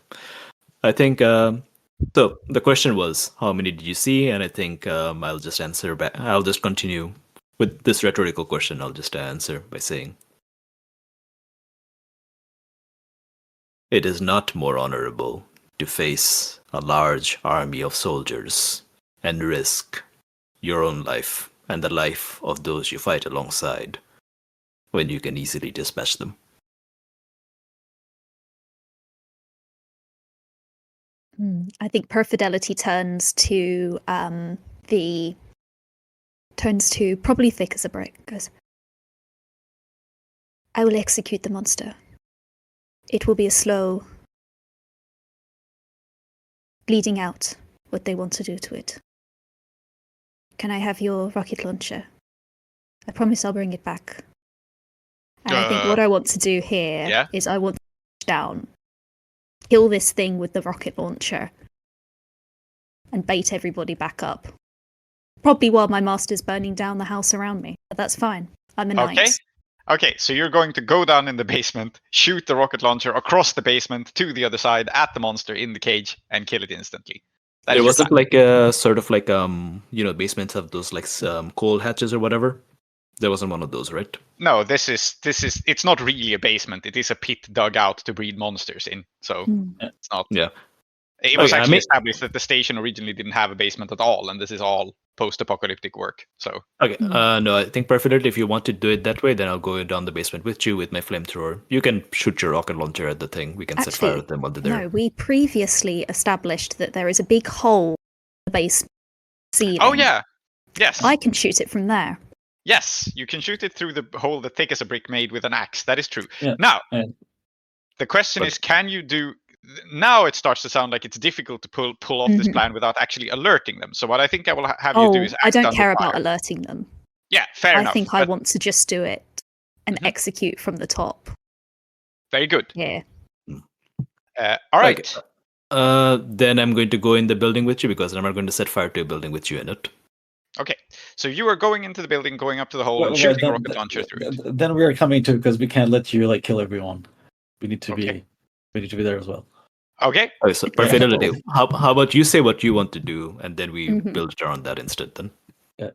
I think so. The question was, how many did you see? And I think I'll just answer back. I'll just continue with this rhetorical question. I'll just answer by saying, it is not more honorable to face a large army of soldiers and risk your own life and the life of those you fight alongside when you can easily dispatch them. I think Perfidelity turns to probably thick as a brick. Goes, I will execute the monster. It will be a slow bleeding out what they want to do to it. Can I have your rocket launcher? I promise I'll bring it back. And I think what I want to do here is I want to push down, kill this thing with the rocket launcher, and bait everybody back up. Probably while my master's burning down the house around me. But that's fine. I'm a knight. Okay, so you're going to go down in the basement, shoot the rocket launcher across the basement to the other side at the monster in the cage, and kill it instantly. That It is your wasn't plan. like a sort of like basements have those like coal hatches or whatever. There wasn't one of those, right? No, this is it's not really a basement. It is a pit dug out to breed monsters in. So it's not. Yeah. It was Okay, actually established that the station originally didn't have a basement at all, and this is all post-apocalyptic work. So Okay. No, I think perfectly. If you want to do it that way, then I'll go down the basement with you with my flamethrower. You can shoot your rocket launcher at the thing. We can set fire at them while they're there. No, we previously established that there is a big hole in the basement ceiling. Oh yeah, yes. I can shoot it from there. Yes, you can shoot it through the hole that thick as a brick made with an axe. That is true. Yeah. Now, Yeah. the question is, can you do? Now it starts to sound like it's difficult to pull off this plan without actually alerting them. So what I think I will have you do is I don't act care under about fire. alerting them. Yeah, fair enough. I think I want to just do it and execute from the top. Very good. Yeah. All right. Okay. Then I'm going to go in the building with you because I'm not going to set fire to a building with you in it. Okay. So you are going into the building, going up to the hole, and shooting a rocket launcher through it. Then we are coming to, because we can't let you kill everyone. We need to be there as well. Okay. Okay, so Perfidelity. How about you say what you want to do, and then we build it around that instead then? Yeah.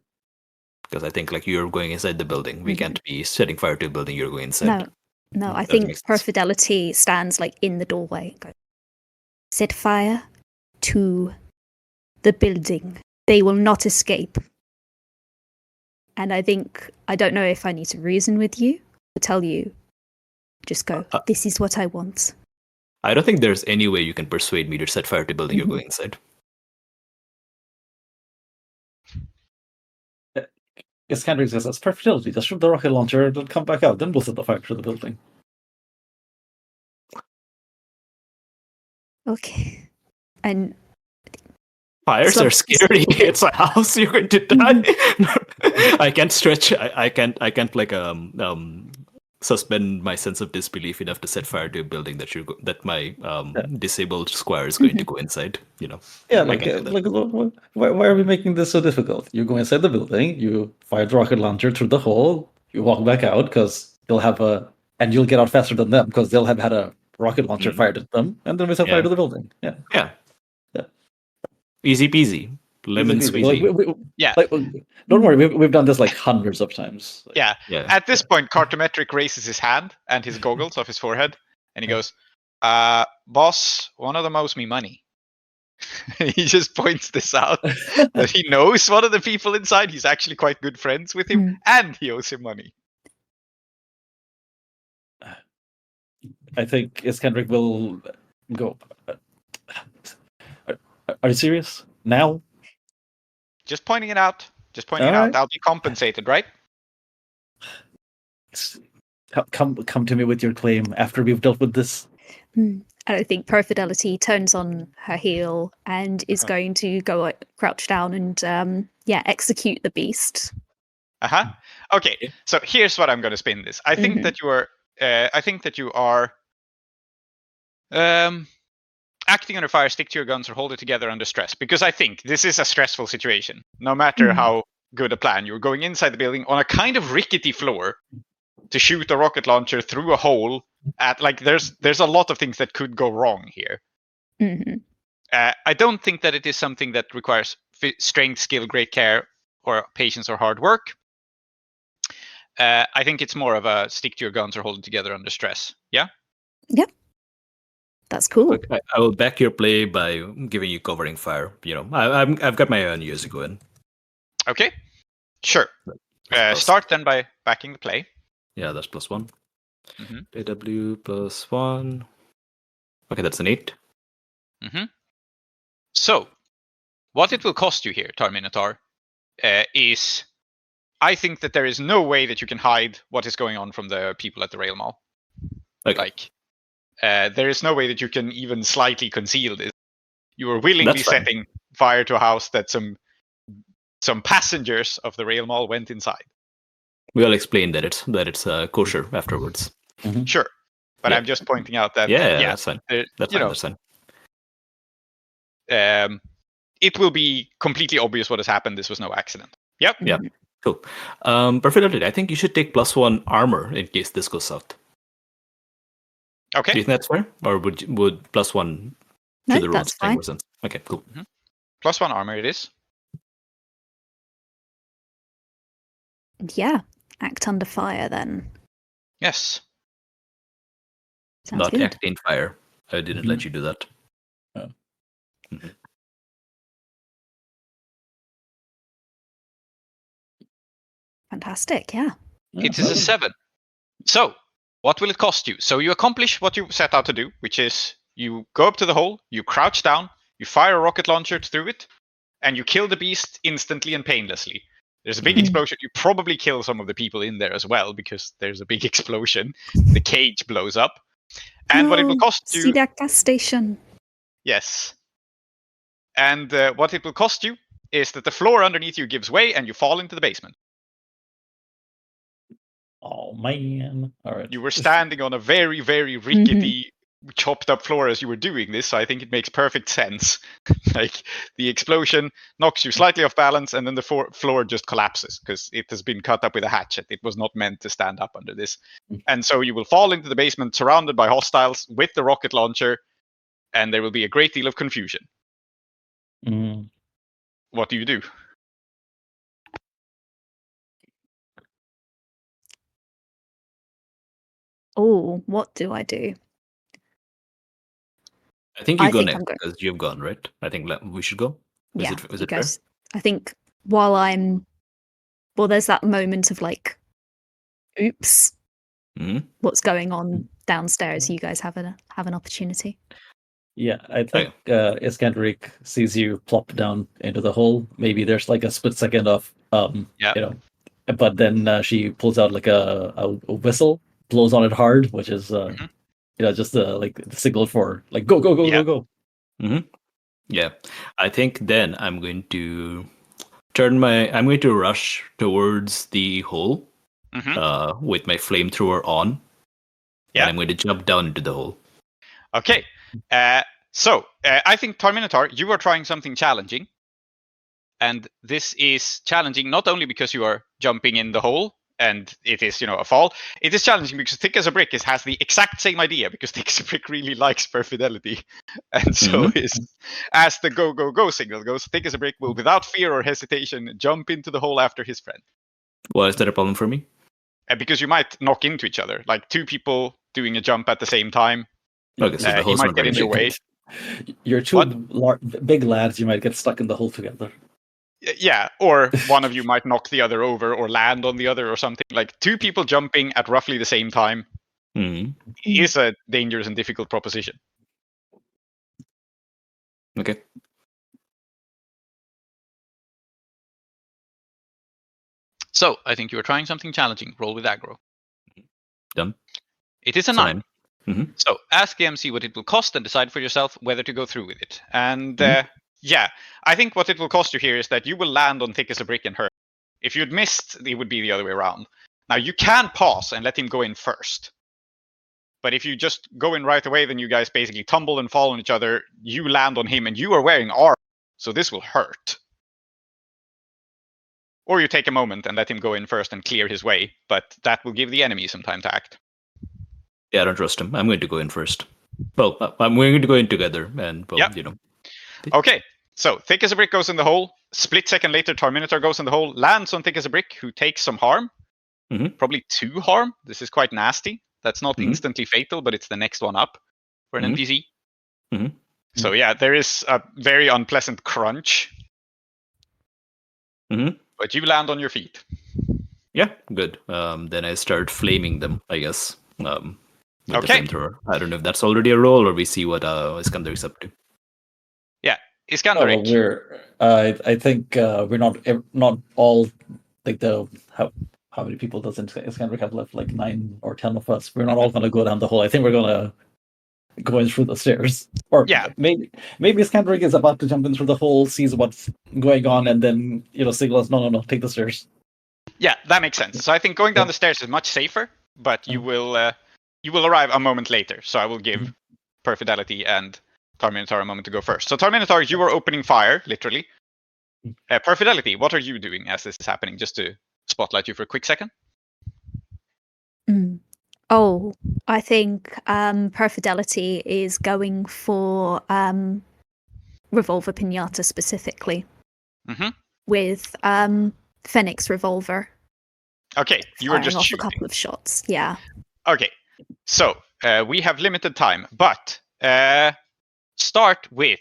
Because I think like you're going inside the building. We can't be setting fire to a building. You're going inside. No, I That think makes sense. Perfidelity stands like in the doorway. Go, set fire to the building. They will not escape. And I think, I don't know if I need to reason with you or tell you, just go, this is what I want. I don't think there's any way you can persuade me to set fire to a building you're going inside. Iskandaric says, that's Perfidelity. Just shoot the rocket launcher, then come back out. Then we'll set the fire to the building. Okay. And Fires are scary. It's a house. You're going to die. I can't stretch. I can't like suspend my sense of disbelief enough to set fire to a building that my disabled squire is going to go inside. You know. Yeah, why are we making this so difficult? You go inside the building, you fire the rocket launcher through the hole, you walk back out because and you'll get out faster than them because they'll have had a rocket launcher fired at them, and then we set fire to the building. Yeah. Easy peasy, lemon squeezy. Don't worry, we've done this like hundreds of times. Yeah. At this point, Cartometric raises his hand and his goggles off his forehead, and he goes, "Boss, one of them owes me money." He just points this out that he knows one of the people inside. He's actually quite good friends with him, and he owes him money. I think Iskandaric will go. Are you serious? Now? Just pointing it out. Just pointing it All out. right. I'll be compensated, right? Come to me with your claim after we've dealt with this. And I think Perfidelity turns on her heel and is going to go crouch down and execute the beast. Okay. So here's what I'm going to spin this. I think that you are. I think that you are. Acting under fire, stick to your guns or hold it together under stress. Because I think this is a stressful situation. No matter how good a plan, you're going inside the building on a kind of rickety floor to shoot a rocket launcher through a hole. At there's a lot of things that could go wrong here. I don't think that it is something that requires strength, skill, great care, or patience or hard work. I think it's more of a stick to your guns or hold it together under stress. Yeah. Yep. That's cool. Okay, I will back your play by giving you covering fire. I've got my own years going. Okay. Sure. Start then by backing the play. Yeah, that's +1. AW +1. Okay, that's an 8. So, what it will cost you here, Tar-Minotaur, is I think that there is no way that you can hide what is going on from the people at the rail mall. Okay. There is no way that you can even slightly conceal this. You are willingly setting fire to a house that some passengers of the rail mall went inside. We'll explain that it's kosher afterwards. Sure, but I'm just pointing out that that's fine. That's fine. It will be completely obvious what has happened. This was no accident. Yep. Yeah. Cool. Perfidelity, I think you should take +1 armor in case this goes south. Okay. Do you think that's fair? Or would +1 to the rolls make more sense? Okay, cool. +1 armor it is. Yeah. Act under fire then. Yes. Sounds Not good. act in fire. I didn't let you do that. Fantastic, yeah. It is a 7. So, what will it cost you? So you accomplish what you set out to do, which is you go up to the hole, you crouch down, you fire a rocket launcher through it, and you kill the beast instantly and painlessly. There's a big explosion. You probably kill some of the people in there as well, because there's a big explosion. The cage blows up. And what it will cost you... See that gas station. Yes. And what it will cost you is that the floor underneath you gives way and you fall into the basement. Oh, man. All right. You were standing on a very, very rickety, chopped up floor as you were doing this, so I think it makes perfect sense. Like, the explosion knocks you slightly off balance, and then the floor just collapses, because it has been cut up with a hatchet. It was not meant to stand up under this. And so you will fall into the basement, surrounded by hostiles, with the rocket launcher, and there will be a great deal of confusion. What do you do? Oh, what do I do? I think you go next, because you've gone, right? I think we should go. Is it fair? I think while there's that moment of like, oops, what's going on downstairs? You guys have an opportunity. Yeah, I think Iskandaric sees you plop down into the hole. Maybe there's like a split second of but then she pulls out like a whistle, blows on it hard, which is just like the signal for like go. Yeah, I think then I'm going to rush towards the hole with my flamethrower on. Yeah, and I'm going to jump down into the hole. Okay. So I think Tar-Minotaur, you are trying something challenging, and this is challenging not only because you are jumping in the hole and it is a fall. It is challenging because Thick as a Brick has the exact same idea, because Thick as a Brick really likes Perfidelity, and so as the go signal goes, Thick as a Brick will without fear or hesitation jump into the hole after his friend. Why is that a problem for me? Because you might knock into each other, like two people doing a jump at the same time. Okay, so the he might get in your way. You're two big lads. You might get stuck in the hole together. Yeah, or one of you might knock the other over or land on the other or something. Like two people jumping at roughly the same time is a dangerous and difficult proposition. Okay. So, I think you are trying something challenging. Roll with aggro. Done. It is a So 9. Mm-hmm. So, ask the MC what it will cost and decide for yourself whether to go through with it. And yeah, I think what it will cost you here is that you will land on thick as a brick and hurt. If you'd missed, it would be the other way around. Now, you can pause and let him go in first. But if you just go in right away, then you guys basically tumble and fall on each other. You land on him, and you are wearing armor, so this will hurt. Or you take a moment and let him go in first and clear his way, but that will give the enemy some time to act. Yeah, I don't trust him. I'm going to go in first. Well, I'm going to go in together, and well, Yep. you know. Okay, so thick as a brick goes in the hole. Split second later, Tar-Minotaur goes in the hole, lands on thick as a brick, who takes some harm. Mhm. Probably 2 harm. This is quite nasty. That's not Mhm. instantly fatal, but it's the next one up for an Mhm. NPC. Mhm. So yeah, there is a very unpleasant crunch. Mhm. But you land on your feet. Yeah, good. Then I start flaming them, I guess. With Okay. the flamethrower. I don't know if that's already a roll, or we see what Iskandaric's up to. Yeah, Oh, Iskandaric. well, we're. I think we're not all like the how many people does Iskandaric have left? Like 9 or 10 of us. We're not all going to go down the hole. I think we're going to go in through the stairs. Or Yeah. maybe Iskandaric is about to jump in through the hole, sees what's going on, and then signal us, no, take the stairs. Yeah, that makes sense. So I think going down Yeah. the stairs is much safer, but you will arrive a moment later. So I will give Perfidelity and Tar-Minotaur a moment to go first. So Tar-Minotaur, you are opening fire, literally. Perfidelity, what are you doing as this is happening? Just to spotlight you for a quick second. Oh, I think Perfidelity is going for Revolver Pinata specifically Mm-hmm. with Phoenix Revolver. Okay, you are Firing just off shooting. a couple of shots. Yeah. Okay, so we have limited time, but start with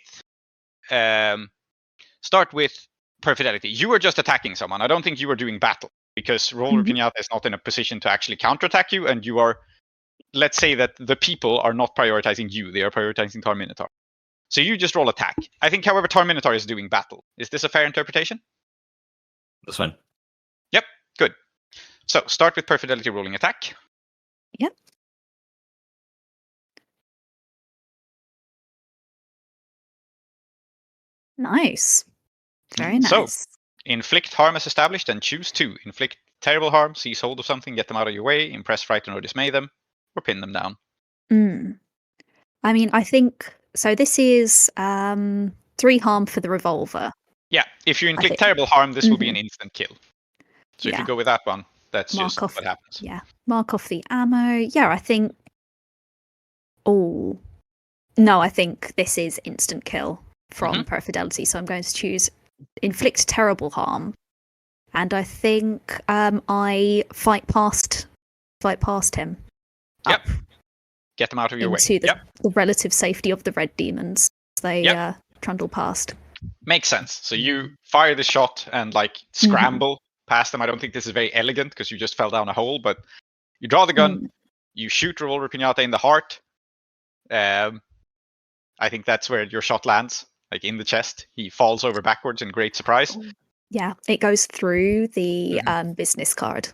Perfidelity. You were just attacking someone. I don't think you were doing battle because Roller Pinata is not in a position to actually counterattack you, and you are. Let's say that the people are not prioritizing you; they are prioritizing Tar-Minotaur. So you just roll attack. I think, however, Tar-Minotaur is doing battle. Is this a fair interpretation? That's fine. Yep, good. So start with Perfidelity rolling attack. Yep. Nice. Very So, nice. Inflict harm as established and choose 2. Inflict terrible harm, seize hold of something, get them out of your way, impress, frighten, or dismay them, or pin them down. I mean, I think so. This is 3 harm for the revolver. Yeah, if you inflict think- terrible harm, this will be an instant kill. So if Yeah. you go with that one, that's Mark just off. what happens. Yeah. Mark off the ammo. Yeah, I think. Oh. No, I think this is instant kill from Perfidelity. So I'm going to choose inflict terrible harm. And I think I fight past him. Yep. Get them out of your way. Into the relative safety of the red demons. They trundle past. Makes sense. So you fire the shot and scramble past them. I don't think this is very elegant because you just fell down a hole, but you draw the gun, you shoot Revolver Pinata in the heart. I think that's where your shot lands, like in the chest. He falls over backwards in great surprise. Yeah, it goes through the business card.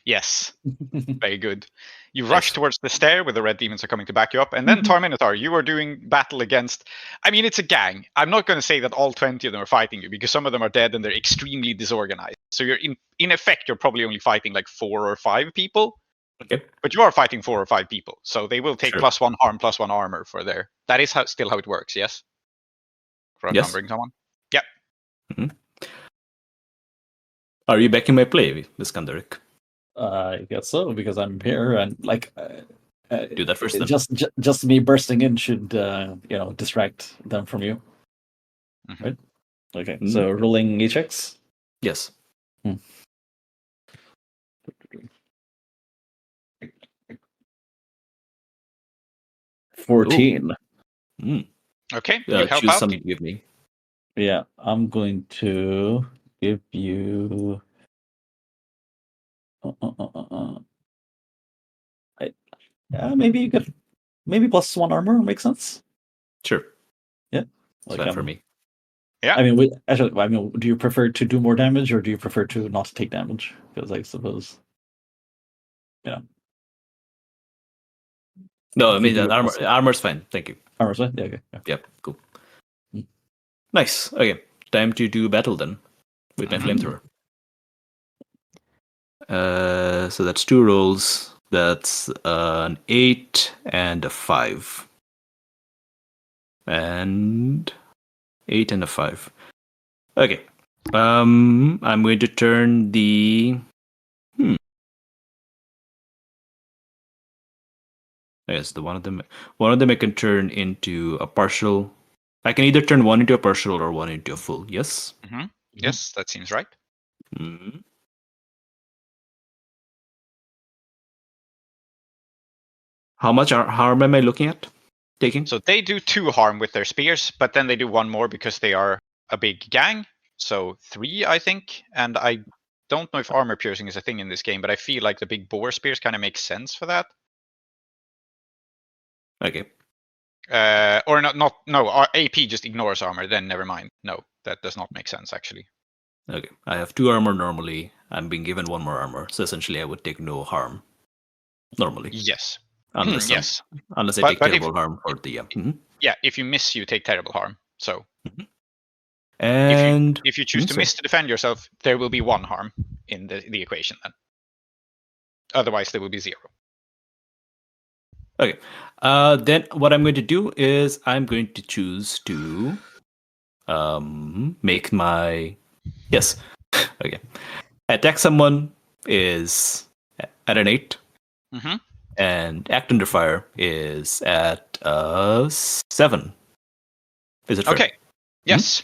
Yes, very good. You rush towards the stair where the red demons are coming to back you up, and then Tar-Minotaur, you are doing battle against. I mean, it's a gang. I'm not going to say that all 20 of them are fighting you because some of them are dead and they're extremely disorganized. So you're in effect, you're probably only fighting like 4 or 5 people. Okay. But you are fighting 4 or 5 people, so they will take +1 harm, +1 armor for their. That is still how it works, yes. For outnumbering someone. Yep. Are you backing my play, Iskandaric? I guess so, because I'm here and do that first. Then. Just me bursting in should distract them from you, right? Okay, so rolling HX. Yes. 14. Okay. Yeah, you help choose out. something to give me. Yeah, I'm going to give you. Maybe you get +1 armor. Makes sense. Sure. Yeah, it's fine for me. Yeah. I mean, do you prefer to do more damage or do you prefer to not take damage? Because I suppose, yeah. No, I If you mean do that it armor's fine. Thank you. armor's fine? Yeah, okay. Yeah. Yep, cool. Mm. Nice. Okay, time to do battle then with my flamethrower. So that's 2 rolls. That's an 8 and a 5. And 8 and a 5. Okay. I'm going to turn the. Yes, the one of them I can turn into a partial. I can either turn one into a partial or one into a full. Yes. Mm-hmm. Yes, that seems right. Mm-hmm. How much harm am I looking at taking? So they do 2 harm with their spears, but then they do 1 more because they are a big gang. So 3, I think. And I don't know if armor piercing is a thing in this game, but I feel like the big boar spears kind of make sense for that. Okay. Or no, our AP just ignores armor, then never mind. No, that does not make sense actually. Okay. I have 2 armor normally. I'm being given 1 more armor, so essentially I would take no harm normally. Yes. Unless yes. Unless I But take terrible harm for the Yeah, if you miss, you take terrible harm. So and if you choose to miss to defend yourself, there will be 1 harm in the equation then. Otherwise, there will be 0. Okay. Then what I'm going to do is I'm going to choose to make my okay. Attack someone is at an 8. Mm-hmm. And act under fire is at 7. Is it fair? Okay. Yes.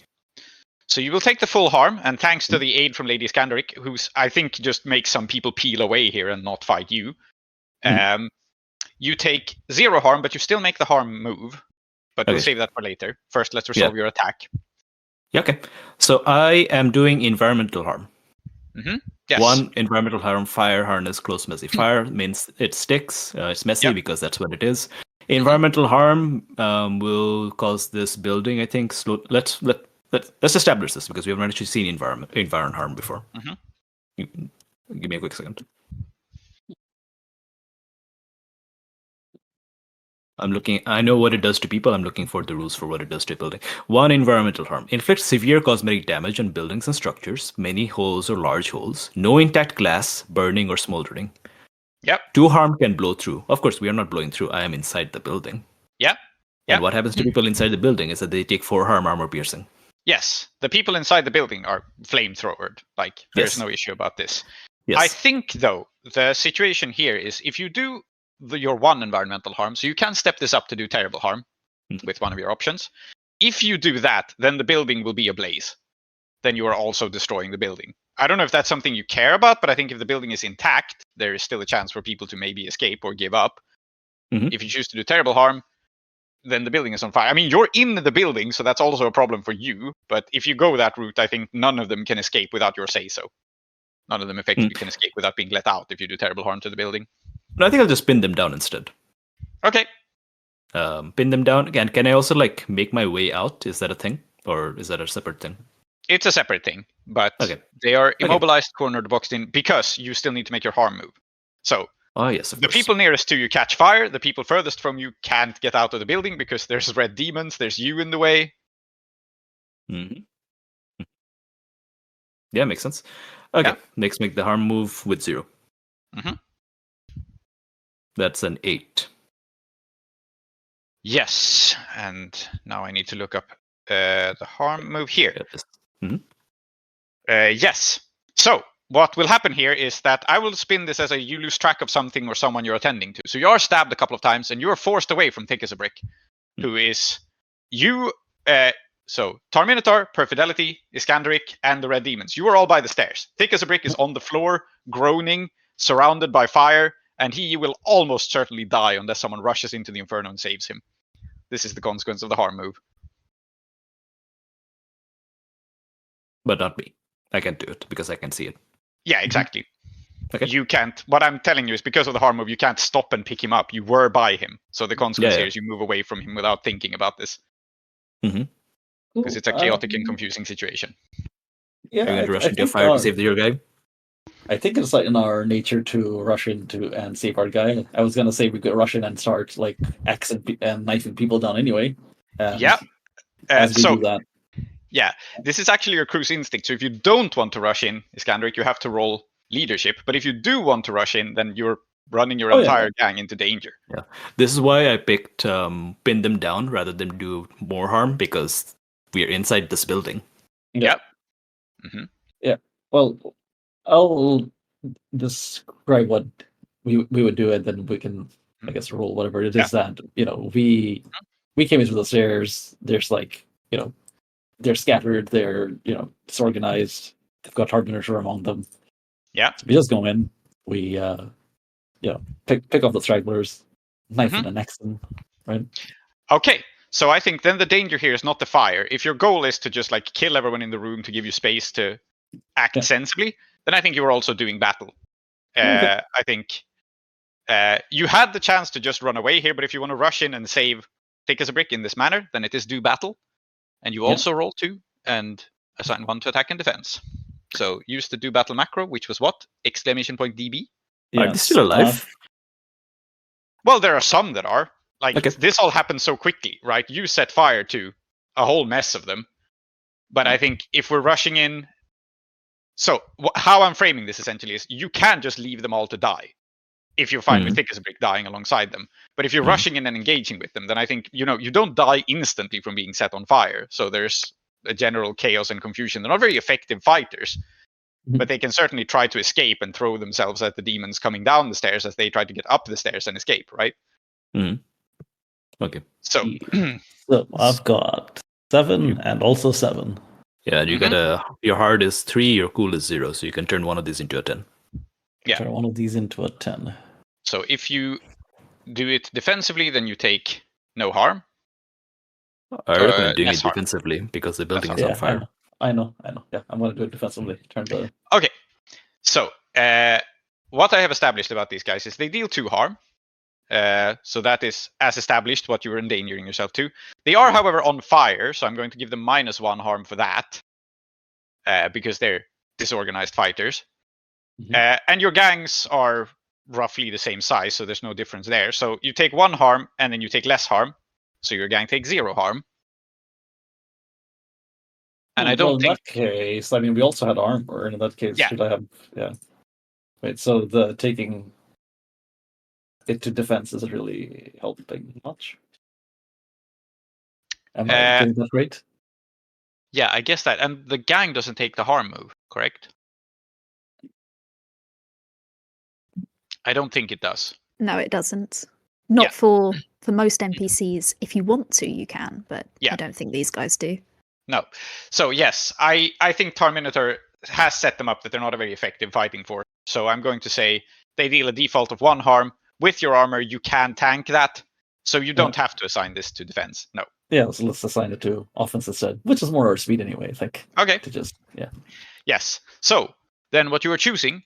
So you will take the full harm, and thanks to the aid from Lady Iskandaric, who's I think just makes some people peel away here and not fight you. You take 0 harm, but you still make the harm move. But we'll save that for later. First, let's resolve your attack. Yeah, okay. So I am doing environmental harm. Mm-hmm. Yes. 1 environmental harm, fire, harness, close, messy. Fire means it sticks. It's messy because that's what it is. Environmental harm will cause this building, I think. Let's establish this because we haven't actually seen environment harm before. Mm-hmm. Give me a quick second. I know what it does to people. I'm looking for the rules for what it does to a building. 1 environmental harm. Inflicts severe cosmetic damage on buildings and structures, many holes or large holes, no intact glass, burning or smoldering. Yep. 2 harm can blow through. Of course, we are not blowing through. I am inside the building. Yep. And what happens to people inside the building is that they take 4 harm armor piercing. Yes. The people inside the building are flamethrowered. Like, there's no issue about this. Yes. I think, though, the situation here is if you do your 1 environmental harm, so you can step this up to do terrible harm with one of your options. If you do that, then the building will be ablaze. Then you are also destroying the building. I don't know if that's something you care about, but I think if the building is intact, there is still a chance for people to maybe escape or give up. If you choose to do terrible harm, then the building is on fire. I mean, you're in the building, so that's also a problem for you. But if you go that route, I think none of them can escape without your say-so. None of them effectively can escape without being let out if you do terrible harm to the building. No, I think I'll just pin them down instead. Okay. Pin them down. Again, can I also make my way out? Is that a thing? Or is that a separate thing? It's a separate thing, but they are immobilized, cornered, boxed in, because you still need to make your harm move. So the people nearest to you catch fire. The people furthest from you can't get out of the building because there's red demons. There's you in the way. Yeah, makes sense. Okay, next make the harm move with 0. That's an 8. Yes, and now I need to look up the harm move here. Yes. So what will happen here is that I will spin this as you lose track of something or someone you're attending to. So you are stabbed a couple of times and you are forced away from Thick as a Brick, who is you. So Tar-Minotaur, Perfidelity, Iskandaric, and the Red Demons. You are all by the stairs. Thick as a Brick is on the floor, groaning, surrounded by fire, and he will almost certainly die unless someone rushes into the Inferno and saves him. This is the consequence of the harm move. But not me. I can't do it because I can see it. Yeah, exactly. Okay. You can't. What I'm telling you is because of the harm move, you can't stop and pick him up. You were by him. So the consequence here is you move away from him without thinking about this. because it's a chaotic and confusing situation. Yeah, Are you going to rush I into a think, fire to save your guy? I think it's like in our nature to rush into and save our guy. I was gonna say we could rush in and start like axing and knifing people down anyway. And Yeah. as we So do that, yeah, this is actually your cruise instinct. So if you don't want to rush in, Iskandaric, you have to roll leadership. But if you do want to rush in, then you're running your entire gang into danger. Yeah. This is why I picked pin them down rather than do more harm, because we are inside this building. Yeah. Mm-hmm. Yeah. Well, I'll describe what we would do, and then we can, I guess, roll whatever it is that we came into the stairs. There's like they're scattered. They're disorganized. They've got Tar-Minotaur among them. Yeah. So we just go in. We pick off the stragglers, knife and next them. Right. Okay. So I think then the danger here is not the fire. If your goal is to just like kill everyone in the room to give you space to act sensibly, then I think you were also doing battle. I think you had the chance to just run away here, but if you want to rush in and save Thick as a Brick in this manner, then it is do battle. And you also roll 2 and assign 1 to attack and defense. So use the do battle macro, which was what? $DB. Are they still alive? Well, there are some that are. Like, Okay. this all happened so quickly, right? You set fire to a whole mess of them. But I think if we're rushing in... So, how I'm framing this essentially is you can just leave them all to die if you're fine with Thick as a Brick dying alongside them. But if you're rushing in and engaging with them, then I think, you don't die instantly from being set on fire. So there's a general chaos and confusion. They're not very effective fighters, but they can certainly try to escape and throw themselves at the demons coming down the stairs as they try to get up the stairs and escape, right? Okay. So, So I've got 7 and also 7. Yeah, you got your hard is 3, your cool is 0, so you can turn one of these into a 10. Yeah. Turn one of these into a 10. So if you do it defensively, then you take no harm. I recommend doing it less harm. defensively because the building is Yeah, on fire. I know. Yeah, I'm gonna do it defensively. Turn the Okay. So what I have established about these guys is they deal 2 harm. So that is, as established, what you were endangering yourself to. They are, however, on fire, so I'm going to give them -1 harm for that. Because they're disorganized fighters. And your gangs are roughly the same size, so there's no difference there. So you take 1 harm, and then you take less harm. So your gang takes 0 harm. And I don't think... in that case, I mean, we also had armor, and in that case, should I have... Yeah. Wait, so the taking it to defense isn't really helping much? Am I getting that right? Yeah, I guess that. And the gang doesn't take the harm move, correct? I don't think it does. No, it doesn't. Not for most NPCs. If you want to, you can, but I don't think these guys do. No. So yes, I think Tar-Minotaur has set them up that they're not a very effective fighting force. So I'm going to say they deal a default of 1 harm. With your armor, you can tank that. So you don't have to assign this to defense. No. Yeah, so let's assign it to offense instead, which is more our speed anyway, I think. Okay. To just, Yes. So then what you are choosing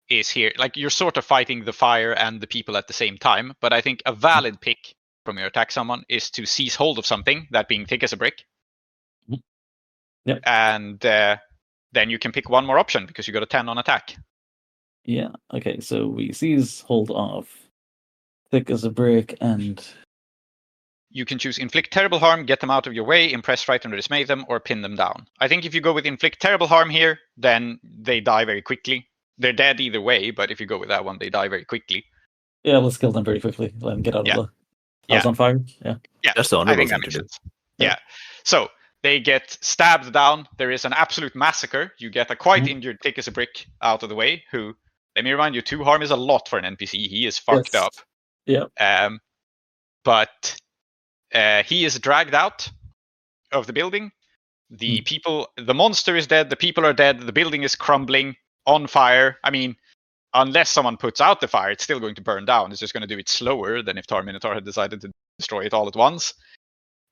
is here, like you're sort of fighting the fire and the people at the same time. But I think a valid pick from your attack summon is to seize hold of something, that being Thick as a Brick. Yep. And then you can pick 1 more option because you got a 10 on attack. Yeah, okay, so we seize hold of Thick as a Brick, and you can choose Inflict Terrible Harm, get them out of your way, Impress, Frighten, or Dismay them, or pin them down. I think if you go with Inflict Terrible Harm here, then they die very quickly. They're dead either way, but if you go with that one, they die very quickly. Yeah, let's kill them very quickly. Let them get out of the house on fire. Yeah, that's the honorable thing that to makes do. sense. Yeah. So they get stabbed down. There is an absolute massacre. You get a quite injured Thick as a Brick out of the way, who, let me remind you, 2 harm is a lot for an NPC. He is fucked up. Yeah. But he is dragged out of the building. The people, the monster is dead. The people are dead. The building is crumbling, on fire. I mean, unless someone puts out the fire, it's still going to burn down. It's just going to do it slower than if Tar-Minotaur had decided to destroy it all at once.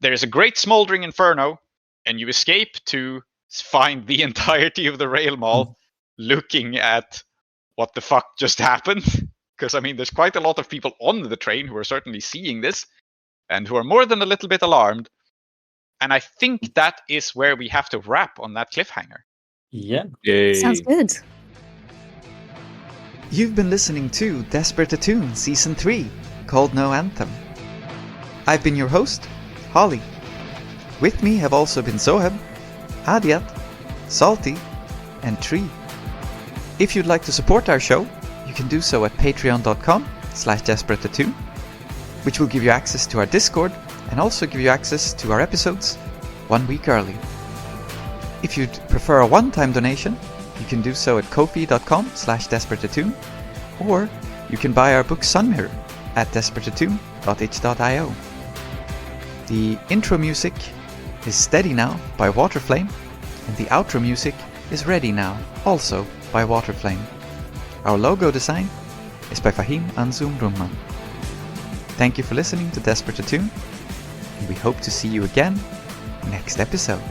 There is a great smoldering inferno, and you escape to find the entirety of the rail mall looking at what the fuck just happened. Because, I mean, there's quite a lot of people on the train who are certainly seeing this and who are more than a little bit alarmed. And I think that is where we have to wrap on that cliffhanger. Yeah. Yay. Sounds good. You've been listening to Desperate Attune Season 3, called No Anthem. I've been your host, Holly. With me have also been Zoheb, Aadiyat, Salty, and Tree. If you'd like to support our show, you can do so at patreon.com/desperateattune, which will give you access to our Discord and also give you access to our episodes 1 week early. If you'd prefer a one-time donation, you can do so at ko-fi.com/desperateattune, or you can buy our book Sunmirror at desperateattune.itch.io. The intro music is Steady Now by Waterflame, and the outro music is Ready Now, also by Waterflame. Our logo design is by Fahim, Anzoom, Rumman. Thank you for listening to Desperate Attune, and we hope to see you again next episode.